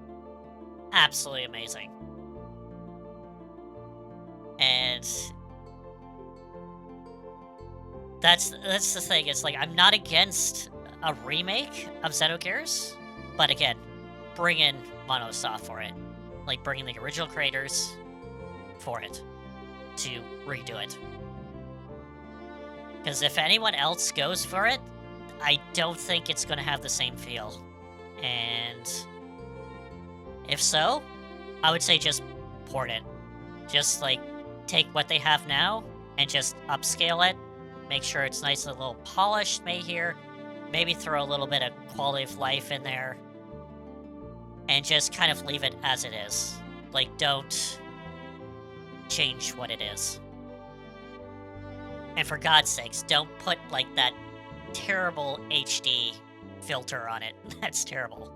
absolutely amazing. And that's the thing, it's like, I'm not against a remake of Xenogears, but again, bring in Monolith Soft for it. Like, bring in the original creators for it, to redo it. Because if anyone else goes for it, I don't think it's going to have the same feel. And if so, I would say just port it. Just, like, take what they have now and just upscale it. Make sure it's nice and a little polished, maybe throw a little bit of quality of life in there. And just kind of leave it as it is. Like, don't change what it is. And for God's sakes, don't put, like, that terrible HD filter on it. That's terrible.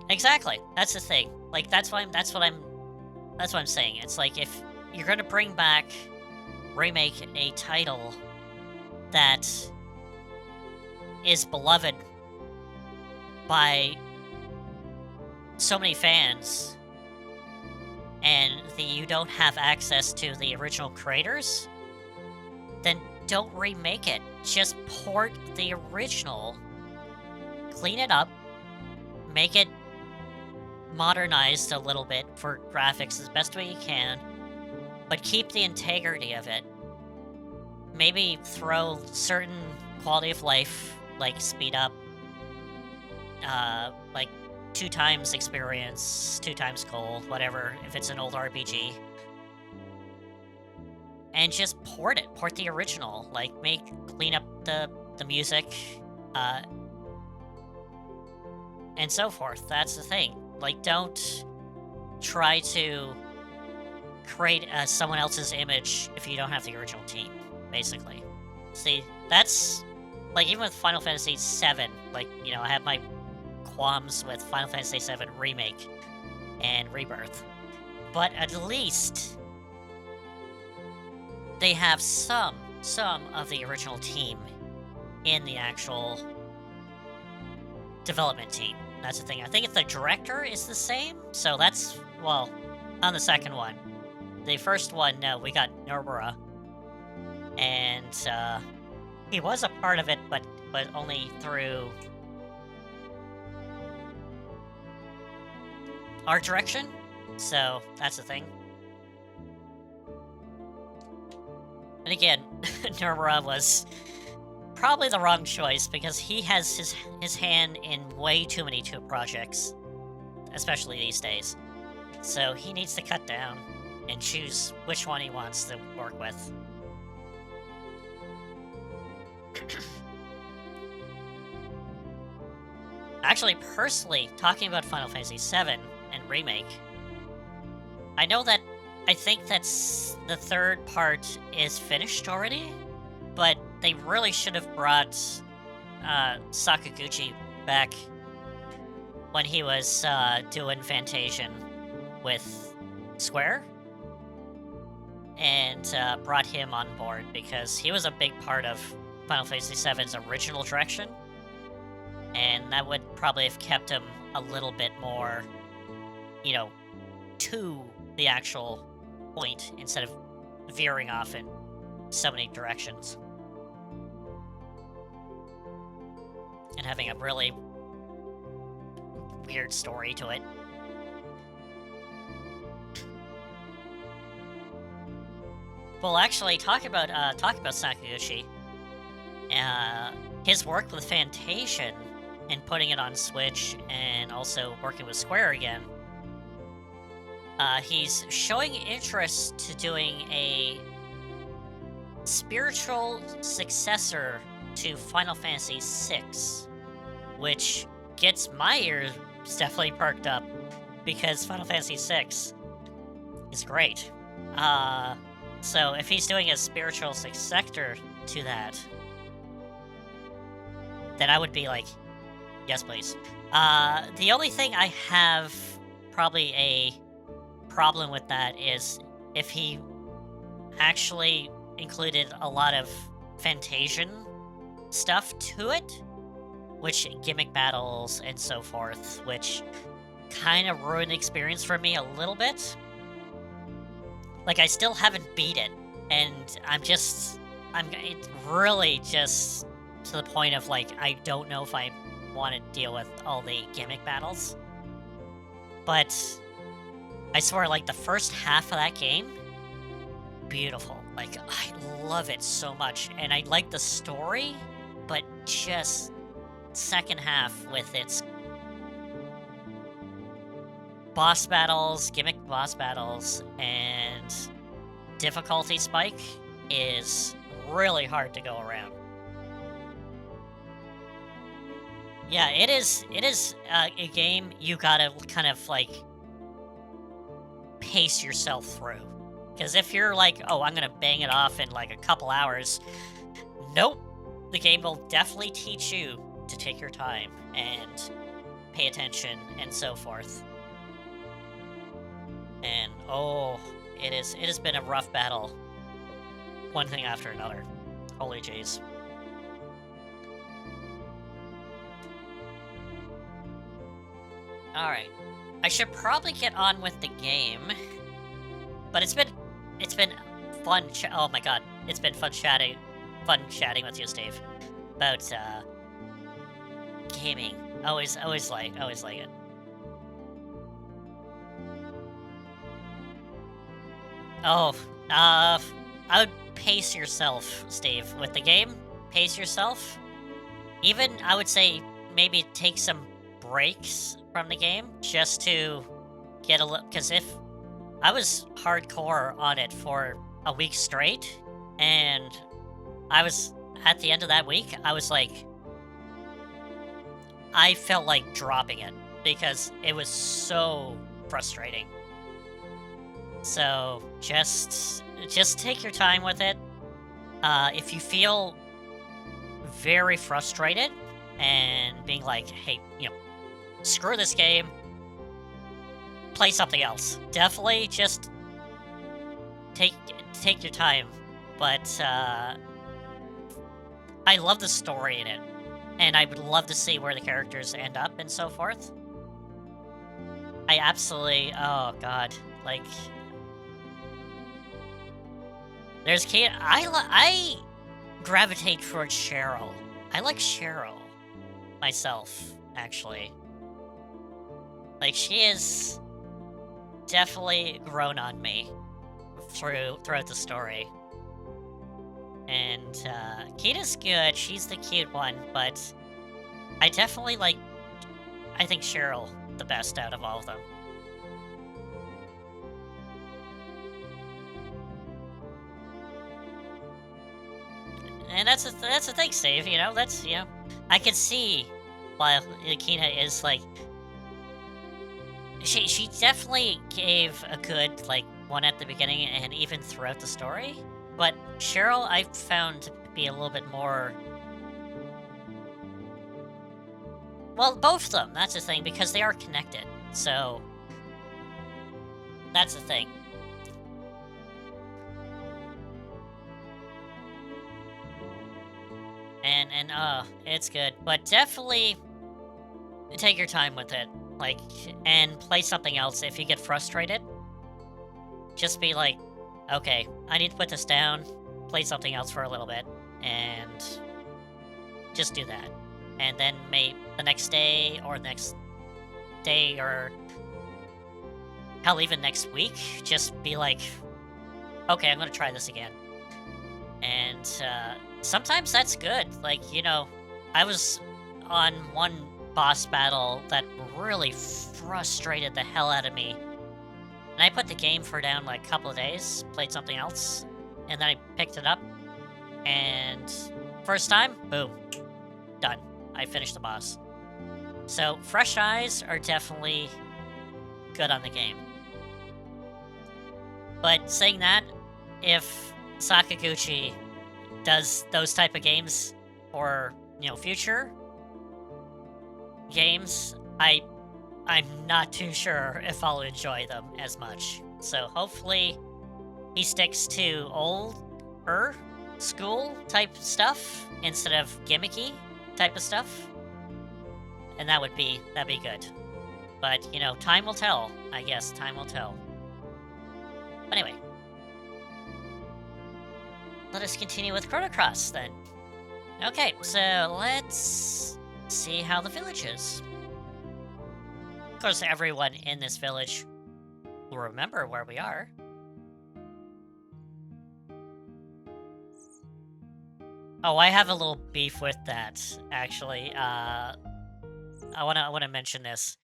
Exactly. That's the thing. Like, that's what I'm saying. It's like, if you're gonna remake a title that is beloved by so many fans, and you don't have access to the original creators, then don't remake it. Just port the original, clean it up, make it modernized a little bit for graphics as best way you can, but keep the integrity of it. Maybe throw certain quality of life, like speed up, like 2 times experience, 2 times gold, whatever, if it's an old RPG. And just port the original, like clean up the music, and so forth. That's the thing. Like, don't try to create someone else's image if you don't have the original team, basically. See, that's, like, even with Final Fantasy VII, like, you know, I have my qualms with Final Fantasy VII Remake and Rebirth. But at least they have some of the original team in the actual development team. That's the thing. I think the director is the same, so that's, well, on the second one. The first one, no, we got Nomura, and he was a part of it, but only through art direction, so that's the thing. And again, Nomura was probably the wrong choice because he has his hand in way too many projects, especially these days. So he needs to cut down and choose which one he wants to work with. Actually, personally, talking about Final Fantasy VII and Remake, I know that I think that's the third part is finished already, but they really should have brought Sakaguchi back when he was doing Fantasian with Square, and brought him on board because he was a big part of Final Fantasy VII's original direction, and that would probably have kept him a little bit more, you know, to the actual point instead of veering off in so many directions. And having a really weird story to it. Well, actually, talk about Sakaguchi. His work with Fantasian and putting it on Switch, and also working with Square again. He's showing interest to doing a spiritual successor to Final Fantasy VI, which gets my ears definitely perked up, because Final Fantasy VI is great. So if he's doing a spiritual successor to that, then I would be like, yes, please. The only thing I have probably a problem with that is if he actually included a lot of Fantasian stuff to it, which gimmick battles and so forth, which kind of ruined the experience for me a little bit. Like, I still haven't beat it, and it's really just to the point of, like, I don't know if I want to deal with all the gimmick battles. But I swear, like, the first half of that game, beautiful. Like, I love it so much, and I like the story, but just second half with its boss battles, gimmick boss battles, and difficulty spike is really hard to go around. Yeah, it is a game you gotta kind of, like, pace yourself through. Because if you're like, oh, I'm gonna bang it off in, like, a couple hours, nope. The game will definitely teach you to take your time and pay attention and so forth. And, oh, it has been a rough battle. One thing after another. Holy jeez. Alright. I should probably get on with the game. But it's been fun oh my god. It's been fun chatting with you, Steve. About, gaming. Always like it. Oh, I would pace yourself, Steve, with the game. Pace yourself. Even, I would say, maybe take some breaks from the game, just to get a little, because if I was hardcore on it for a week straight, and I was, at the end of that week, I was like, I felt like dropping it, because it was so frustrating. So, just take your time with it. If you feel very frustrated, and being like, hey, screw this game, play something else. Definitely just take take your time. But I love the story in it, and I would love to see where the characters end up and so forth. I absolutely, oh god, like there's kid. I gravitate towards Cheryl. I like Cheryl myself, actually. Like she is definitely grown on me throughout the story. And Kita's good. She's the cute one, but I definitely like. I think Cheryl the best out of all of them. And that's the thing, Steve. You know, I can see while Kita is like she definitely gave a good like one at the beginning and even throughout the story. But Cheryl, I found to be a little bit more. Well, both of them. That's the thing because they are connected. So that's the thing. And it's good, but definitely take your time with it. Like, and play something else if you get frustrated. Just be like, okay, I need to put this down, play something else for a little bit, and just do that. And then maybe the next day or or hell, even next week, just be like, okay, I'm gonna try this again. And sometimes that's good. Like, you know, I was on one boss battle that really frustrated the hell out of me. And I put the game for down like a couple of days, played something else, and then I picked it up. And first time, boom, done. I finished the boss. So fresh eyes are definitely good on the game. But saying that, if Sakaguchi does those type of games for, you know, future games, I'm not too sure if I'll enjoy them as much. So hopefully he sticks to older school type stuff instead of gimmicky type of stuff. And that'd be good. But, you know, time will tell, I guess. Time will tell. But anyway, let us continue with Chrono Cross then. Okay, so let's see how the village is. Of course, everyone in this village will remember where we are. Oh, I have a little beef with that, actually. I wanna mention this.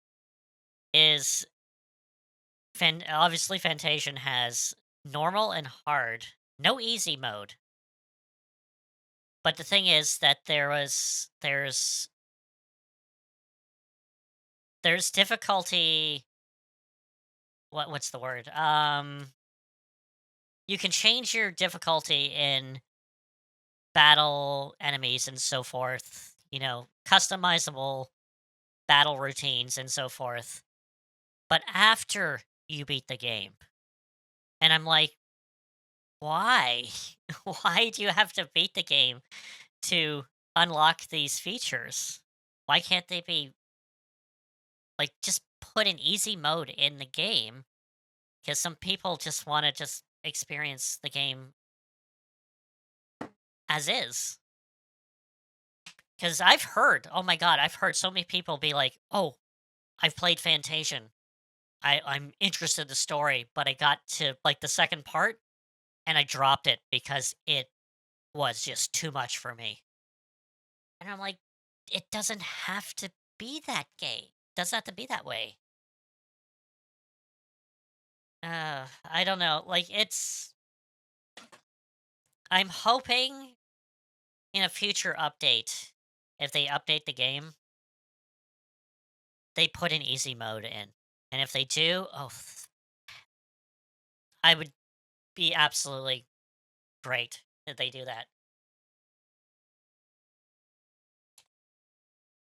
Is obviously Fantasian has normal and hard, no easy mode. But the thing is that there's difficulty. What's the word? You can change your difficulty in battle enemies and so forth. You know, customizable battle routines and so forth. But after you beat the game, and I'm like, why? Why do you have to beat the game to unlock these features? Why can't they be like just put an easy mode in the game? Because some people just want to just experience the game as is. Because I've heard, oh my god, I've heard so many people be like, oh, I've played Fantasian. I'm interested in the story, but I got to like the second part and I dropped it because it was just too much for me. And I'm like, it doesn't have to be that game. It doesn't have to be that way. I don't know. Like it's I'm hoping in a future update, if they update the game, they put an easy mode in. And if they do, oh, I would be absolutely great if they do that.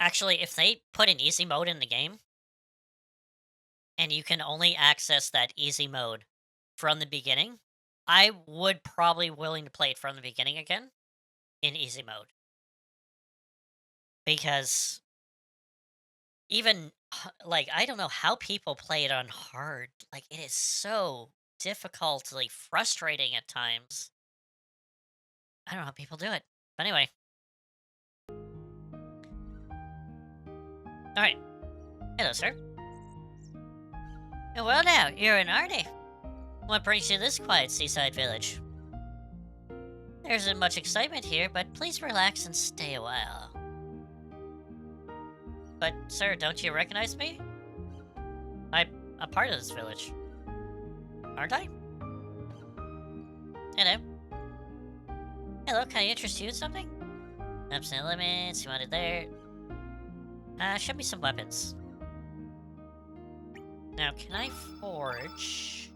Actually, if they put an easy mode in the game, and you can only access that easy mode from the beginning, I would probably willing to play it from the beginning again in easy mode. Because even like I don't know how people play it on hard. Like it is so difficultly frustrating at times. I don't know how people do it. But anyway, all right. Hello, sir. Well, now you're an arty. What brings you to this quiet seaside village? There isn't much excitement here, but please relax and stay a while. But, sir, don't you recognize me? I'm a part of this village. Aren't I? Hello. Hello, can I interest you in something? Ups and limits, you want it there? Show me some weapons. Now, can I forge?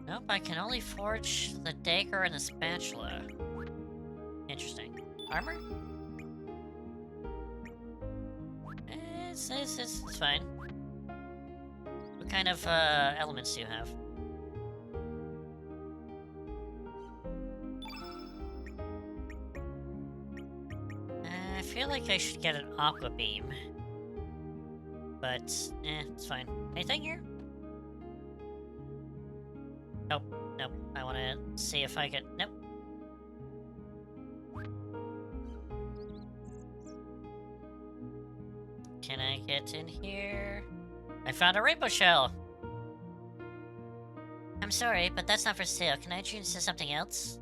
Nope, I can only forge the dagger and the spatula. Interesting. Armor? It's fine. What kind of elements do you have? I feel like I should get an aqua beam. But, it's fine. Anything here? Nope, nope. I want to see if I can... Nope. Can I get in here? I found a rainbow shell! I'm sorry, but that's not for sale. Can I change to something else?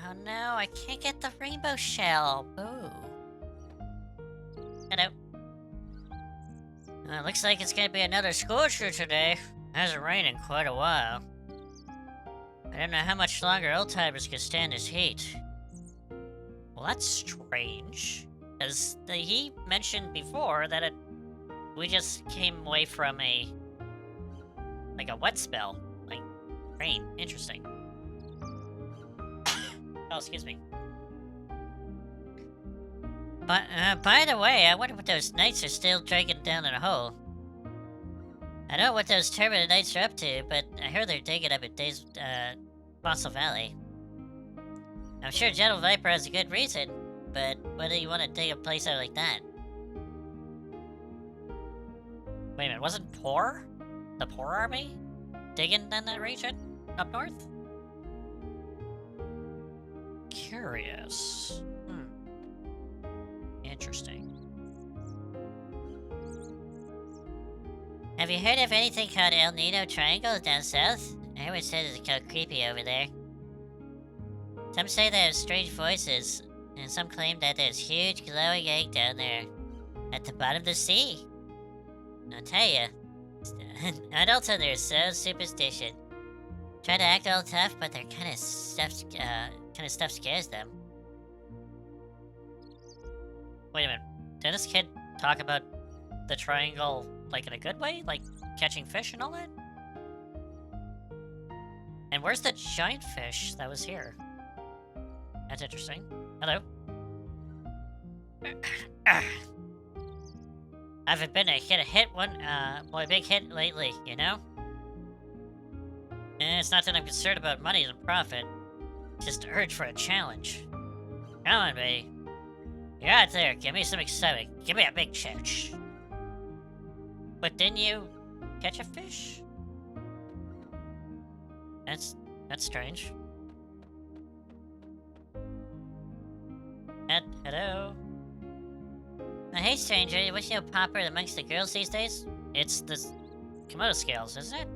Oh no, I can't get the rainbow shell. Boo. Hello. Looks like it's gonna be another scorcher today. Hasn't rained in quite a while. I don't know how much longer old-timers can stand this heat. Well, that's strange. Because he mentioned before that we just came away from a wet spell. Like, rain. Interesting. Oh, excuse me. But, by the way, I wonder what those knights are still dragging down in a hole. I don't know what those turbulent knights are up to, but I heard they're digging up at Fossil Valley. I'm sure Gentle Viper has a good reason, but why do you want to dig a place out like that? Wait a minute, wasn't Poor? The Poor Army? Digging in that region? Up north? Curious. Interesting. Have you heard of anything called El Nido Triangle down south? Everyone says it's called creepy over there. Some say they have strange voices, and some claim that there's huge glowing egg down there at the bottom of the sea. I'll tell you, adults are there so superstition. Try to act all tough, but their kind of stuff scares them. Wait a minute, did this kid talk about the triangle, like, in a good way? Like, catching fish and all that? And where's the giant fish that was here? That's interesting. Hello? Haven't been a big hit lately, you know? And it's not that I'm concerned about money and profit. Just urge for a challenge. Come on, baby. You're out there, give me some excitement. Give me a big challenge. But didn't you catch a fish? That's strange. Hello? Hey stranger, what's your popper amongst the girls these days? It's the Komodo scales, isn't it?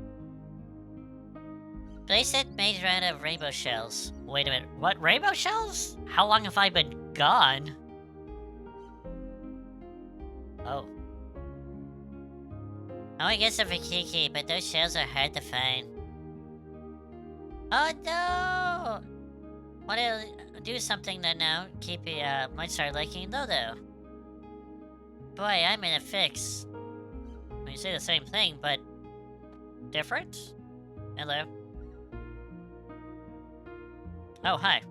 Place it made out of rainbow shells. Wait a minute, what, rainbow shells? How long have I been gone? Oh, I guess I'm a Kiki, but those shells are hard to find. Oh no! Wanna do something that now Kippy might start liking Dodo. Boy, I'm in a fix. Well, you say the same thing, but different? Hello. Oh, hi.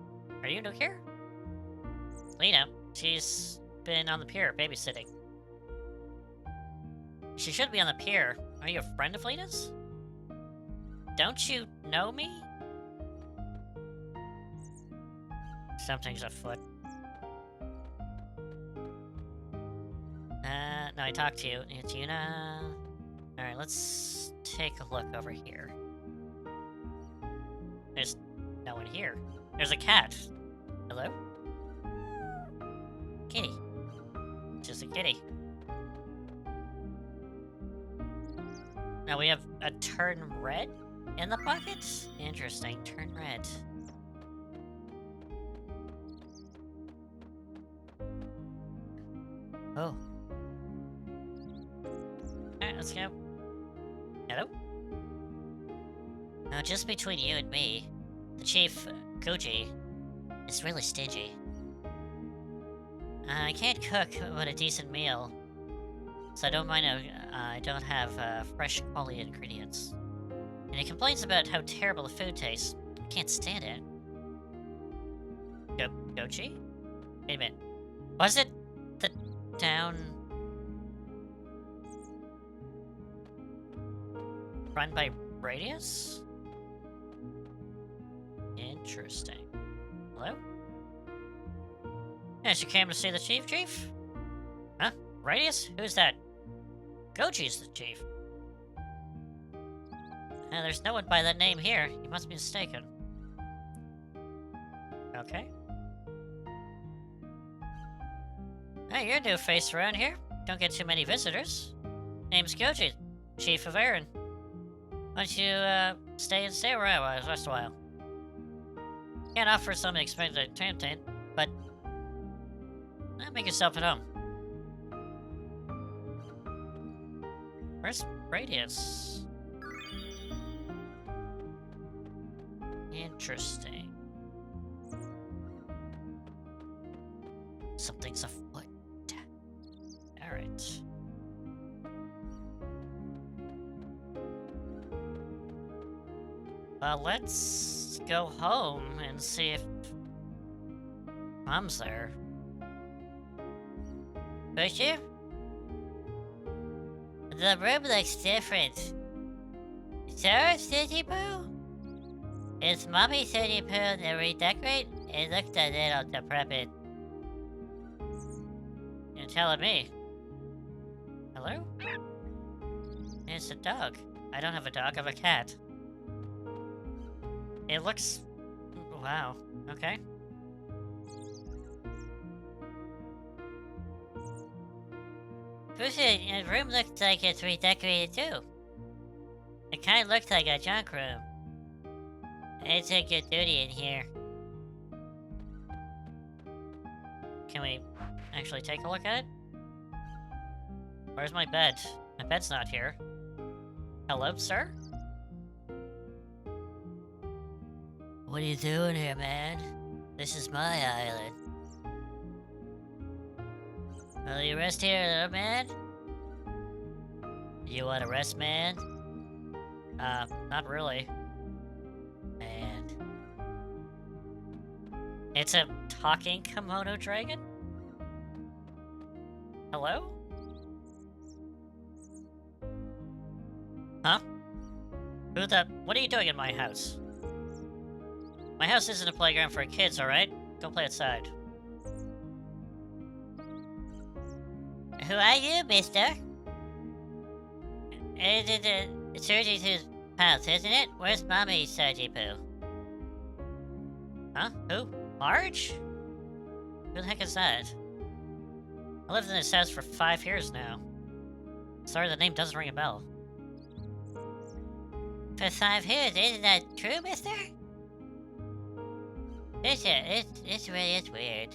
Are you new here? Lena, she's been on the pier babysitting. She should be on the pier. Are you a friend of Lena's? Don't you know me? Something's afoot. No, I talked to you. It's Yuna. Alright, let's take a look over here. There's no one here. There's a cat. Hello? Kitty. Just a kitty. Now we have a turn red in the bucket? Interesting, turn red. Oh. Alright, let's go. Hello? Now, just between you and me, the chief, Goji, is really stingy. I can't cook but a decent meal, so I don't mind I don't have fresh quality ingredients. And he complains about how terrible the food tastes. I can't stand it. Goji? Wait a minute. Was it the town run by Radius? Interesting. Hello? Yes, you came to see the chief? Huh? Radius? Who's that? Goji's the chief. There's no one by that name here. You must be mistaken. Okay. Hey, you're a new face around here. Don't get too many visitors. Name's Goji, Chief of Aaron. Why don't you, stay where I was last while? Can't offer something expected at Tantan, but make yourself at home. Where's Radius? Interesting. Something's afoot. Alright. Let's go home and see if Mom's there. Would you? The room looks different. Sarah City Poo? Is Mommy City Poo to redecorate? It looked a little decrepit. You're telling me. Hello? It's a dog. I don't have a dog, I have a cat. It looks... Wow. Okay. The room looks like it's redecorated too. It kind of looks like a junk room. It's a good duty in here. Can we actually take a look at it? Where's my bed? My bed's not here. Hello, sir? What are you doing here, man? This is my island. Will you rest here, little man? You want to rest, man? Not really. Man. It's a talking Komodo dragon? Hello? Huh? What are you doing in my house? My house isn't a playground for kids, alright? Go play outside. Who are you, mister? It's 32 pounds, isn't it? Where's Mommy, Sergi Poo? Huh? Who? Marge? Who the heck is that? I lived in this house for 5 years now. Sorry, the name doesn't ring a bell. For 5 years, isn't that true, mister? It really is weird.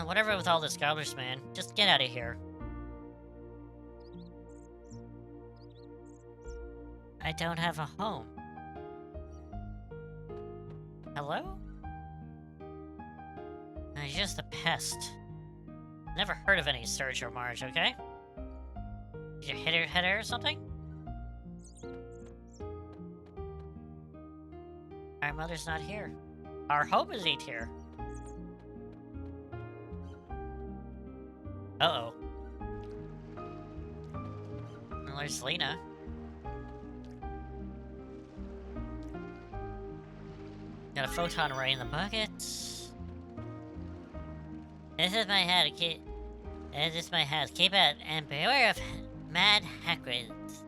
Whatever with all this garbage, man. Just get out of here. I don't have a home. Hello? You're just a pest. Never heard of any Serge or Marge, okay? Did you hit her head or something? Our mother's not here. Our home is E tier. Uh-oh. Well, there's Lena. Got a photon ray in the bucket. This is my hat. This is my house. Keep out and beware of mad Hagrids.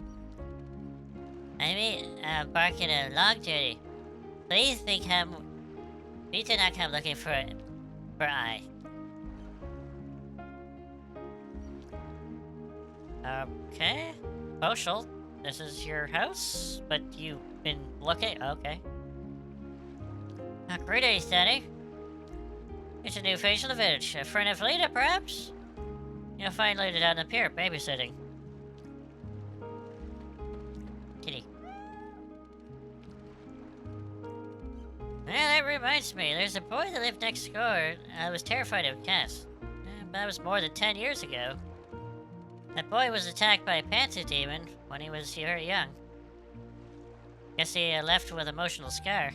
I mean, barking a long journey. Please do not come looking for I. Okay. Social, this is your house, but you've been looking. Okay. Great day, Daddy. It's a new face of the village. A friend of Lena, perhaps? You'll find Lena down the pier, babysitting. Didi. That reminds me, there's a boy that lived next door. I was terrified of cats. That was more than 10 years ago. That boy was attacked by a panther demon when he was very young. Guess he left with emotional scar.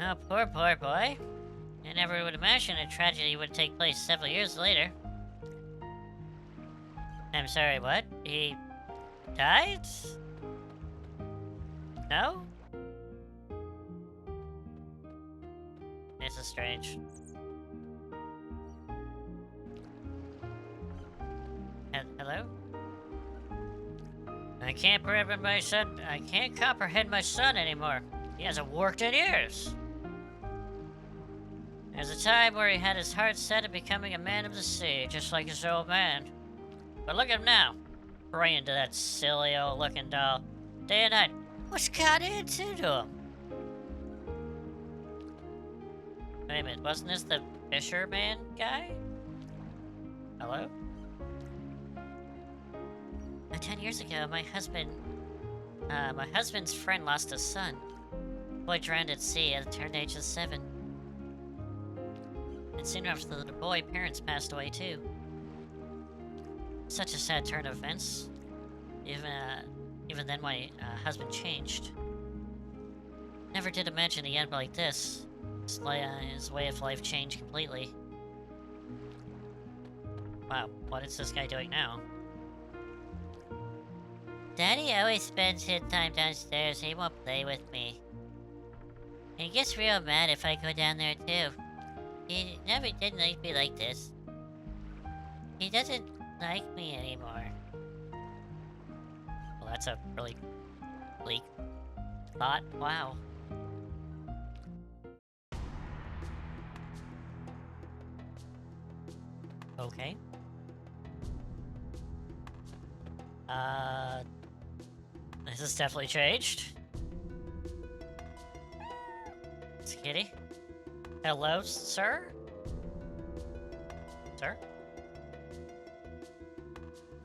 Oh, poor boy. I never would imagine a tragedy would take place several years later. I'm sorry, what? He died? No? This is strange. Hello? I can't comprehend my son anymore. He hasn't worked in years. There's a time where he had his heart set on becoming a man of the sea, just like his old man. But look at him now, praying to that silly old looking doll, day and night. What's got into him? Wait a minute, wasn't this the fisherman guy? Hello? 10 years ago, my husband's friend lost a son. The boy drowned at sea at the tender age of 7. And soon after the boy, parents passed away too. Such a sad turn of events. Even then, my husband changed. Never did imagine the end like this. His way of life changed completely. Wow, what is this guy doing now? Daddy always spends his time downstairs. He won't play with me. He gets real mad if I go down there too. He never did like me like this. He doesn't like me anymore. Well, that's a really bleak thought. Wow. Okay. This has definitely changed. It's Kitty. Hello, sir? Sir?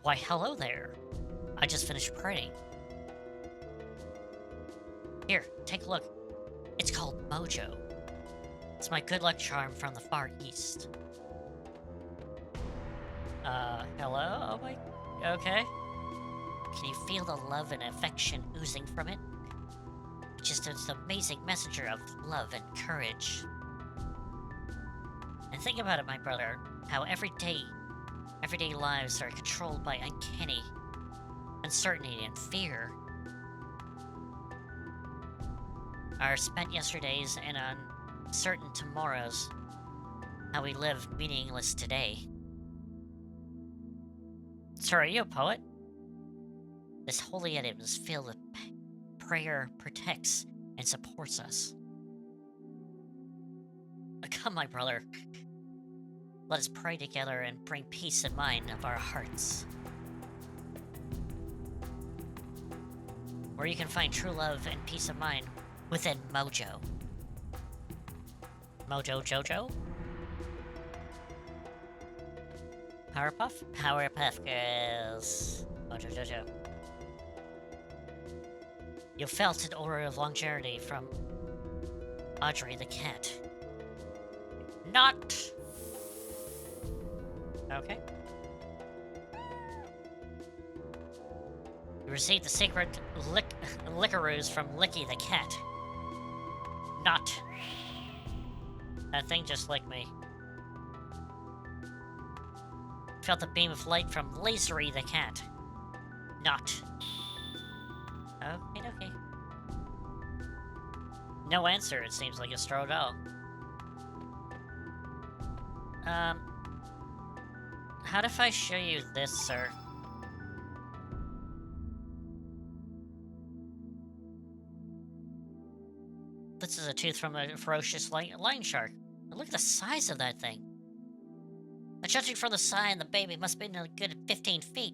Why, hello there. I just finished praying. Here, take a look. It's called Mojo. It's my good luck charm from the Far East. Hello? Oh my... Okay. Can you feel the love and affection oozing from it? It's just an amazing messenger of love and courage. And think about it, my brother, how everyday lives are controlled by uncanny uncertainty and fear. Our spent yesterdays and uncertain tomorrows, how we live meaningless today. Sir, are you a poet? This holy edit was filled with prayer, protects, and supports us. Come, my brother. Let us pray together and bring peace in mind of our hearts. Where you can find true love and peace of mind within Mojo. Mojo Jojo? Powerpuff Girls. Mojo Jojo. You felt an aura of longevity from Audrey the cat. Not! Okay. You received the secret lickaroos from Licky the cat. Not. That thing just licked me. Felt the beam of light from Lasery the cat. Not. Okay. No answer, it seems like a straw doll. How if I show you this, sir? This is a tooth from a ferocious lion shark. Look at the size of that thing. But judging from the size, the baby must be a good 15 feet.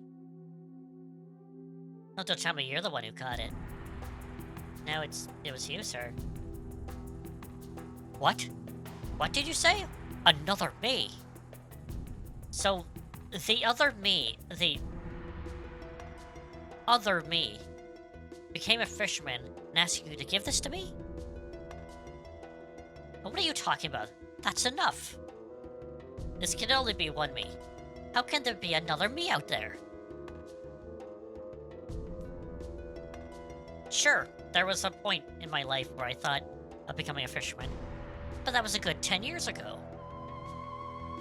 Oh, don't tell me you're the one who caught it. No, it was you, sir. What? What did you say? Another me? So, the other me became a fisherman and asked you to give this to me? What are you talking about? That's enough. This can only be one me. How can there be another me out there? Sure, there was a point in my life where I thought of becoming a fisherman, but that was a good 10 years ago.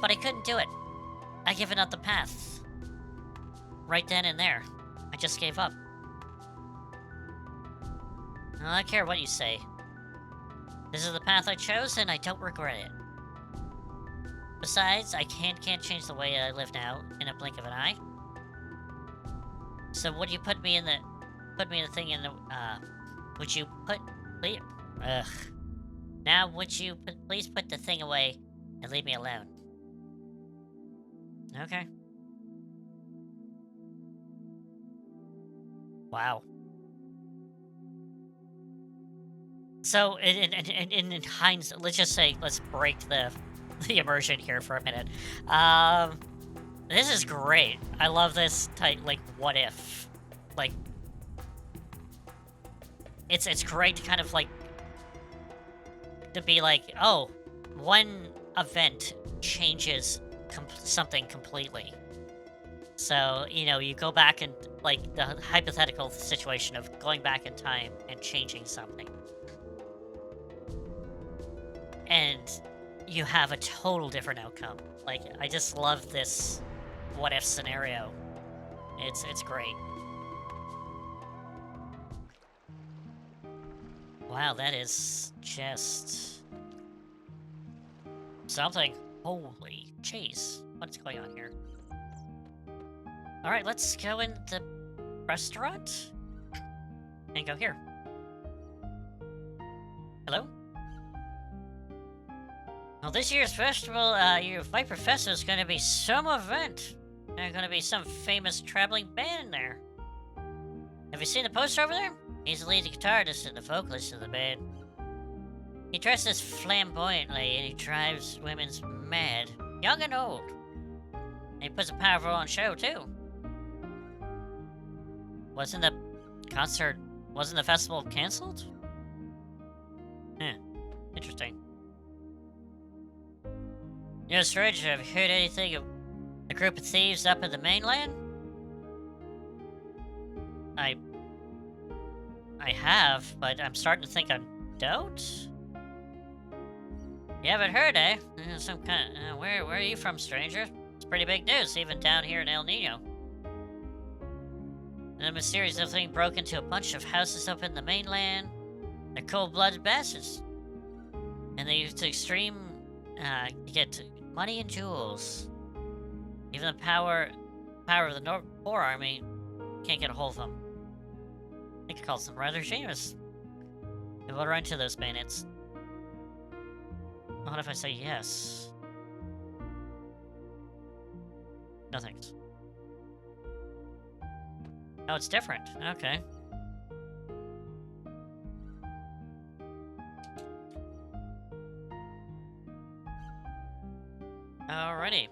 But I couldn't do it. I given up the path. Right then and there. I just gave up. I don't care what you say. This is the path I chose, and I don't regret it. Besides, I can't change the way I live now in a blink of an eye. So would you put me in the thing in the would you put please now would you please put the thing away and leave me alone? Okay. Wow. So in hindsight, let's just say let's break the immersion here for a minute. This is great. I love this type, like, what if, like, it's great to kind of like to be like, oh, one event changes something completely. So, you know, you go back and, like, the hypothetical situation of going back in time and changing something. And you have a total different outcome. Like, I just love this what if scenario. It's great. Wow, that is just something. Holy jeez. What's going on here? Alright, let's go in the restaurant and go here. Hello? Well, this year's festival, your Viper Fest is going to be some event. There's going to be some famous traveling band in there. Have you seen the poster over there? He's the lead guitarist and the vocalist of the band. He dresses flamboyantly and he drives women's mad, young and old. And he puts a powerful on show, too. Wasn't the festival cancelled? Interesting. You know, Strange, have you heard anything of a group of thieves up in the mainland? I have, but I'm starting to think I don't. You haven't heard, eh? Some kind of, where are you from, stranger? It's pretty big news, even down here in El Nino. And a mysterious thing broke into a bunch of houses up in the mainland. They're cold-blooded bastards. And they use extreme, to get money and jewels. Even the power of the North Boar Army can't get a hold of them. I think it calls them rather shameless. They will run to those bandits. What if I say yes? No thanks. Oh, it's different. Okay. Alrighty.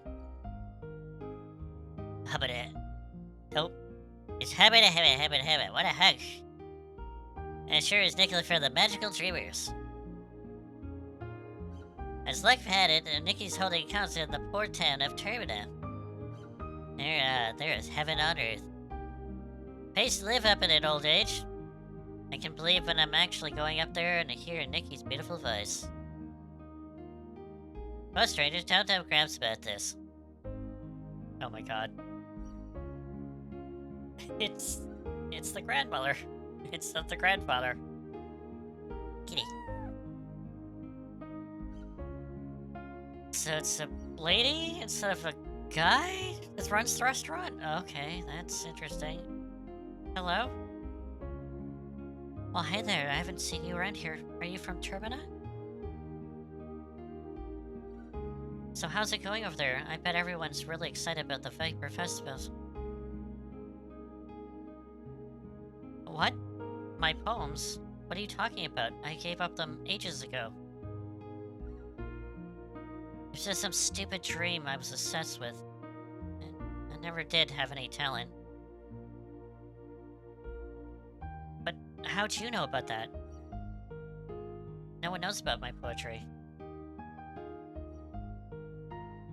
Hubbada. Nope. It's hubbada. What a hug. And it sure is Nicola for the Magical Dreamers. As luck had it, Nikki's holding a concert in the port town of Termina. There is heaven on earth. Pays to live up in an old age. I can believe when I'm actually going up there and hearing Nikki's beautiful voice. Most strangers don't have grabs about this. Oh my god. It's the grandmother. It's not the grandfather. Kitty. So it's a lady instead of a guy that runs the restaurant? Okay, that's interesting. Hello? Well, hey there, I haven't seen you around here. Are you from Turbina? So how's it going over there? I bet everyone's really excited about the Vapor Festivals. What? My poems? What are you talking about? I gave up them ages ago. It's just some stupid dream I was obsessed with. I never did have any talent. But how'd you know about that? No one knows about my poetry.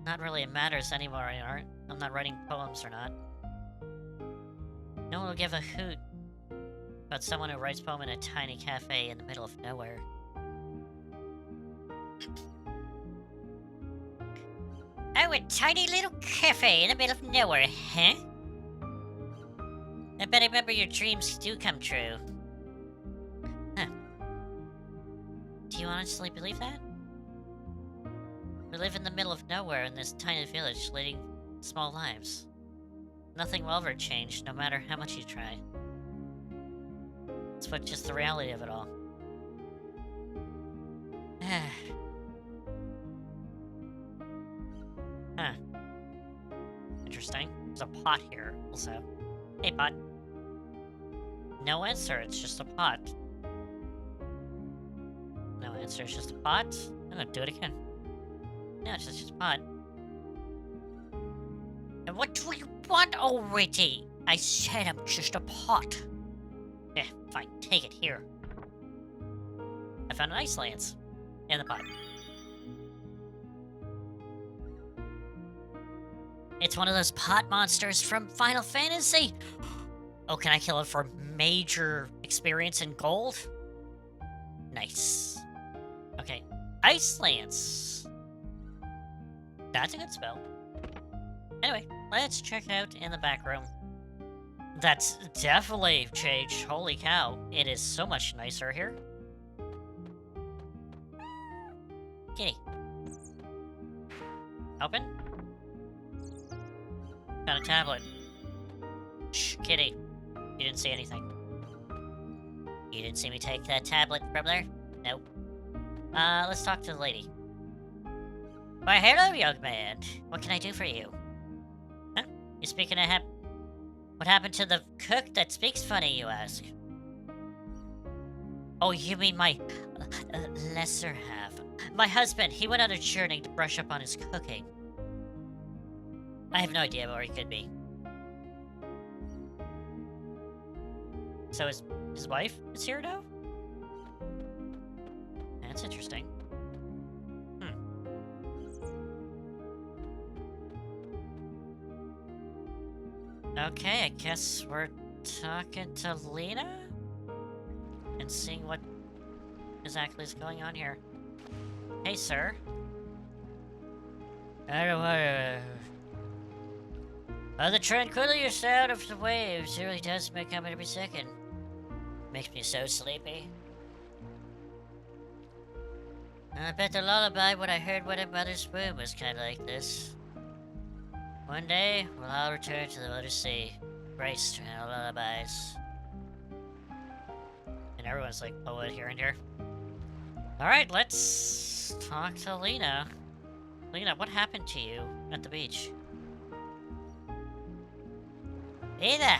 Not really it matters anymore, art. I'm not writing poems or not. No one will give a hoot about someone who writes poem in a tiny cafe in the middle of nowhere. Oh, a tiny little cafe in the middle of nowhere, huh? I bet I remember your dreams do come true. Huh. Do you honestly believe that? We live in the middle of nowhere in this tiny village, leading small lives. Nothing will ever change, no matter how much you try. It's but just the reality of it all. Huh. Interesting. There's a pot here, also. Hey, pot. No answer, it's just a pot. No answer, it's just a pot. I'm gonna do it again. No, it's just a pot. And what do you want already? I said I'm just a pot. Yeah, fine, take it here. I found an ice lance in the pot. It's one of those pot monsters from Final Fantasy. Oh, can I kill it for major experience in gold? Nice. Okay, ice lance. That's a good spell. Anyway, let's check out in the back room. That's definitely changed. Holy cow. It is so much nicer here. Kitty. Open. Got a tablet. Shh, kitty. You didn't see anything. You didn't see me take that tablet from there? Nope. Let's talk to the lady. Why, hello, young man. What can I do for you? Huh? You speaking of what happened to the cook that speaks funny, you ask? Oh, you mean my lesser half. My husband, he went on a journey to brush up on his cooking. I have no idea where he could be. So his wife is here now? That's interesting. Okay, I guess we're talking to Lena? And seeing what exactly is going on here. Hey, sir. I don't wanna... the tranquility sound of the waves really does make up every second. Makes me so sleepy. I bet the lullaby when I heard what a mother's womb was kinda like this. One day, we'll all return to the mother sea, braced in our lullabies. And everyone's like poet here and here. Alright, let's talk to Lena. Lena, what happened to you at the beach? Lena!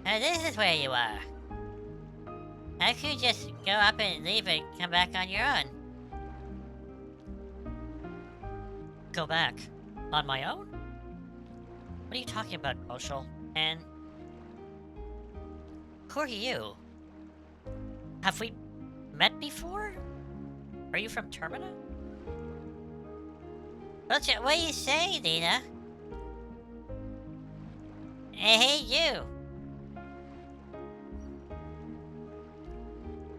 Now this is where you are. How could you just go up and leave and come back on your own? Go back? On my own? What are you talking about, Moshel? And... who are you? Have we met before? Are you from Termina? What do you say, Lena? Hey, you!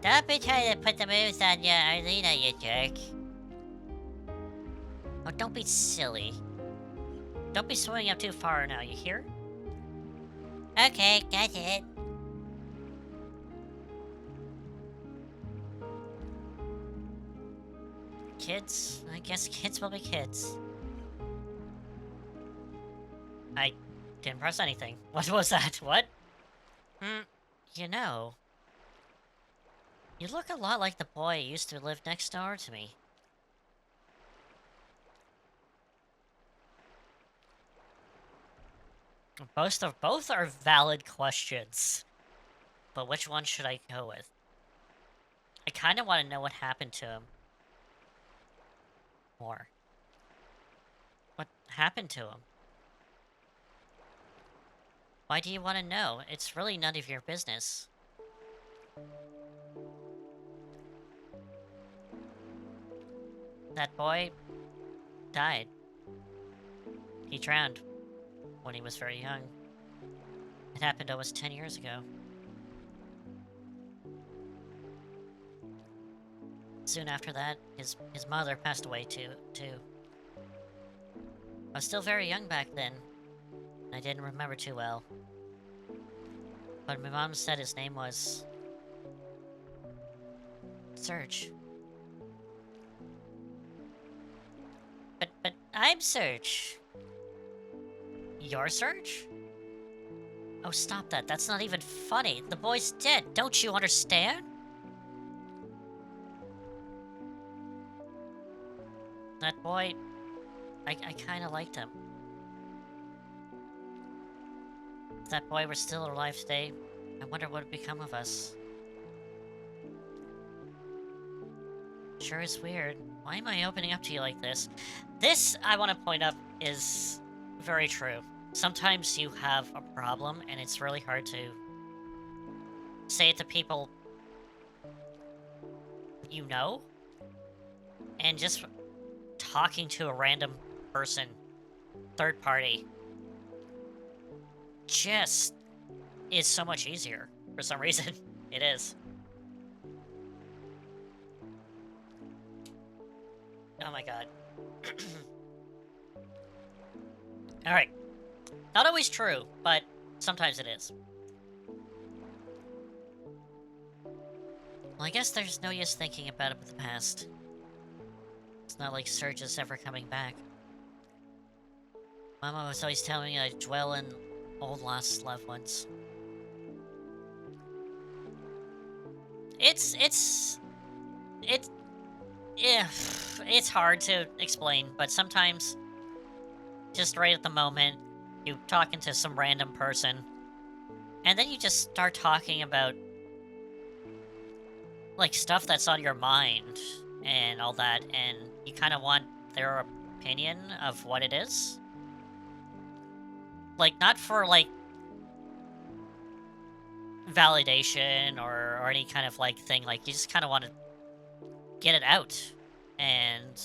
Don't be trying to put the moves on your Arlena, you jerk. Oh, don't be silly. Don't be swimming up too far now, you hear? Okay, got it. Kids? I guess kids will be kids. I didn't press anything. What was that? What? You know, you look a lot like the boy who used to live next door to me. Both are valid questions. But which one should I go with? I kind of want to know what happened to him. More. What happened to him? Why do you want to know? It's really none of your business. That boy died. He drowned when he was very young. It happened almost 10 years ago. Soon after that, his mother passed away too. I was still very young back then. I didn't remember too well. But my mom said his name was... Serge. But I'm Serge. You're Serge? Oh, stop that. That's not even funny. The boy's dead. Don't you understand? That boy... I kinda liked him. If that boy were still alive today, I wonder what would become of us. Sure is weird. Why am I opening up to you like this? This, I want to point out, is very true. Sometimes you have a problem, and it's really hard to say it to people you know. And just talking to a random person, third party, just is so much easier. For some reason, it is. Oh my god. Alright. Not always true, but sometimes it is. Well, I guess there's no use thinking about it with the past. It's not like Serge is ever coming back. Mama was always telling me I dwell in old lost loved ones. It's hard to explain, but sometimes, just right at the moment, you're talking to some random person, and then you just start talking about, like, stuff that's on your mind, and all that, and you kind of want their opinion of what it is. Like, not for, like, validation or any kind of, like, thing, like, you just kind of want to get it out. And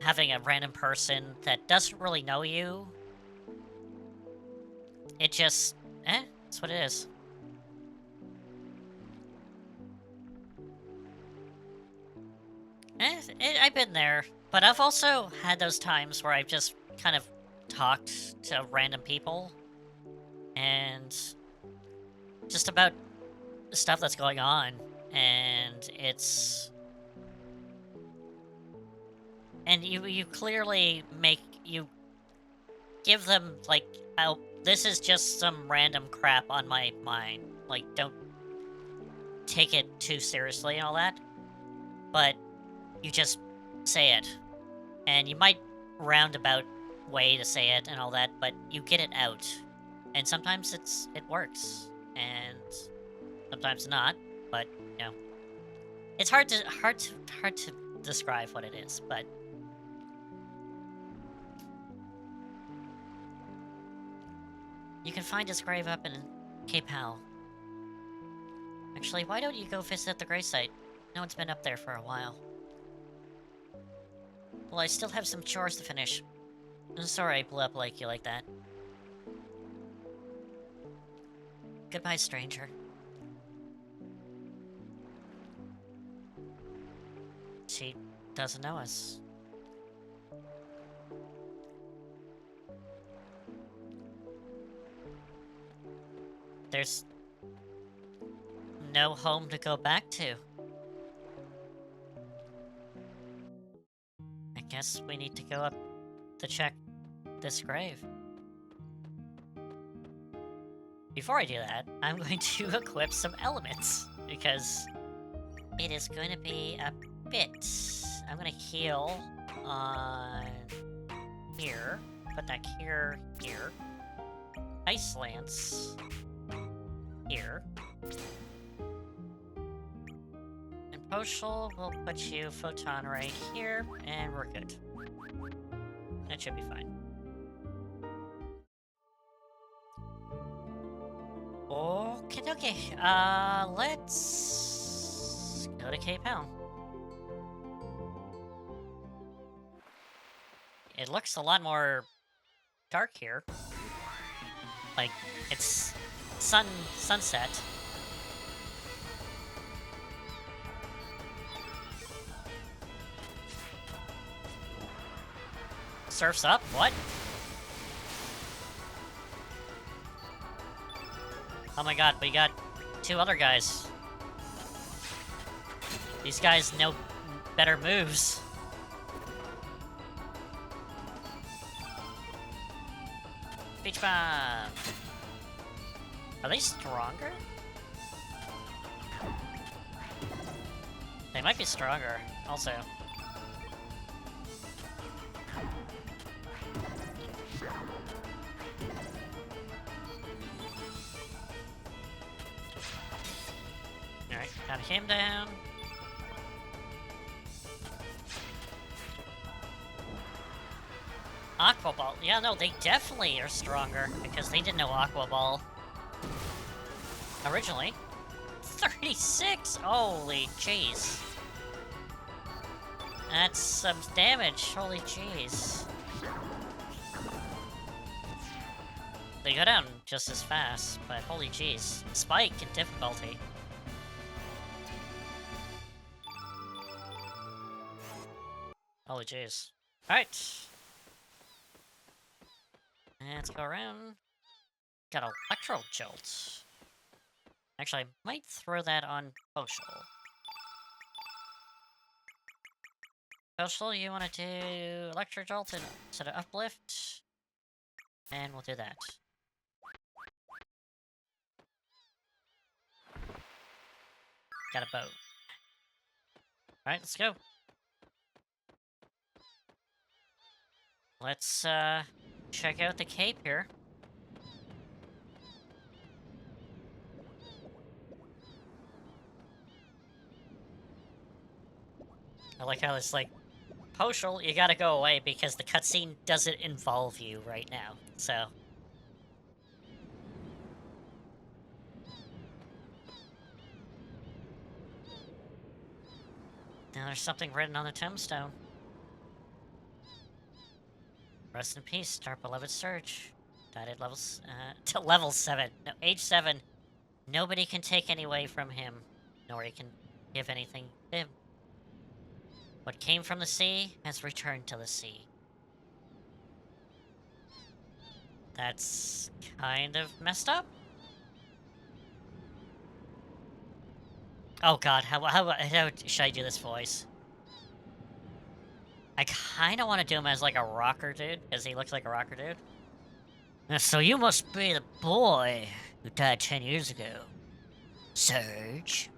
having a random person that doesn't really know you, it just, that's what it is. I've been there, but I've also had those times where I've just kind of talked to random people, and just about the stuff that's going on, and it's... And you clearly you give them, like, oh, this is just some random crap on my mind. Like, don't take it too seriously and all that. But you just say it. And you might roundabout way to say it and all that, but you get it out. And sometimes it works. And sometimes not, but, you know. It's hard to describe what it is, but... You can find his grave up in Cape Hal. Actually, why don't you go visit the gravesite? No one's been up there for a while. Well, I still have some chores to finish. I'm sorry I blew up like you like that. Goodbye, stranger. She doesn't know us. there's no home to go back to. I guess we need to go up to check this grave. Before I do that, I'm going to equip some elements, because it is going to be a bit... I'm going to heal on here, put that here, Ice Lance here. And Poshul, we'll put you Photon right here, and we're good. That should be fine. Okay, let's go to Cape Helm. It looks a lot more dark here. Like, it's sunset. Surf's up? What? Oh my god, we got 2 other guys. These guys know better moves. Beach Bomb! Are they stronger? They might be stronger, also. Alright, got him down. Aqua Ball. Yeah, no, they definitely are stronger, because they didn't know Aqua Ball. Originally. 36! Holy jeez. That's some damage. Holy jeez. They go down just as fast, but holy jeez. Spike in difficulty. Holy jeez. Alright. Let's go around. Got Electro Jolt. Actually, I might throw that on Poshul. Poshul, you want to do Electro Jolt instead of Uplift? And we'll do that. Got a boat. Alright, let's go. Let's, check out the cape here. I like how it's like, Poshul, you gotta go away because the cutscene doesn't involve you right now, so... Now there's something written on the tombstone. Rest in peace, our beloved Surge. Died at levels, to level 7. No, age 7. Nobody can take any away from him, nor he can give anything to him. What came from the sea has returned to the sea. That's kind of messed up. Oh god, how should I do this voice? I kinda want to do him as like a rocker dude, because he looks like a rocker dude. So you must be the boy who died 10 years ago, Surge.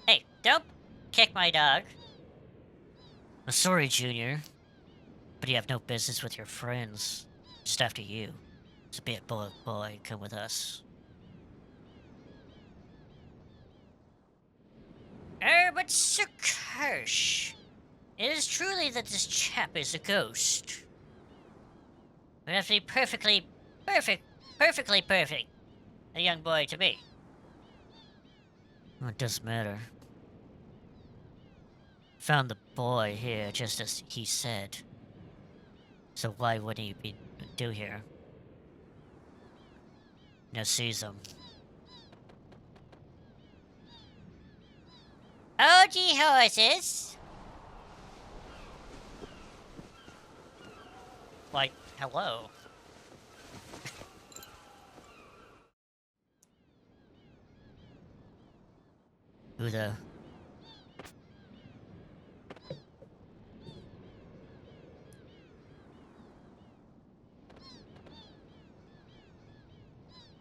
Hey, don't kick my dog. I'm sorry, Junior, but you have no business with your friends. Just after you. So be a boy, come with us. But Sir Kirsch, it is truly that this chap is a ghost. We have to be perfectly perfect, a young boy to be. Well, it doesn't matter. Found the boy here just as he said. So why wouldn't he do here? Now seize him. Oh, gee horses! Like, Hello. Who the...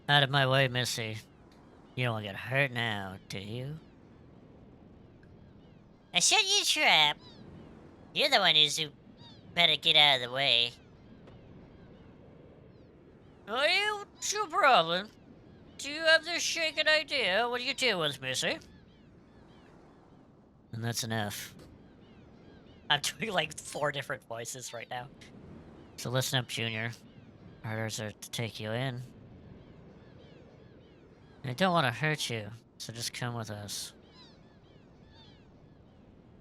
Out of my way, Missy. You don't want to get hurt now, do you? I set you a trap. You're the one who better get out of the way. Are you? What's your problem? Do you have this shaken idea? What do you deal with, Missy? And that's enough. I'm doing like 4 different voices right now. So listen up, Junior. Orders are to take you in. I don't want to hurt you, so just come with us.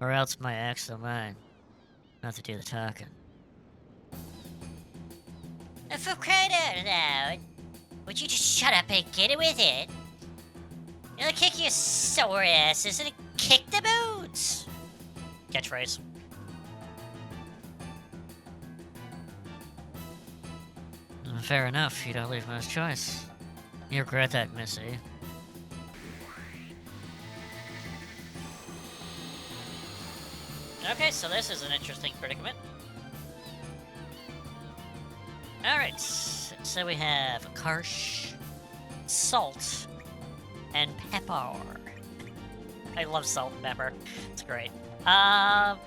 Or else my axe will mine. Not to do the talking. For crying out loud, would you just shut up and get it with it? I'll kick your sore asses and kick the boots! Catchphrase. Fair enough, you don't leave much choice. You regret that, Missy. Okay, so this is an interesting predicament. Alright, so we have Karsh, Salt, and Pepper. I love Salt and Pepper. It's great. God,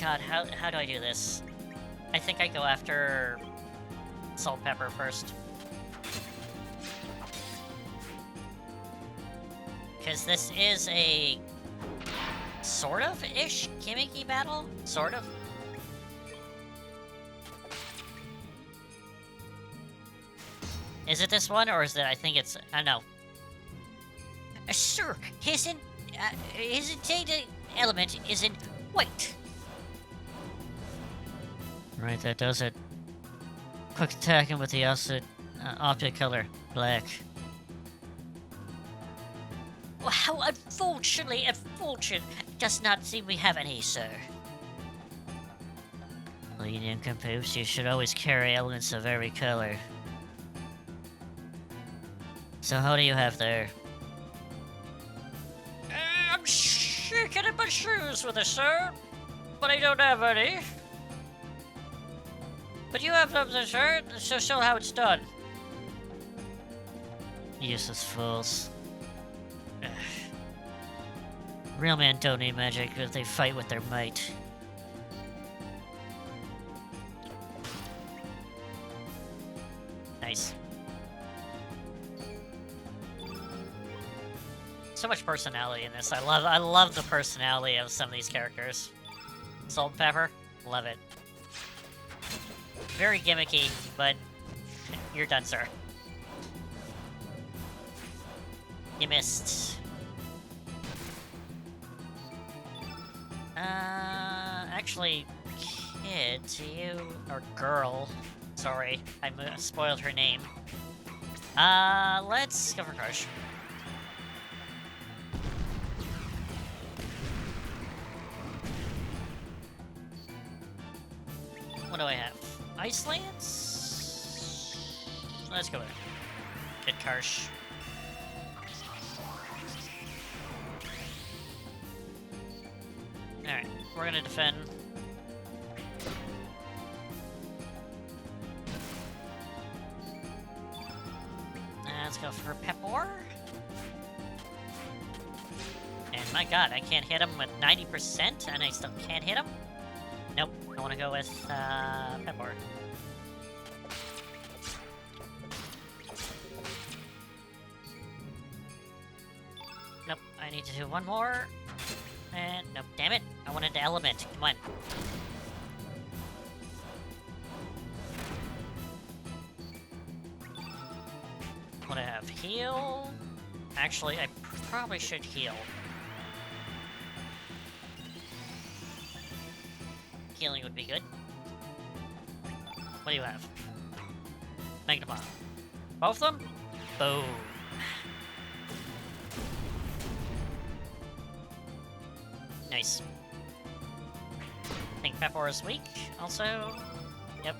how do I do this? I think I go after Salt Pepper first. Because this is a sort of-ish gimmicky battle? Sort of? Is it this one, or is it, I think it's, I don't know. Sir, his data element is in white. Right, that does it. Quick attacking with the optic color, black. Well, how unfortunately unfortunate does not seem we have any, sir. Well, you nincompoops, you should always carry elements of every color. So how do you have there? I'm shaking in my shoes with it, sir. But I don't have any. But you have something, sir, so show how it's done. Useless fools. Real men don't need magic, because they fight with their might. Nice. So much personality in this. I love the personality of some of these characters. Salt and Pepper, love it. Very gimmicky, but you're done, sir. You missed. Actually, kid, you, or girl, sorry, I spoiled her name. Let's go for Crush. What do I have? Icelands? Let's go there. Get Karsh. Alright, we're gonna defend. Let's go for Pepper. And my god, I can't hit him with 90%, and I still can't hit him? Nope, I want to go with Pepper. Nope, I need to do one more. And nope, damn it, I wanted to element. Come on. What do I have? Heal? Actually, I probably should heal. Healing would be good. What do you have? Magnify. Both of them? Boom. Nice. I think Pepper is weak, also. Yep.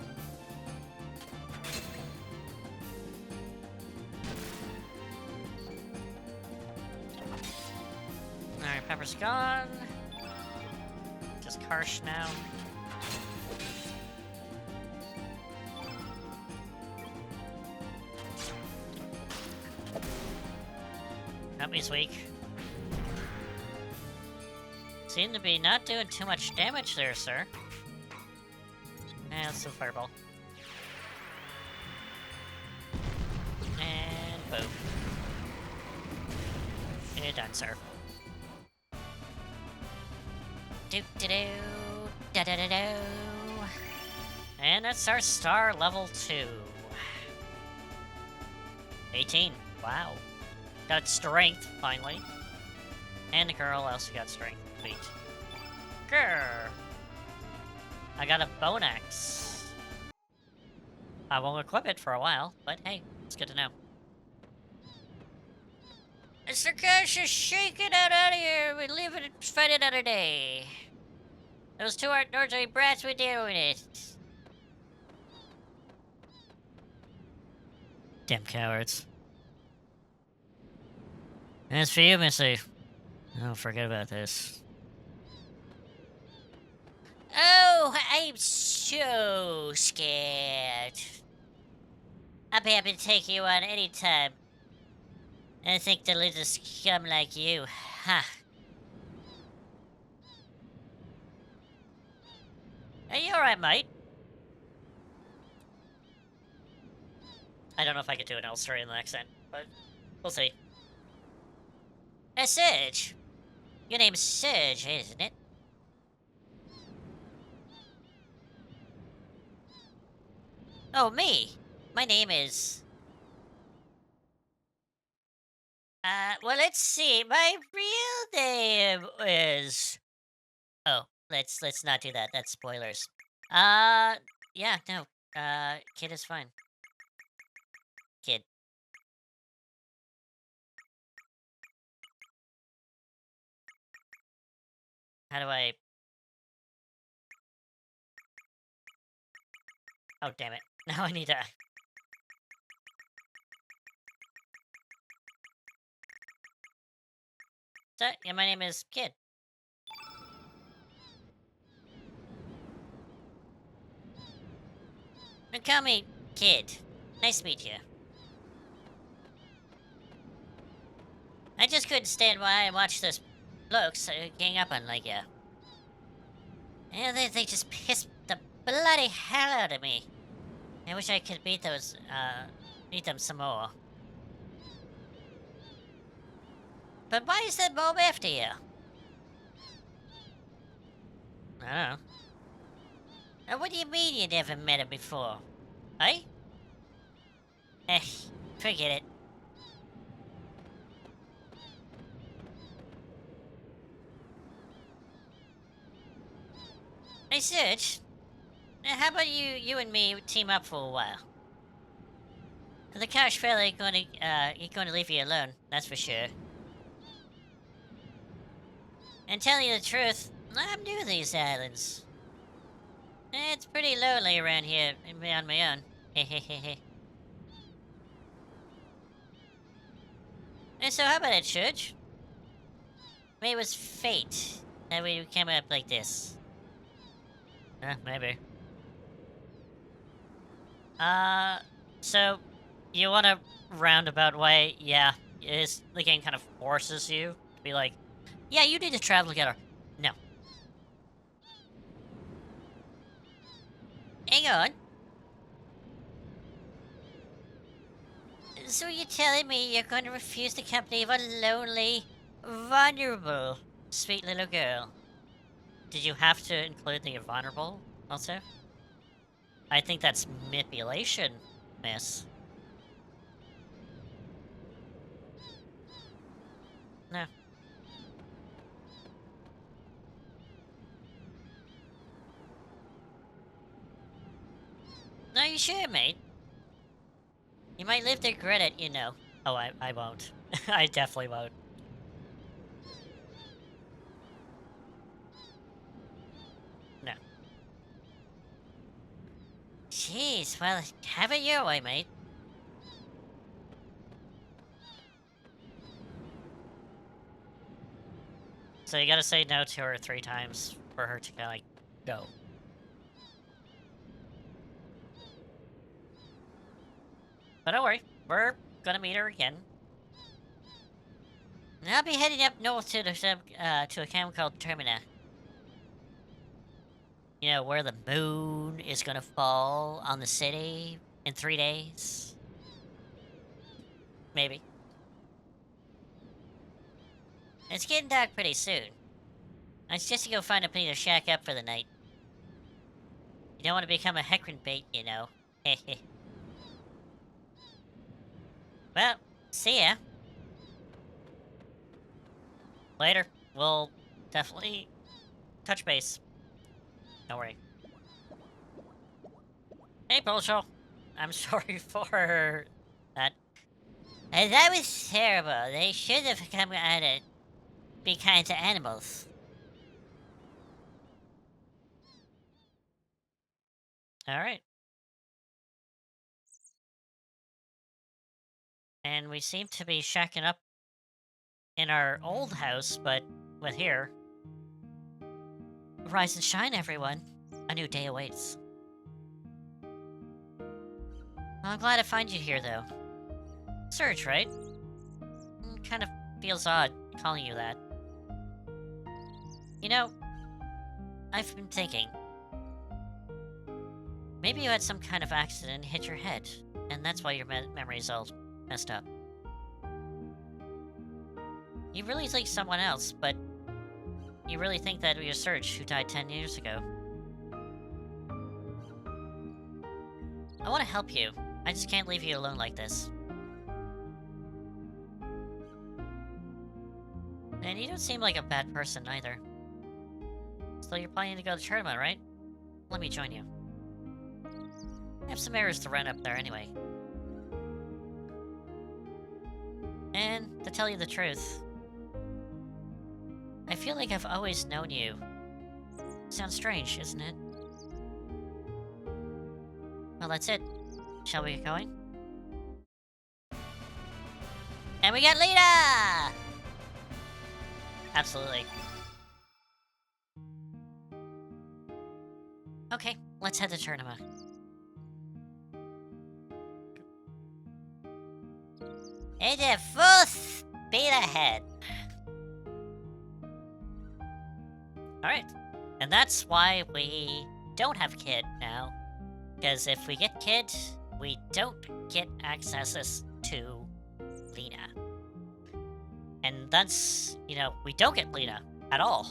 Pepper's gone. Just Karsh now. Nope, he's weak. Seem to be not doing too much damage there, sir. Let's do Fireball. And boom. You're done, sir. Do-do-do. Da-da-da-do. And that's our star level 2. 18. Wow. Got strength, finally. And the girl also got strength. Sweet. Grr. I got a bone axe. I won't equip it for a while, but hey, it's good to know. Mr. Cash is shaking out of here. We live and fight another day. Those two outdoorsy brats, we're doing it. Damn cowards. As for you, Missy, don't forget about this. Oh, I'm so scared. I'll be happy to take you on any time. I think the little scum like you, huh? Are you alright, mate? I don't know if I could do an Australian accent, but we'll see. Serge. Your name's Serge, isn't it? Oh, me? My name is... well, let's see. My real name is... Oh, let's not do that. That's spoilers. Yeah, no. Kid is fine. Kid. How do I... Oh, damn it. Now I need to... So, yeah, my name is Kid. Call me Kid. Nice to meet you. I just couldn't stand by and watch those blokes gang up on like you. And they just pissed the bloody hell out of me. I wish I could beat them some more. But why is that mob after you? I don't know. What do you mean you never met him before? Eh? Forget it. Hey, Serge. How about you and me team up for a while? The Cash fella ain't gonna leave you alone, that's for sure. And telling you the truth, I'm new to these islands. It's pretty lonely around here on my own. Hehehehe. And so how about it, Serge? Maybe it was fate that we came up like this. Maybe. So, you want a roundabout way? Yeah, the game kind of forces you to be like, yeah, you need to travel together. No. Hang on. So you're telling me you're going to refuse the company of a lonely, vulnerable, sweet little girl? Did you have to include the vulnerable, also? I think that's manipulation, miss. No. No, you sure, mate? You might live to regret it, you know. Oh, I won't. I definitely won't. No. Jeez, well, have it your way, mate. So you gotta say no to her 3 times for her to kinda, like, go. But don't worry, we're gonna meet her again. And I'll be heading up north to to a camp called Termina. You know, where the moon is gonna fall on the city in 3 days. Maybe. It's getting dark pretty soon. I suggest you go find a place to shack up for the night. You don't want to become a Hecarim bait, you know. Well, see ya. Later. We'll definitely touch base. Don't worry. Hey, Bolsho. I'm sorry for that. That was terrible. They should have come out and be kind to animals. Alright. And we seem to be shacking up in our old house, but with here. Rise and shine, everyone. A new day awaits. Well, I'm glad to find you here, though. Serge, right? Kind of feels odd calling you that. You know, I've been thinking. Maybe you had some kind of accident and hit your head, and that's why your memory's all messed up. You really think someone else, but you really think that you're Serge, who died 10 years ago. I want to help you. I just can't leave you alone like this. And you don't seem like a bad person either. So you're planning to go to the tournament, right? Let me join you. I have some errands to run up there anyway. And to tell you the truth, I feel like I've always known you. Sounds strange, isn't it? Well, that's it. Shall we get going? And we got Lita! Absolutely. Okay, let's head to tournament. And at full speed ahead. Alright. And that's why we don't have Kid now. Because if we get Kid, we don't get access to Lena. And that's, you know, we don't get Lena at all.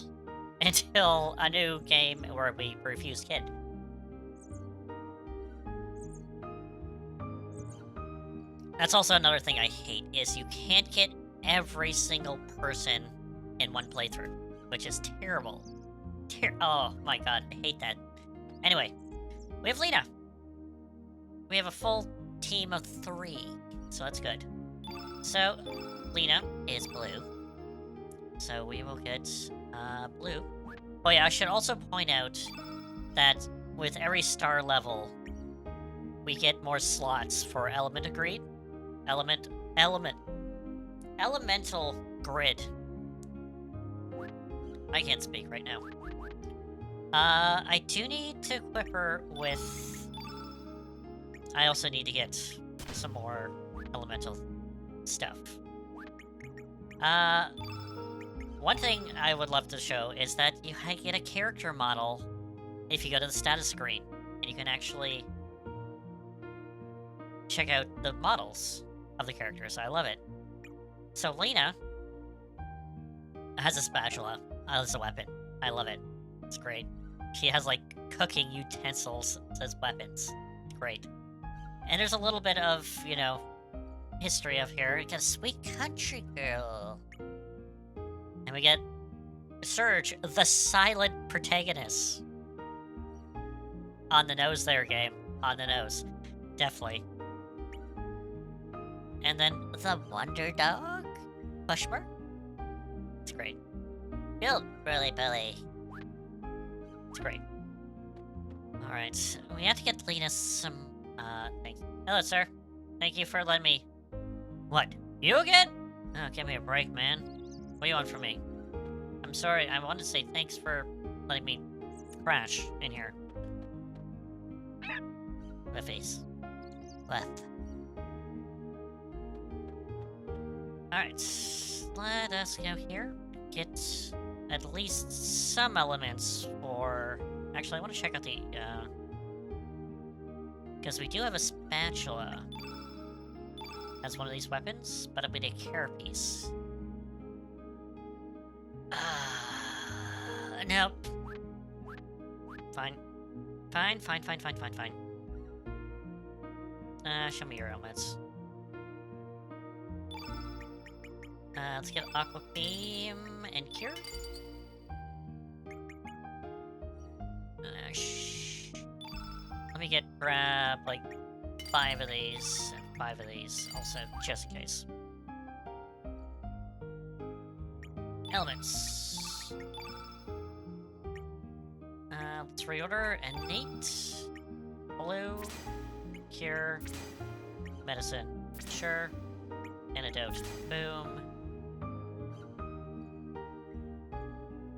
Until a new game where we refuse Kid. That's also another thing I hate, is you can't get every single person in one playthrough. Which is terrible. Oh my god, I hate that. Anyway, we have Lena. We have a full team of 3, so that's good. So, Lena is blue. So we will get, blue. Oh yeah, I should also point out that with every star level, we get more slots for Elemental Grid. I can't speak right now. I do need to equip her with... I also need to get some more elemental stuff. One thing I would love to show is that you get a character model if you go to the status screen, and you can actually check out the models of the characters. I love it. So Lena has a spatula as a weapon. I love it. It's great. She has, like, cooking utensils as weapons. It's great. And there's a little bit of, you know, history of here. We got a sweet country girl. And we get Serge, the silent protagonist. On the nose there, game. On the nose. Definitely. And then the Wonder Dog? Bushmer? It's great. Build, Burly Billy. It's great. Alright, we have to get Lena some, things. Hello, sir. Thank you for letting me... What? You again? Oh, give me a break, man. What do you want from me? I'm sorry, I want to say thanks for letting me crash in here. My face. Left. Alright, let us go here. Get at least some elements for... Actually, I want to check out the, because we do have a spatula as one of these weapons, but it'll be a carapace. Nope. Fine. Fine. Show me your elements. Let's get Aqua Beam and Cure. Let me grab, like, 5 of these and 5 of these, also, just in case. Elements. Let's reorder. Innate. Blue. Cure. Medicine. Sure. Antidote. Boom.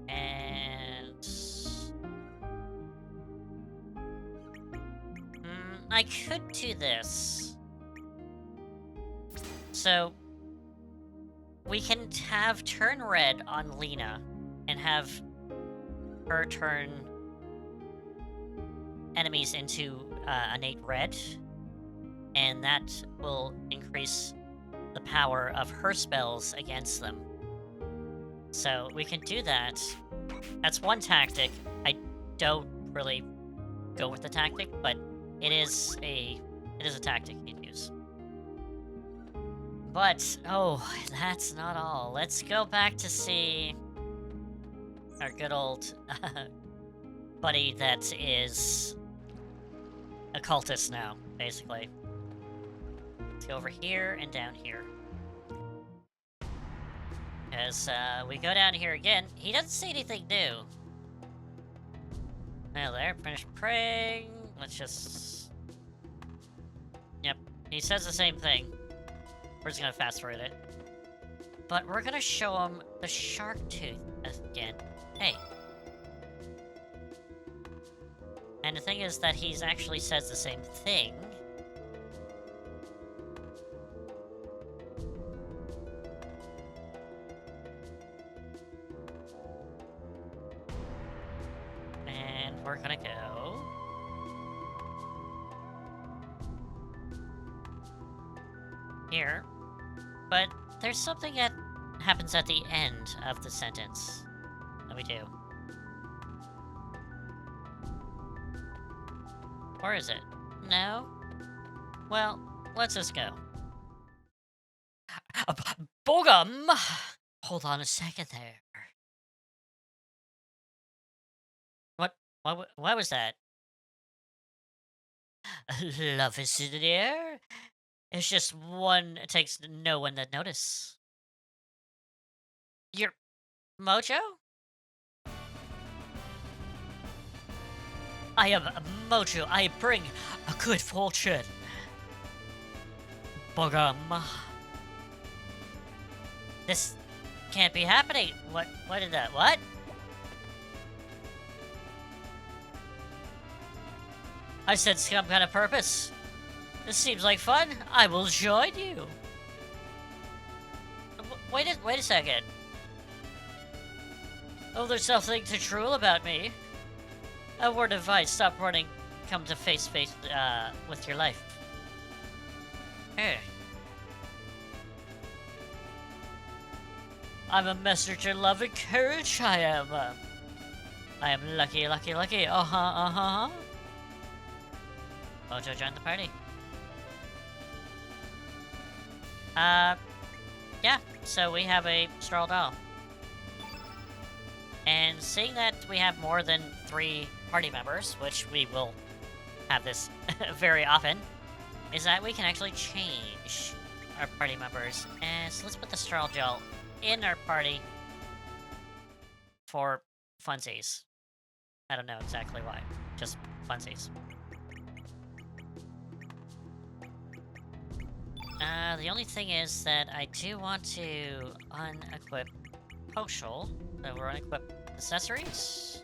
And... I could do this. So... we can have turn red on Lena, and have her turn enemies into innate red, and that will increase the power of her spells against them. So we can do that. That's one tactic. I don't really go with the tactic, but it is a tactic you can use. But, oh, that's not all. Let's go back to see our good old buddy that is a cultist now, basically. Let's go over here and down here. Because we go down here again. He doesn't see anything new. Now there, finish praying. Let's just... Yep, he says the same thing. We're just gonna fast forward it. But we're gonna show him the shark tooth again. Hey. And the thing is that he's actually says the same thing. And we're gonna go... here. But there's something that happens at the end of the sentence that we do. Or is it? No? Well, let's just go. Bogum! Hold on a second there. What was that? Love is in the air? It's just one, it takes no one to notice. Your mojo? I am a mojo. I bring a good fortune. Bogum. This can't be happening. What did that? What? I said some kind of purpose. This seems like fun. I will join you. Wait a second. Oh, there's something to drool about me. A word of advice: stop running. Come to face with your life. Hey. I'm a messenger, love and courage. I am lucky. Mojo joined the party. Yeah, so we have a straw doll. And seeing that we have more than 3 party members, which we will have this very often, is that we can actually change our party members. And so let's put the straw doll in our party for funsies. I don't know exactly why, just funsies. The only thing is that I do want to unequip Poshel. So we're unequip accessories.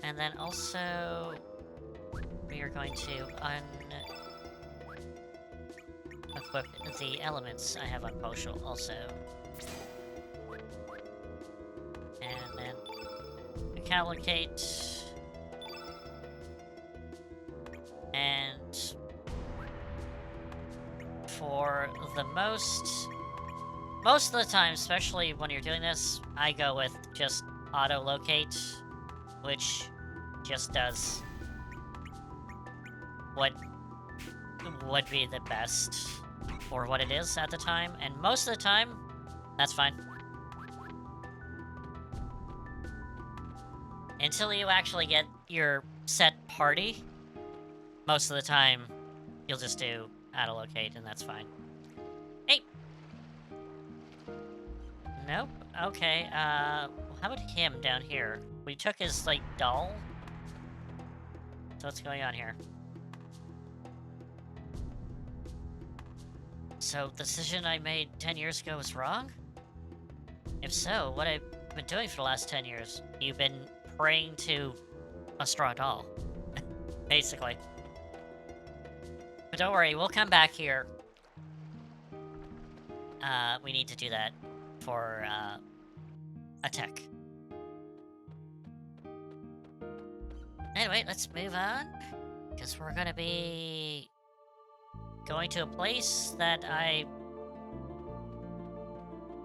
And then also we are going to equip the elements I have on Poshel also. And then allocate. And for the most of the time, especially when you're doing this, I go with just auto-locate, which just does what would be the best for what it is at the time, and most of the time, that's fine. Until you actually get your set party, most of the time, you'll just do auto-locate, and that's fine. Hey! Nope. Okay, how about him down here? We took his, like, doll? So what's going on here? So, the decision I made 10 years ago was wrong? If so, what I've been doing for the last 10 years? You've been praying to a straw doll. Basically. But don't worry, we'll come back here. We need to do that for, a tech. Anyway, let's move on. Because we're gonna be going to a place that I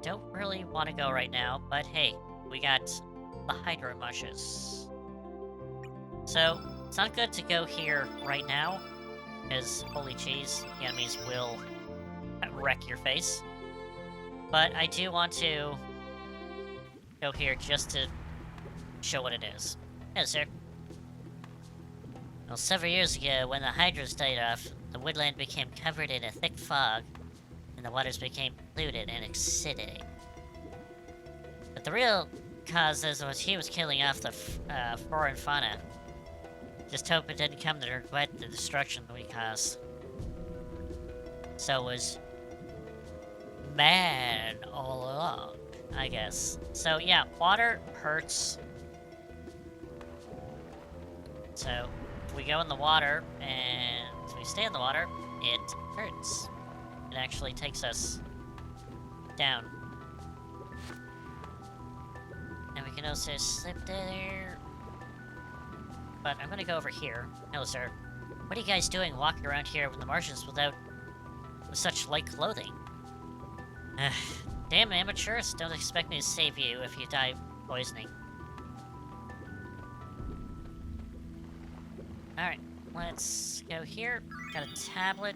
don't really want to go right now, but hey, we got the Hydro Mushes. So, it's not good to go here right now, because, holy cheese, the enemies will wreck your face. But I do want to go here just to show what it is. Yes, sir. Well, several years ago, when the hydras died off, the woodland became covered in a thick fog, and the waters became polluted and acidic. But the real cause was he was killing off the flora and fauna. Just hope it didn't come to regret the destruction we caused. So it was man all along, I guess. So yeah, water hurts. So if we go in the water and we stay in the water, it hurts. It actually takes us down. And we can also slip there. But I'm gonna go over here. Hello, sir. What are you guys doing walking around here in the marshes with such light clothing? Damn amateurs, don't expect me to save you if you die poisoning. Alright, let's go here. Got a tablet.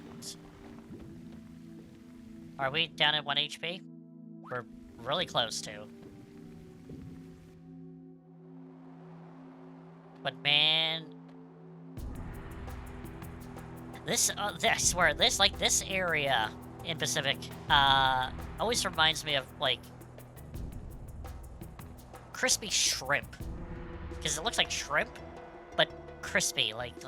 Are we down at 1 HP? We're really close to. But man... I swear, this area in Pacific, always reminds me of, like, crispy shrimp. Because it looks like shrimp, but crispy, like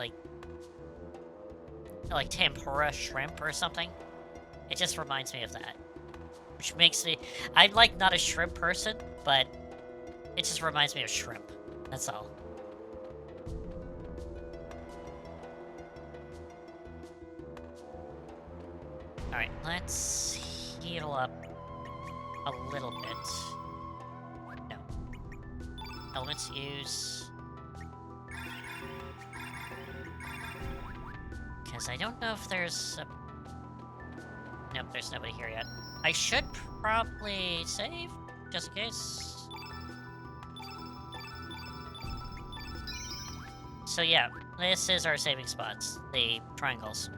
tempura shrimp or something. It just reminds me of that. Which makes me... I'm, like, not a shrimp person, but it just reminds me of shrimp. That's all. Alright, let's heal up a little bit. No. Elements use... Because I don't know if there's a... Nope, there's nobody here yet. I should probably save, just in case. So yeah, this is our saving spots, the triangles.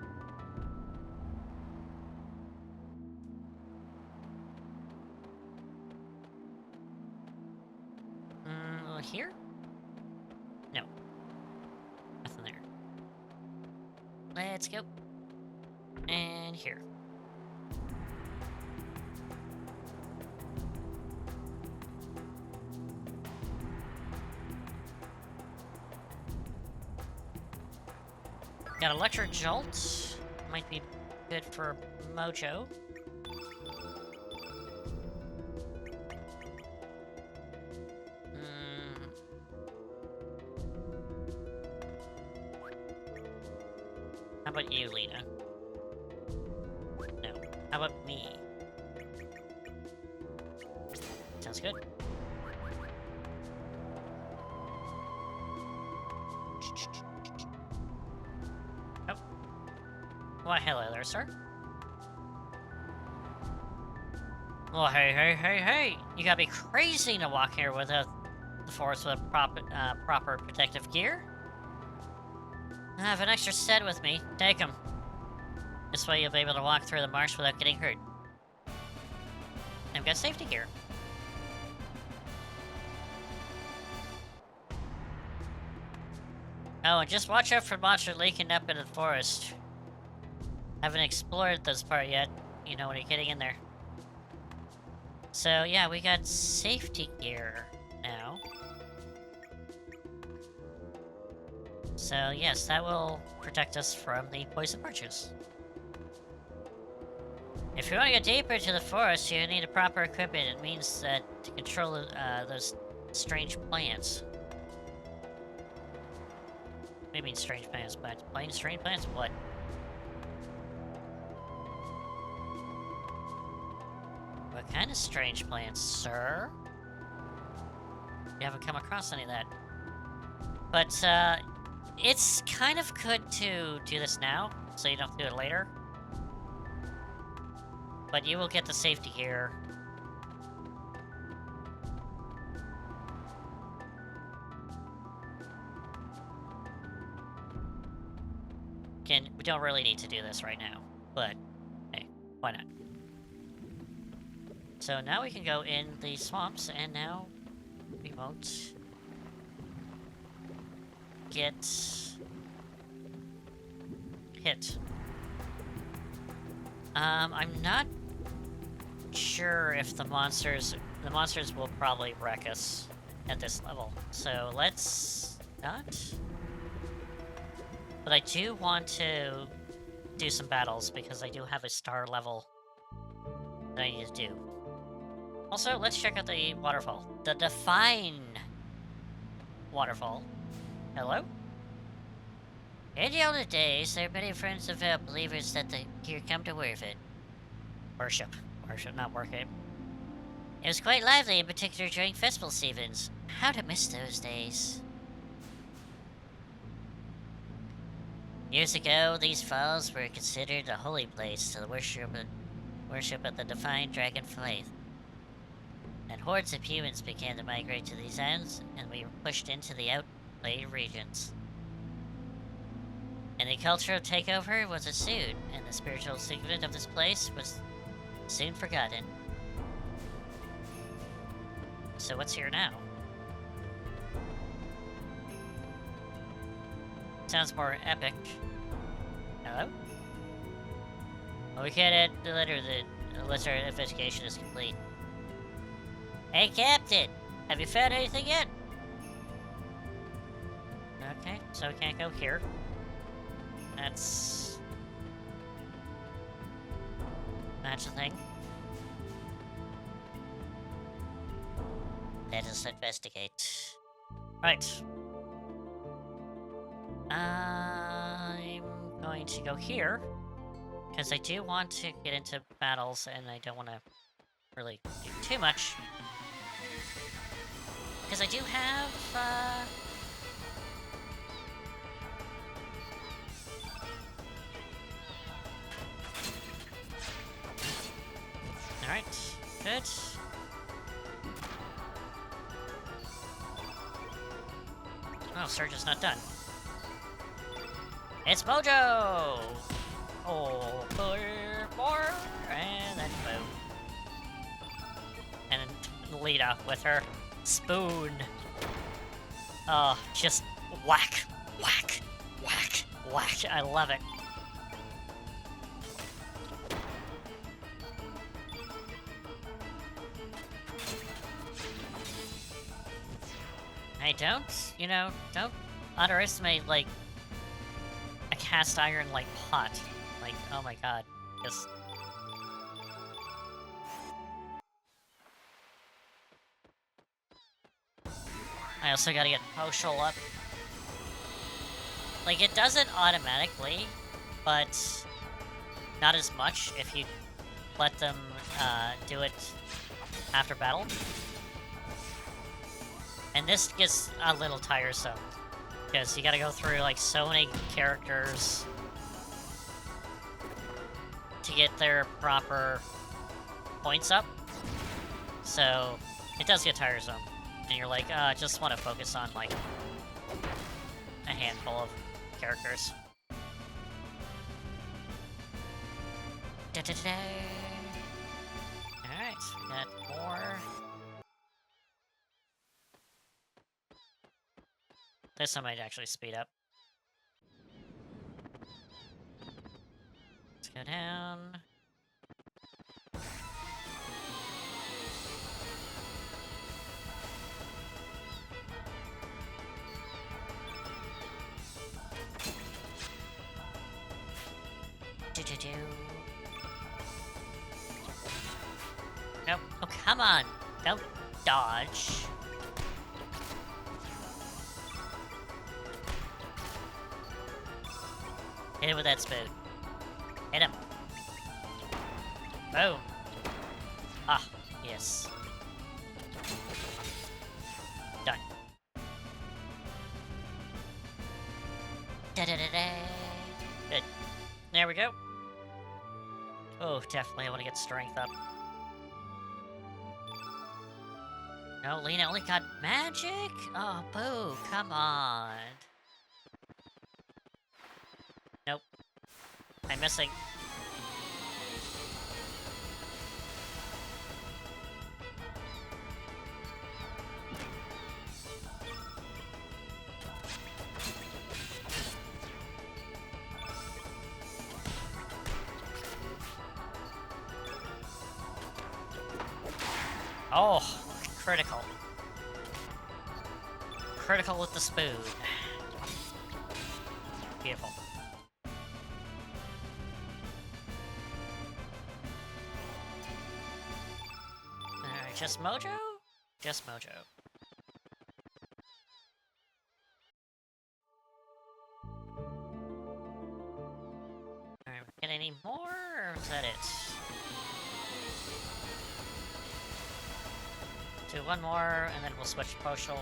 Here? No. Nothing there. Let's go. And here. Got Electric Jolt. Might be good for Mojo. How about you, Lena? No. How about me? Sounds good. Oh. Why, hello there, sir. Well, hey! You gotta be crazy to walk here without the forest with proper protective gear. I have an extra set with me. Take them. This way you'll be able to walk through the marsh without getting hurt. I've got safety gear. Oh, and just watch out for monsters leaking up into the forest. Haven't explored this part yet. You know when you're getting in there. So yeah, we got safety gear now. So yes, that will protect us from the poison marches. If you want to get deeper into the forest, you need a proper equipment. It means that to control those strange plants. What do you mean strange plants? But plain strange plants? What? What kind of strange plants, sir? You haven't come across any of that. But, it's kind of good to do this now, so you don't have to do it later. But you will get the safety gear. We don't really need to do this right now, but hey, why not? So now we can go in the swamps, and now we won't get hit. I'm not sure if the monsters will probably wreck us at this level, so let's not. But I do want to do some battles because I do have a star level that I need to do. Also, let's check out the waterfall. The Define waterfall. Hello? In the older days, there are many friends of our believers that here come to worship. Worship, not worship. It was quite lively, in particular during festival seasons. How to miss those days? Years ago, these falls were considered a holy place to the worship of the divine dragon faith. And hordes of humans began to migrate to these islands, and we were pushed into the outlying regions. And the cultural takeover was ensued, and the spiritual significance of this place was soon forgotten. So what's here now? Sounds more epic. Hello? Well, we can't add the letter unless our investigation is complete. Hey, Captain! Have you found anything yet? Okay, so we can't go here. That's the thing. Let us investigate. Right. I'm going to go here, because I do want to get into battles, and I don't want to really do too much. Because I do have, Alright, good. Oh, Surge is not done. It's Mojo! Oh, more, and then boom. And then Lita with her spoon. Oh, just whack, whack, whack, whack. I love it. Hey, don't underestimate, like, a cast iron, like, pot. Like, oh my god. Just... I also gotta get Poshul up. Like, it does it automatically, but not as much if you let them do it after battle. And this gets a little tiresome, because you gotta go through, like, so many characters to get their proper points up. So, it does get tiresome. And you're like, I just want to focus on, like, a handful of characters. Da-da-da-da. Alright, we got more. This one might actually speed up. Let's go down. Do-do-do. Nope. Oh, come on. Don't dodge. Hit him with that spoon. Hit him. Boom. Ah, yes. Done. Da-da-da-da. Good. There we go. Oh, definitely I want to get strength up. No, Lena only got magic? Oh, boo, come on. Nope. I'm missing. Oh, critical. Critical with the spoon. Beautiful. Alright, just Mojo? Just Mojo. Alright, get any more, or is that it? Do one more, and then we'll switch to Poshul.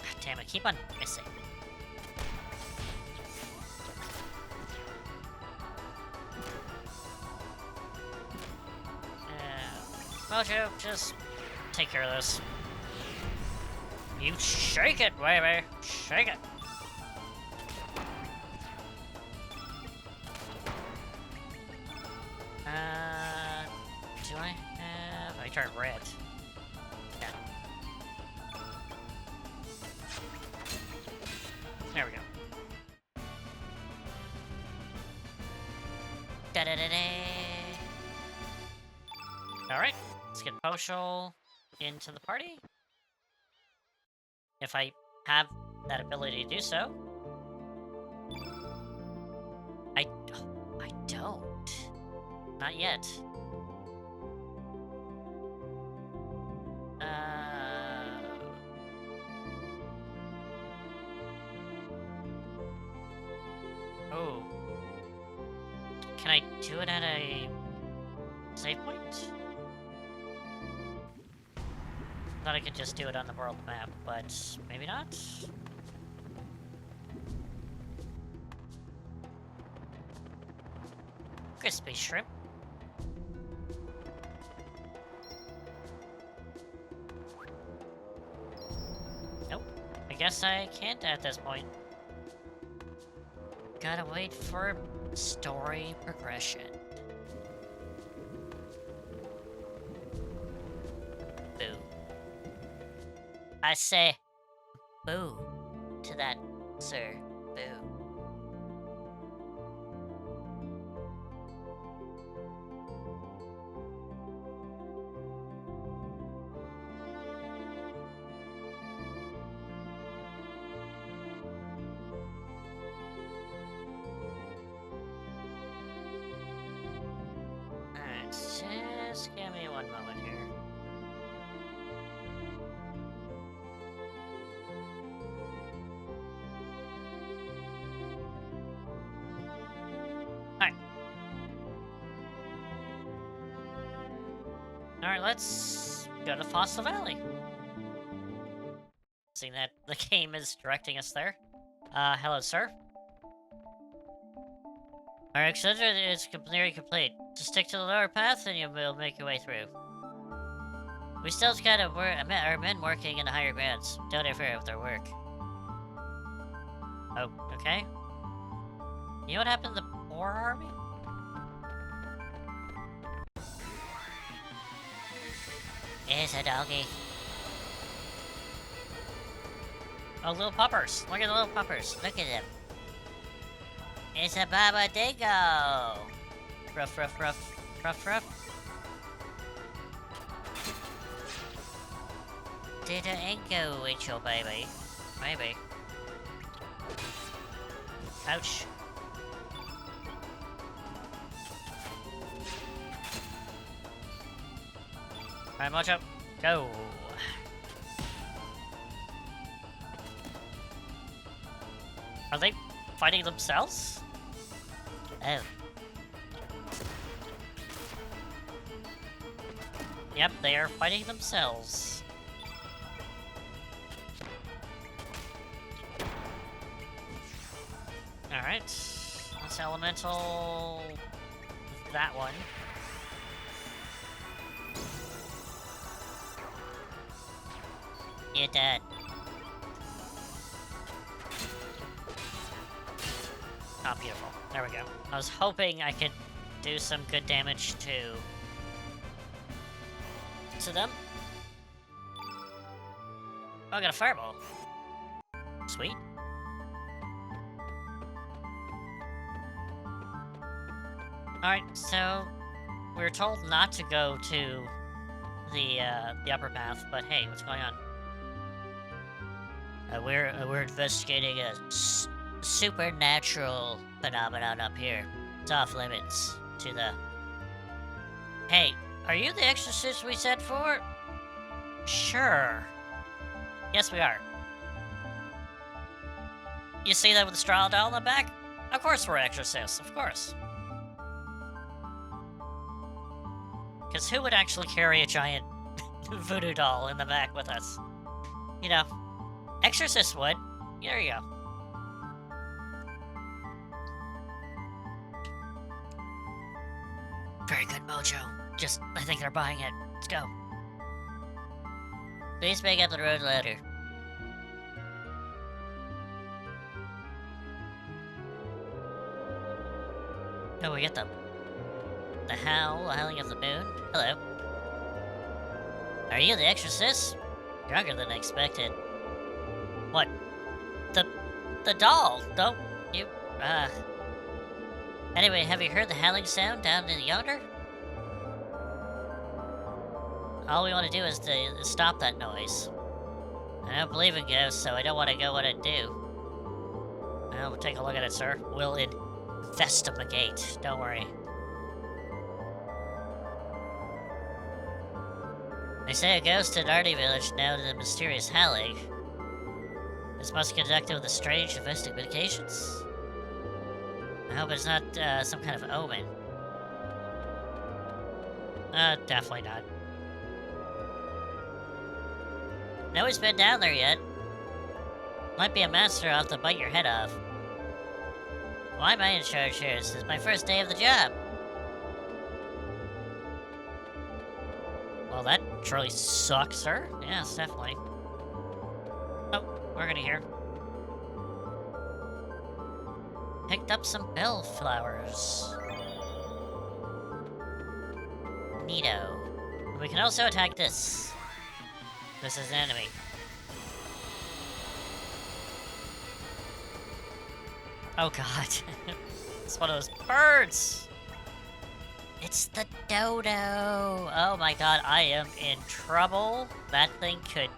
God damn it, keep on missing. Mojo, just take care of this. You shake it, baby! Shake it! Do I have... I turned red. Yeah. There we go. Da-da-da-da! Alright, let's get Poshul into the party. If I have that ability to do so. I don't. Not yet. Oh. Can I do it at a save point? Thought I could just do it on the world map, but maybe not. Crispy shrimp. Nope. I guess I can't at this point. Gotta wait for story progression. Boo. I say boo to that, sir. Boo. Alright, just give me one moment here. Alright, let's go to Fossil Valley. Seeing that the game is directing us there. Hello, sir. Our extension is nearly complete. Just stick to the lower path and you will make your way through. We still got our men working in the higher grounds. Don't interfere with their work. Oh, okay. You know what happened to the poor army? It's a doggy. Oh, little puppers. Look at the little puppers. Look at them. It's a Baba Dingo. Ruff, ruff, ruff. Ruff, ruff. Did an Ingo with your baby? Maybe. Ouch. Alright, Mojo. Go. Are they fighting themselves? Oh. Yep, they are fighting themselves. Alright. Let's elemental that one. You're dead. Oh, beautiful. There we go. I was hoping I could do some good damage to them. Oh, I got a fireball. Sweet. Alright, so we were told not to go to the upper path, but hey, what's going on? We're investigating a supernatural phenomenon up here. It's off limits to the... Hey, are you the exorcist we sent for? Sure. Yes, we are. You see that with the straw doll in the back? Of course we're exorcists, of course. Because who would actually carry a giant voodoo doll in the back with us? You know, exorcists would. There you go. Very good, Mojo. I think they're buying it. Let's go. Please make up the road ladder. Oh, we get them. The howling of the moon. Hello. Are you the exorcist? Younger than expected. What? The doll? Don't you, Anyway, have you heard the howling sound down in yonder? All we want to do is to stop that noise. I don't believe in ghosts, so I don't want to go what I do. Well, we'll take a look at it, sir. We'll investigate. Don't worry. They say a ghost in Artie Village now to the mysterious howling. This must be conducted with a strange investigations. I hope it's not some kind of omen. Definitely not. Nobody's been down there yet. Might be a master off to bite your head off. Why am I in charge here? This is my first day of the job. Well, that truly sucks, sir. Yes, definitely. Oh, we're gonna hear. Picked up some bellflowers. Neato. We can also attack this. This is an enemy. Oh god. It's one of those birds! It's the dodo! Oh my god, I am in trouble. That thing could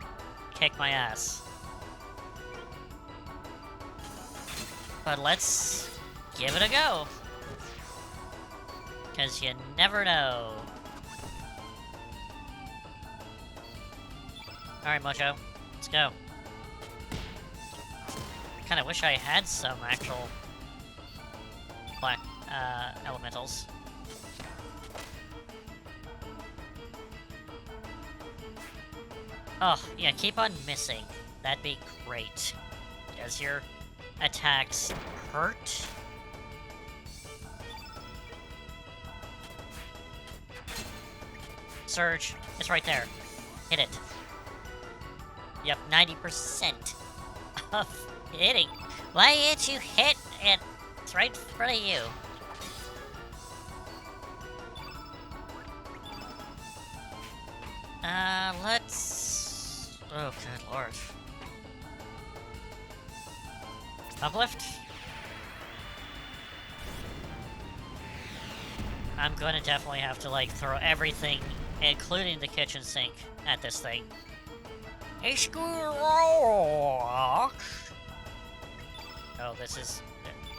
kick my ass. But let's give it a go. Because you never know. Alright, Mojo. Let's go. Kinda wish I had some actual black elementals. Oh, yeah, keep on missing. That'd be great. Does your attacks hurt? Surge. It's right there. Hit it. Yep, 90% of hitting. Why didn't you hit it? It's right in front of you. Let's... Oh, good lord. Uplift? I'm gonna definitely have to, like, throw everything, including the kitchen sink, at this thing. It's good. Oh, this is...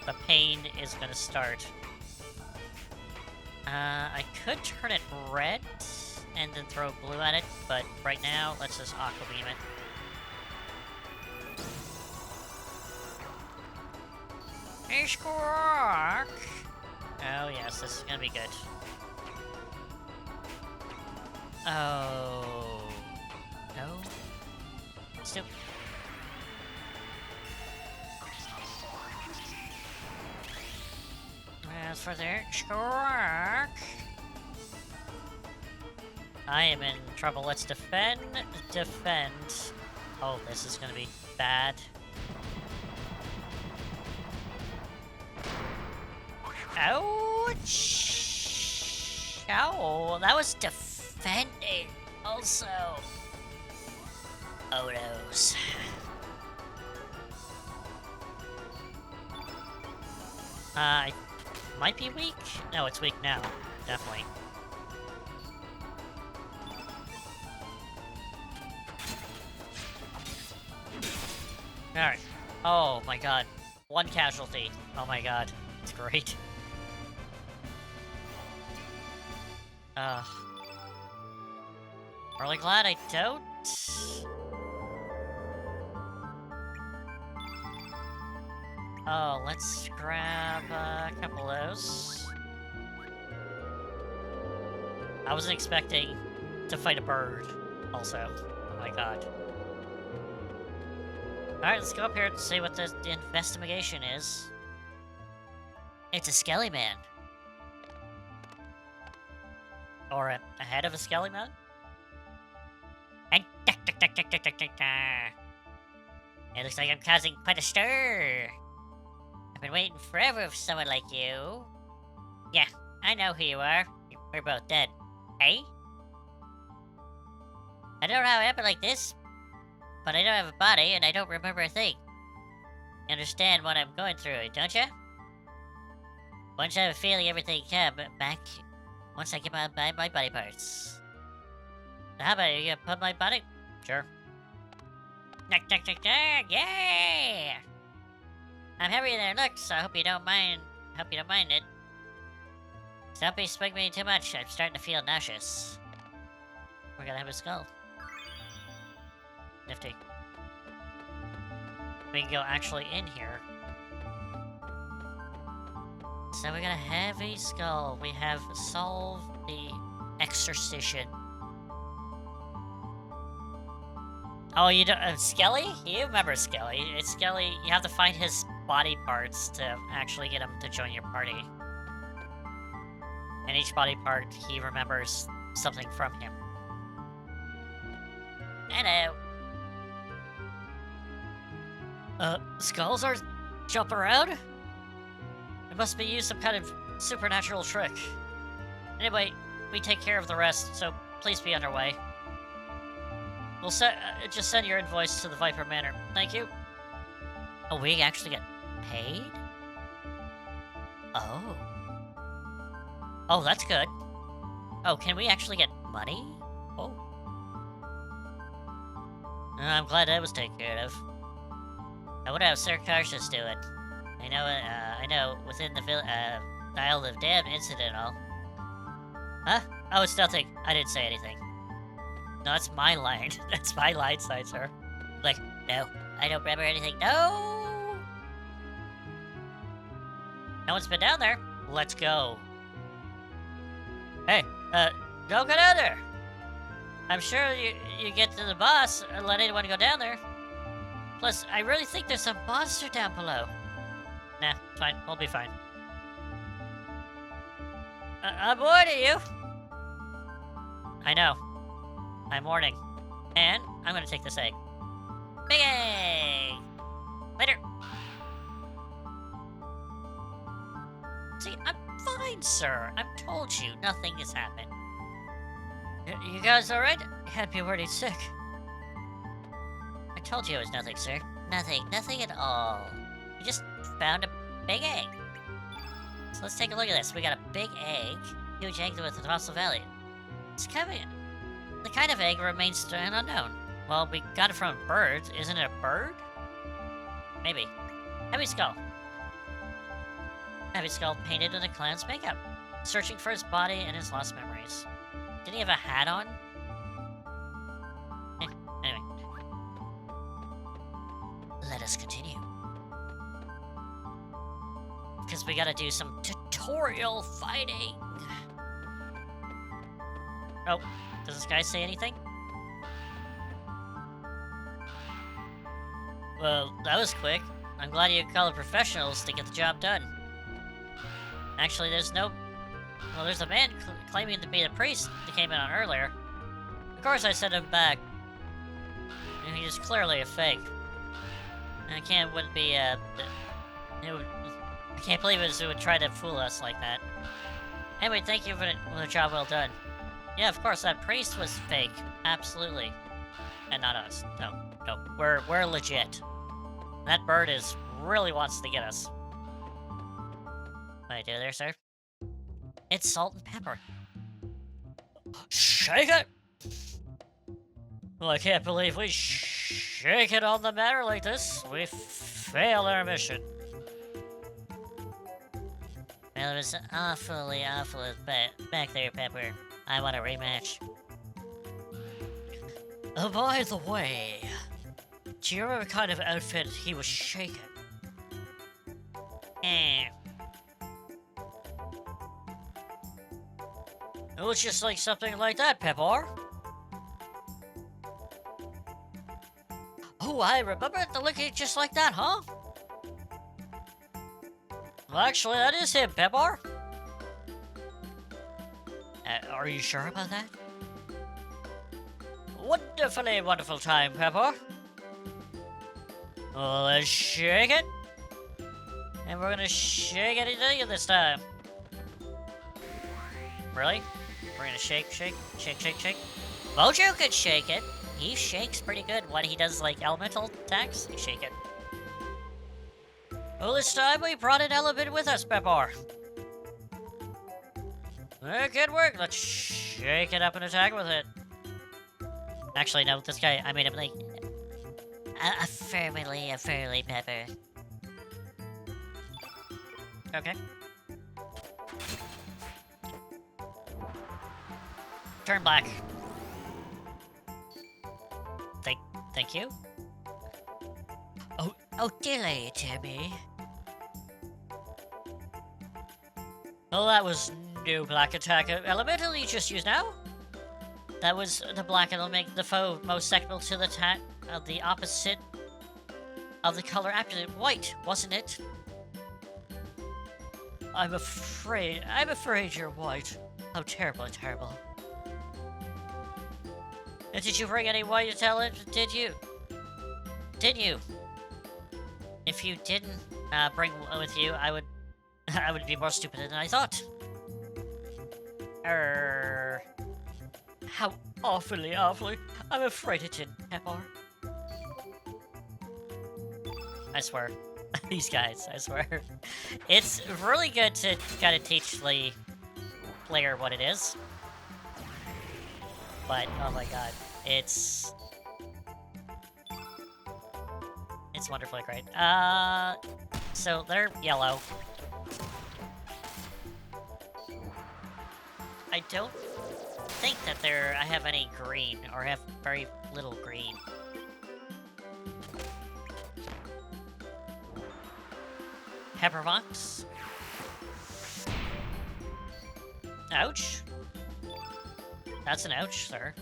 The pain is gonna start. I could turn it red and then throw blue at it, but right now, let's just Aqua Beam it. Hey, Squawk! Oh, yes, this is gonna be good. Oh... No? Still... As for the Squawk... I am in trouble. Let's defend. Defend. Oh, this is gonna be bad. Ouch! Ow, that was defending, also. Oh, noes. I might be weak? No, it's weak now. Definitely. Alright. Oh my god. One casualty. Oh my god. It's great. Really glad I don't. Oh, let's grab a couple of those. I wasn't expecting to fight a bird, also. Oh my god. Alright, let's go up here and see what the investigation is. It's a Skelly Man. Or a head of a Skelly Man? It looks like I'm causing quite a stir. I've been waiting forever for someone like you. Yeah, I know who you are. We're both dead. Hey? I don't know how it happened like this, but I don't have a body and I don't remember a thing. You understand what I'm going through, don't you? Once I have a feeling everything come back, once I get my body parts. How about you put my body? Sure. Yeah! I'm heavier than it looks, so I hope you don't mind. Hope you don't mind it. Don't be swing me too much. I'm starting to feel nauseous. We're gonna have a skull. Nifty. We can go actually in here. So we got a heavy skull. We have solved the exorcism. Oh, you don't... Skelly? You remember Skelly. It's Skelly. You have to find his body parts to actually get him to join your party. And each body part, he remembers something from him. Hello. Skulls are jump around? It must be used some kind of supernatural trick. Anyway, we take care of the rest, so please be underway. We'll just send your invoice to the Viper Manor. Thank you. Oh, we actually get paid? Oh. Oh, that's good. Oh, can we actually get money? Oh. I'm glad that was taken care of. I wonder how Sir Karsh's doing. I know, within the Isle of Damn incident and all. Huh? Oh, it's nothing. I didn't say anything. No, that's my line. That's my line side, sir. Like, no, I don't remember anything. No! No one's been down there. Let's go. Hey, don't go down there! I'm sure you get to the boss and let anyone go down there. Plus, I really think there's a monster down below. Nah, fine. We'll be fine. I'm warning you. I know. I'm warning. And I'm gonna take this egg. Big egg! Later! See, I'm fine, sir. I've told you nothing has happened. You guys alright? You had me worried sick. I told you it was nothing, sir. Nothing at all. You just found a big egg. So let's take a look at this. We got a big egg. Huge egg with a fossil valley. It's coming. The kind of egg remains an unknown. Well, we got it from a bird. Isn't it a bird? Maybe. Heavy skull. Heavy skull painted in a clown's makeup. Searching for his body and his lost memories. Did he have a hat on? Anyway. Let us continue. Because we gotta do some tutorial fighting. Oh, does this guy say anything? Well, that was quick. I'm glad you called professionals to get the job done. Actually, there's no... Well, there's a man claiming to be the priest that came in on earlier. Of course I sent him back. He is clearly a fake. I wouldn't be, I can't believe it would try to fool us like that. Anyway, thank you for the job well done. Yeah, of course, that priest was fake. Absolutely. And not us. No, we're legit. That bird really wants to get us. What do I do there, sir? It's salt and pepper. Shake it! Well, I can't believe we shake it on the matter like this. We failed our mission. Well, it was awfully back there, Pepper. I want a rematch. Oh, by the way, do you remember what kind of outfit he was shaking? It was just like something like that, Pepper. Oh, I remember it looking just like that, huh? Well, actually, that is him, Pepper. Are you sure about that? Wonderfully wonderful time, Pepper. Well, let's shake it. And we're gonna shake it this time. Really? We're gonna shake. Mojo could shake it. He shakes pretty good when he does, like, elemental attacks. You shake it. Well, this time we brought an element with us, Pepper. Good work. Let's shake it up and attack with it. Actually, no, this guy, I made him, like, affirmatively, Pepper. Okay. Turn black. Thank you. Oh, delay, Timmy. Well, that was new black attack elemental you just used now. That was the black that'll make the foe most susceptible to the attack of the opposite of the color after white, wasn't it? I'm afraid you're white. How terrible. And did you bring any white talent? Didn't you? If you didn't bring with you, I would be more stupid than I thought. How awfully. I'm afraid it didn't, Pepper. I swear. These guys, I swear. It's really good to kind of teach the player what it is. But, oh my god, it's wonderfully great. So they're yellow. I don't think that I have any green, or have very little green. Pepperbox. Ouch. That's an ouch, sir.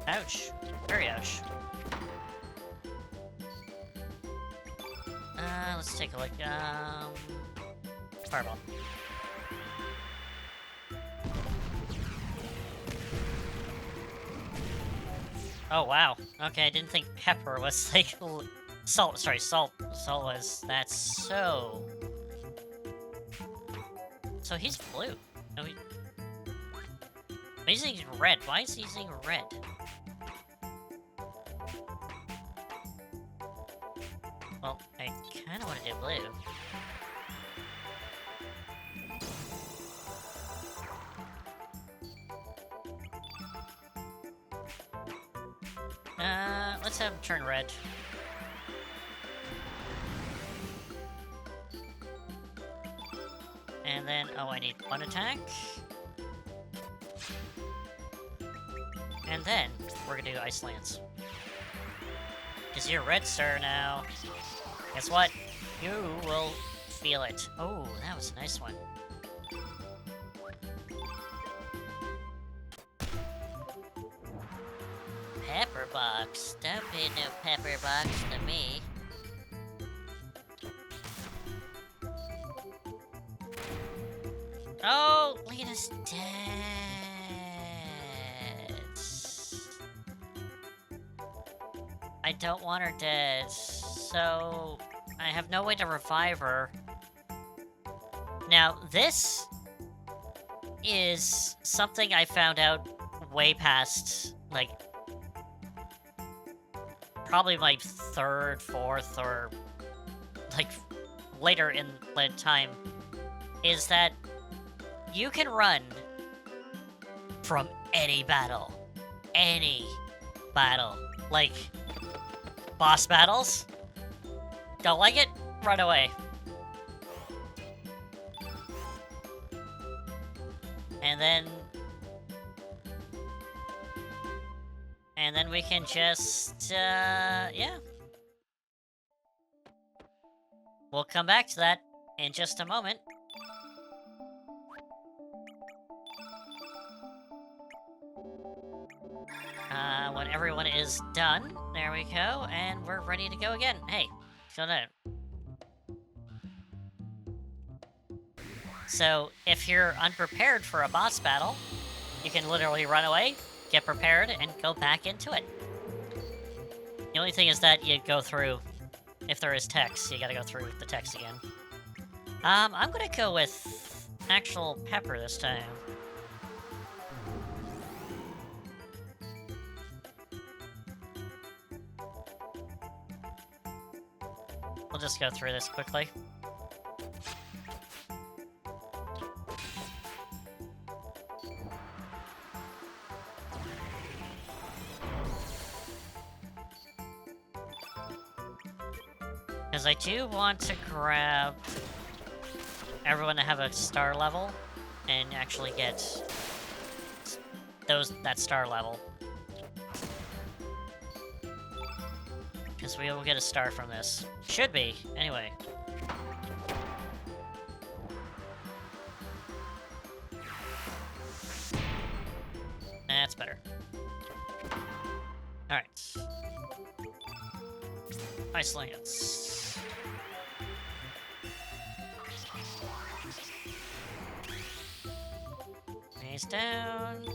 Ouch. Very ouch. Let's take a look. Fireball. Oh, wow. Okay, I didn't think pepper was like... Salt, sorry, salt. Salt was... That's so... So he's blue. No, he's using red. Why is he using red? Well, I kind of want to do blue. Let's have him turn red. And then, oh, I need one attack. And then, we're gonna do Ice Lance. Because you're red, sir, now. Guess what? You will feel it. Oh, that was a nice one. Pepper box. Don't pay no pepper box to me. Oh, Lena's dead. I don't want her dead, so I have no way to revive her. Now, this is something I found out way past, like, probably my third, fourth, or, like, later in the time, is that you can run from any battle. Any battle. Like, boss battles. Don't like it? Run away. And then we can just, yeah. We'll come back to that in just a moment. When everyone is done, there we go, and we're ready to go again. Hey, chill out. So, if you're unprepared for a boss battle, you can literally run away, get prepared, and go back into it. The only thing is that you go through, if there is text, you gotta go through the text again. I'm gonna go with actual pepper this time. We'll just go through this quickly. Because I do want to grab everyone to have a star level and actually get that star level. Because we will get a star from this. Should be, anyway. That's better. Alright. Ice Lance. He's down.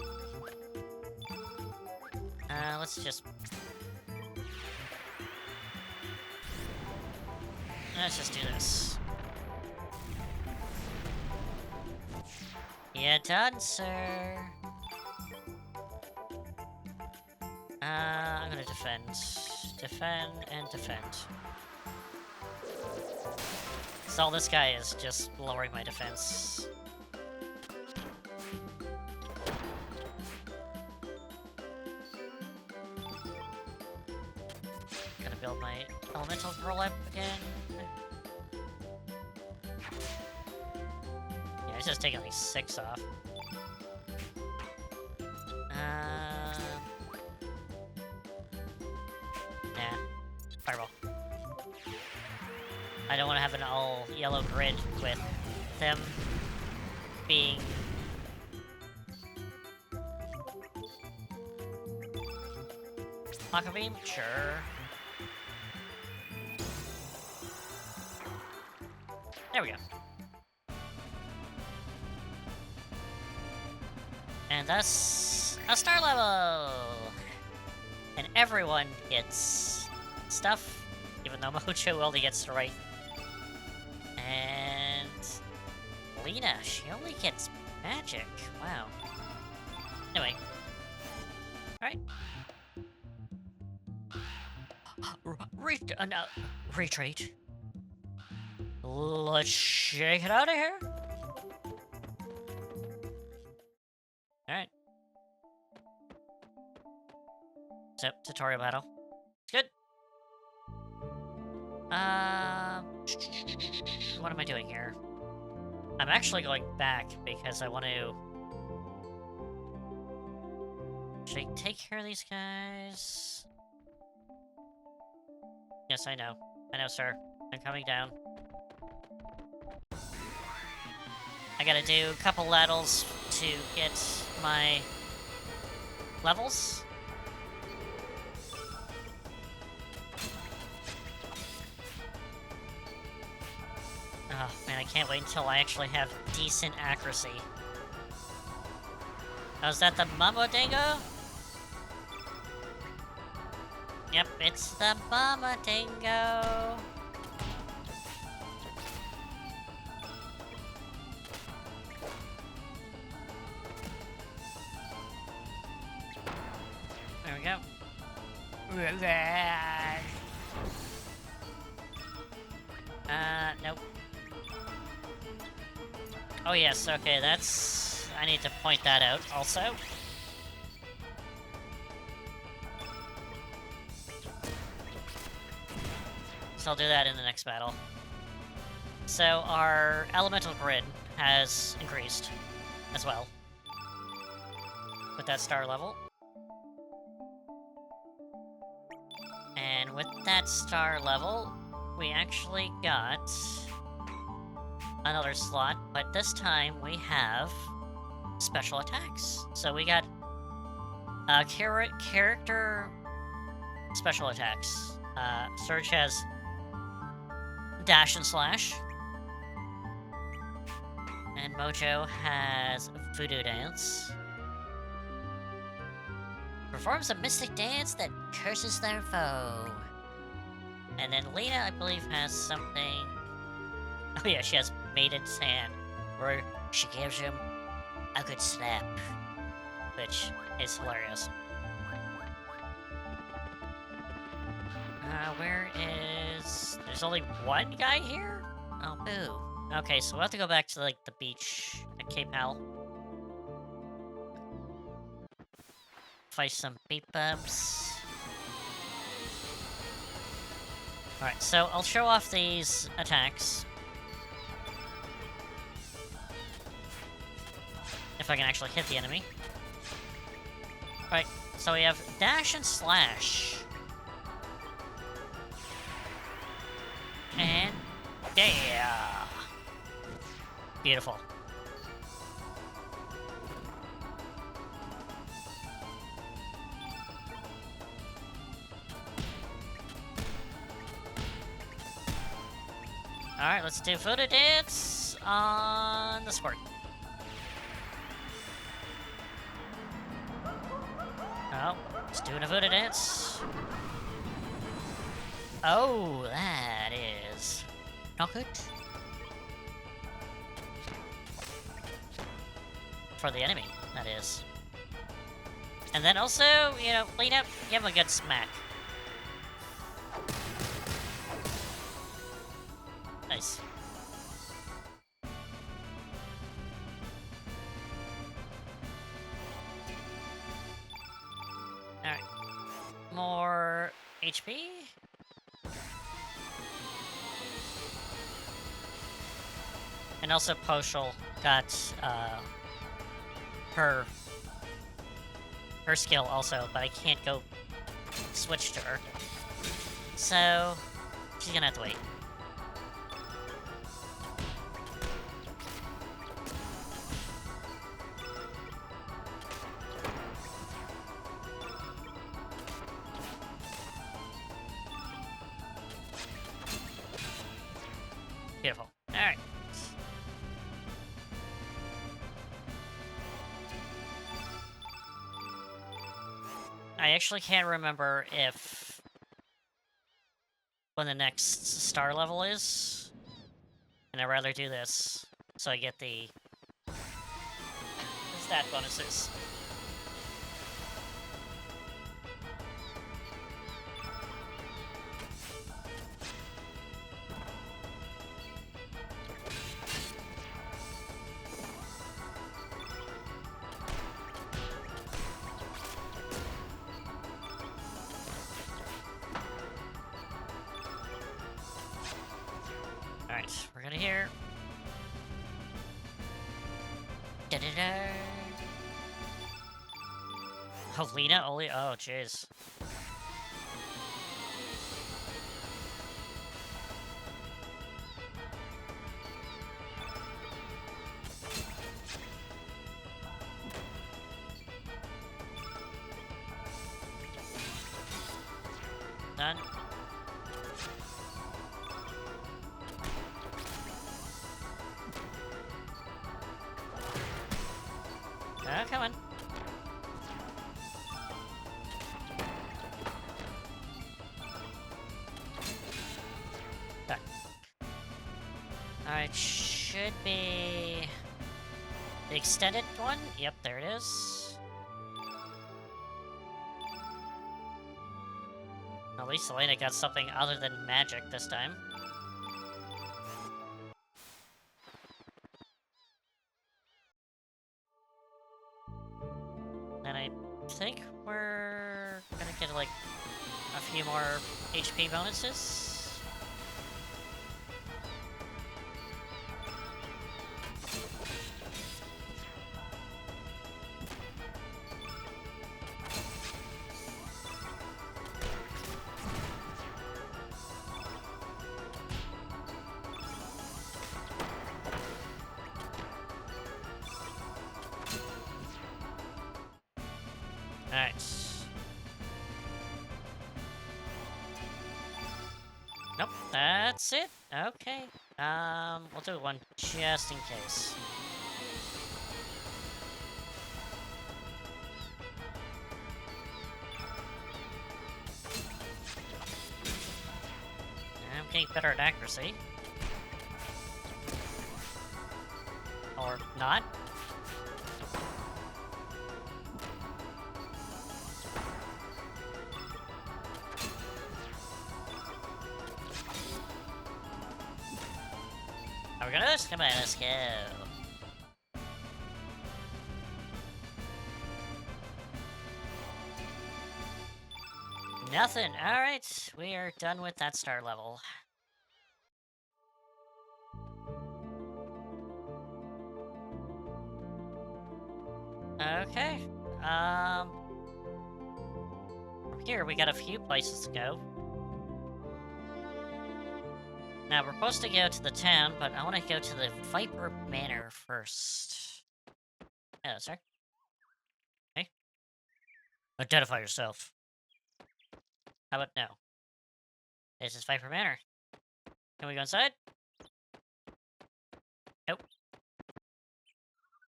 Let's just... Let's just do this. Yeah, done, sir. I'm gonna defend. Defend and defend. So this guy is just lowering my defense. Gotta build my elemental roll up again. Yeah, it's just taking like 6 off. Nah. Fireball. I don't want to have an all yellow grid with them being... Aqua Beam? Sure. There we go. And that's a star level! And everyone gets stuff, even though Mojo only gets the right. And Lena, she only gets magic. Wow. Anyway. Alright. Retreat. Let's shake it out of here. Alright. So, tutorial battle. It's good. What am I doing here? I'm actually going back because I want to... Should I take care of these guys? Yes, I know. I know, sir. I'm coming down. I gotta do a couple levels to get my levels. Oh, man, I can't wait until I actually have decent accuracy. Oh, is that the Mumbo Dingo? Yep, it's the Mama Dingo. There we go. Nope. Oh yes, okay, that's... I need to point that out also. So I'll do that in the next battle. So our elemental grid has increased as well with that star level. And with that star level, we actually got another slot, but this time we have special attacks. So we got character special attacks. Surge has dash and slash, and Mojo has voodoo dance. Performs a mystic dance that curses their foe. And then Lena, I believe, has something... Oh yeah, she has Maiden's Hand, where she gives him a good slap, which is hilarious. Where is... There's only one guy here? Oh, boo. Okay, so we'll have to go back to, like, the beach at Cape Hal. Fight some beat bumps. Alright, so I'll show off these attacks. If I can actually hit the enemy. Alright, so we have dash and slash. And... yeah! Beautiful. Alright, let's do voodoo dance on the squirt. Oh, let's do a voodoo dance. Oh, that is not good. For the enemy, that is. And then also, you know, lean up, give him a good smack. Nice. Alright. More HP? And also Poshul got her skill also, but I can't go switch to her. So she's gonna have to wait. I actually can't remember if when the next star level is, and I'd rather do this so I get the stat bonuses. Alright, we're gonna hear. Da-da-da. Oh, Lena only? Oh, jeez. Done. Oh, come on. Done. Alright, should be the extended one. Yep, there it is. At least Elena got something other than magic this time. And I think we're gonna get like a few more HP bonuses. Alright. Nope, that's it. Okay. We'll do one just in case. I'm getting better at accuracy. Or not. Are we gonna do this? Come on, let's go. Nothing. Alright, we are done with that star level. Okay. From here, we got a few places to go. Now, we're supposed to go to the town, but I want to go to the Viper Manor first. Hello, sir. Hey. Identify yourself. How about no? This is Viper Manor. Can we go inside? Nope.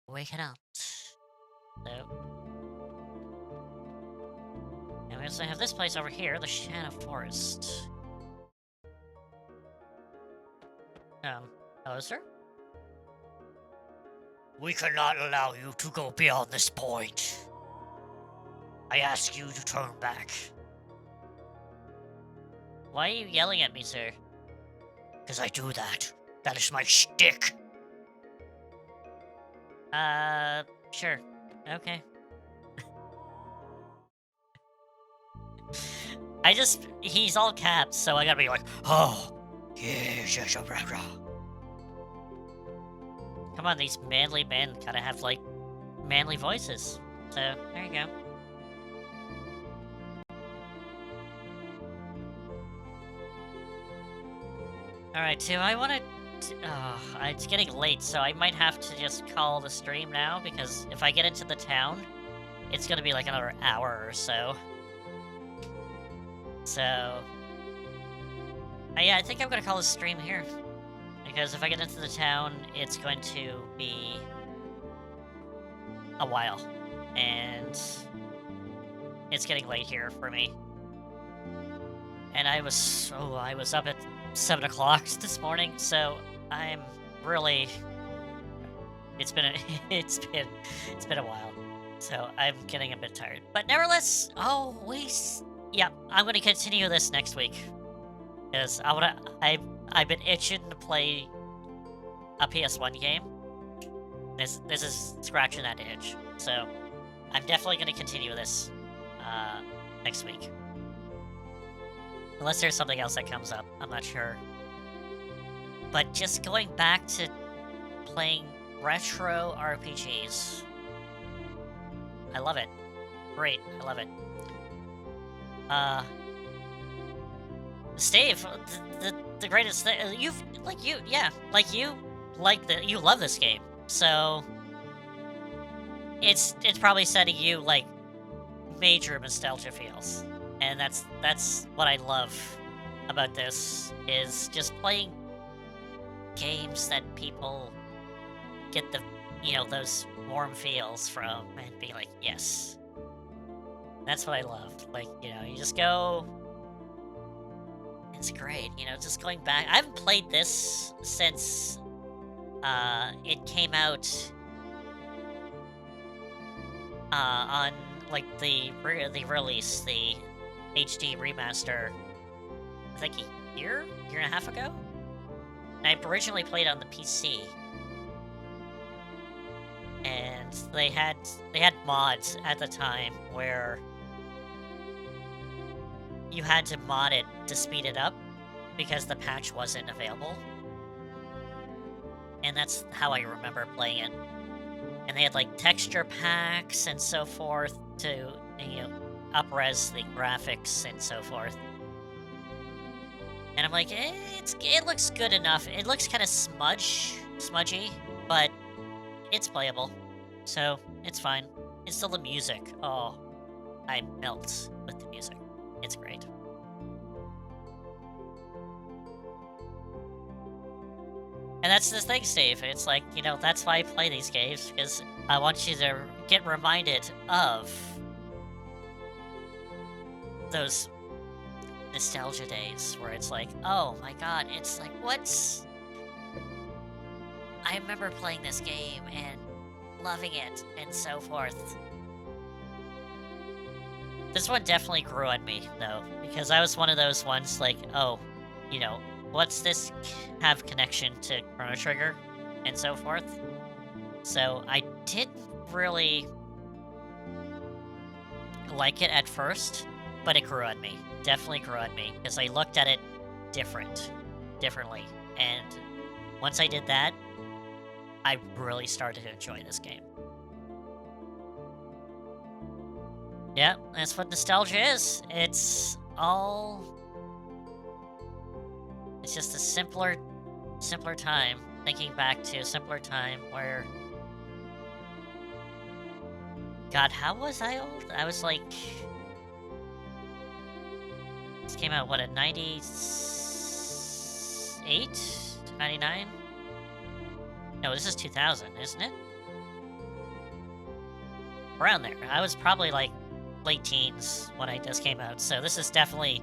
We cannot. So. And we also have this place over here, the Shadow Forest. Hello, sir? We cannot allow you to go beyond this point. I ask you to turn back. Why are you yelling at me, sir? Because I do that. That is my shtick. Sure. Okay. He's all caps, so I gotta be like, oh, yes, come on, these manly men gotta have, like, manly voices. So, there you go. Alright, so I wanna... it's getting late, so I might have to just call the stream now, because if I get into the town, it's gonna be like another hour or so. So... yeah, I think I'm gonna call the stream here. Because if I get into the town, it's going to be... a while. And... it's getting late here for me. And I was up at 7 o'clock this morning, so I'm really... It's been a, it's been a while, so I'm getting a bit tired. But nevertheless, yeah, I'm gonna continue this next week because I've been itching to play a PS1 game. This is scratching that itch, so I'm definitely gonna continue this next week. Unless there's something else that comes up, I'm not sure. But just going back to playing retro RPGs. I love it. Great, I love it. Steve, the greatest thing, you love this game. So it's probably setting you like major nostalgia feels. And that's what I love about this, is just playing games that people get the, those warm feels from, and being like, yes. That's what I love. Like, you just go... It's great, just going back. I haven't played this since it came out on, like, the release, the HD remaster, I think a year and a half ago? And I originally played on the PC. And they had mods at the time where you had to mod it to speed it up because the patch wasn't available. And that's how I remember playing it. And they had like texture packs and so forth to, up-res the graphics and so forth. And I'm like, it looks good enough. It looks kind of smudgy, but it's playable, so it's fine. It's still the music. Oh, I melt with the music. It's great. And that's the thing, Steve. It's like, that's why I play these games, because I want you to get reminded of those nostalgia days where it's like, oh my god, it's like, I remember playing this game and loving it and so forth. This one definitely grew on me, though, because I was one of those ones like, oh, what's this have connection to Chrono Trigger and so forth? So I didn't really like it at first, but it grew on me. Definitely grew on me, because I looked at it differently. And once I did that, I really started to enjoy this game. Yeah, that's what nostalgia is. It's just a simpler time. Thinking back to a simpler time where... God, how was I old? I was like... This came out, what, in 98? 99? No, this is 2000, isn't it? Around there. I was probably, like, late teens when this came out, so this is definitely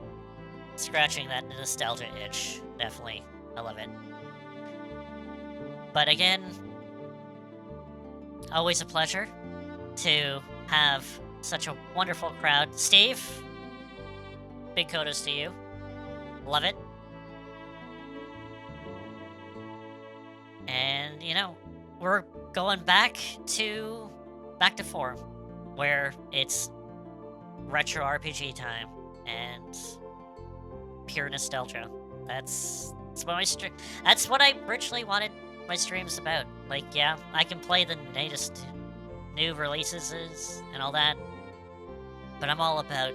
scratching that nostalgia itch. Definitely. I love it. But again, always a pleasure to have such a wonderful crowd. Steve, big kudos to you. Love it. And, we're going back to form, where it's retro RPG time and pure nostalgia. That's what I originally wanted my streams about. Like, yeah, I can play the latest new releases and all that, but I'm all about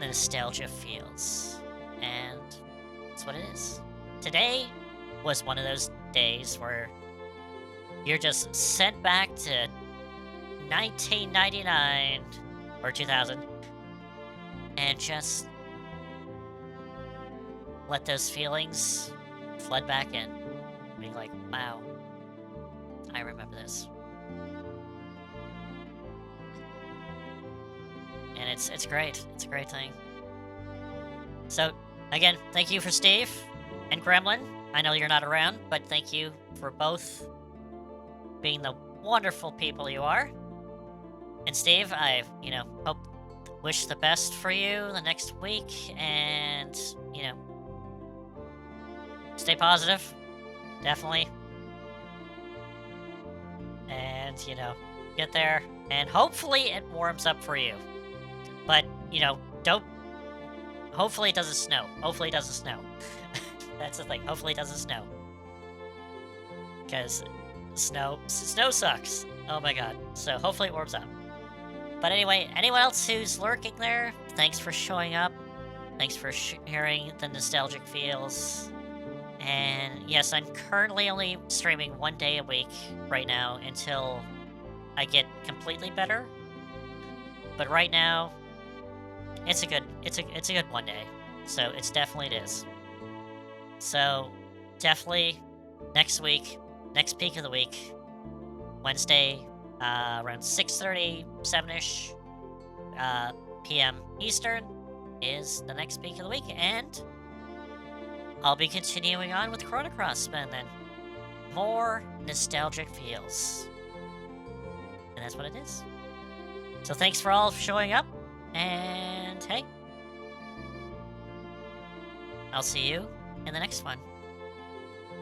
the nostalgia feels, and that's what it is. Today was one of those days where you're just sent back to 1999 or 2000 and just let those feelings flood back in. Being like, wow, I remember this. and it's great. It's a great thing. So, again, thank you for Steve and Gremlin. I know you're not around, but thank you for both being the wonderful people you are. And Steve, I, wish the best for you the next week, and, stay positive, definitely. And, get there, and hopefully it warms up for you. But, don't... Hopefully it doesn't snow. Hopefully it doesn't snow. That's the thing. Hopefully it doesn't snow. Because snow sucks. Oh my god. So hopefully it warms up. But anyway, anyone else who's lurking there, thanks for showing up. Thanks for sharing the nostalgic feels. And yes, I'm currently only streaming 1 day a week right now until I get completely better. But right now, it's a good 1 day. So it's definitely it is. So definitely next week, next peak of the week, Wednesday, around 6:30, 7-ish p.m. Eastern is the next peak of the week, and I'll be continuing on with Chrono and then more nostalgic feels. And that's what it is. So thanks for all showing up, and hey, I'll see you in the next one.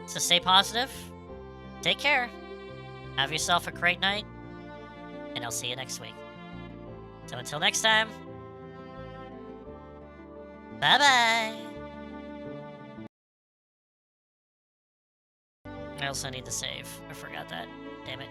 So stay positive, take care, have yourself a great night, and I'll see you next week. So until next time, bye-bye! I also need to save. I forgot that. Damn it.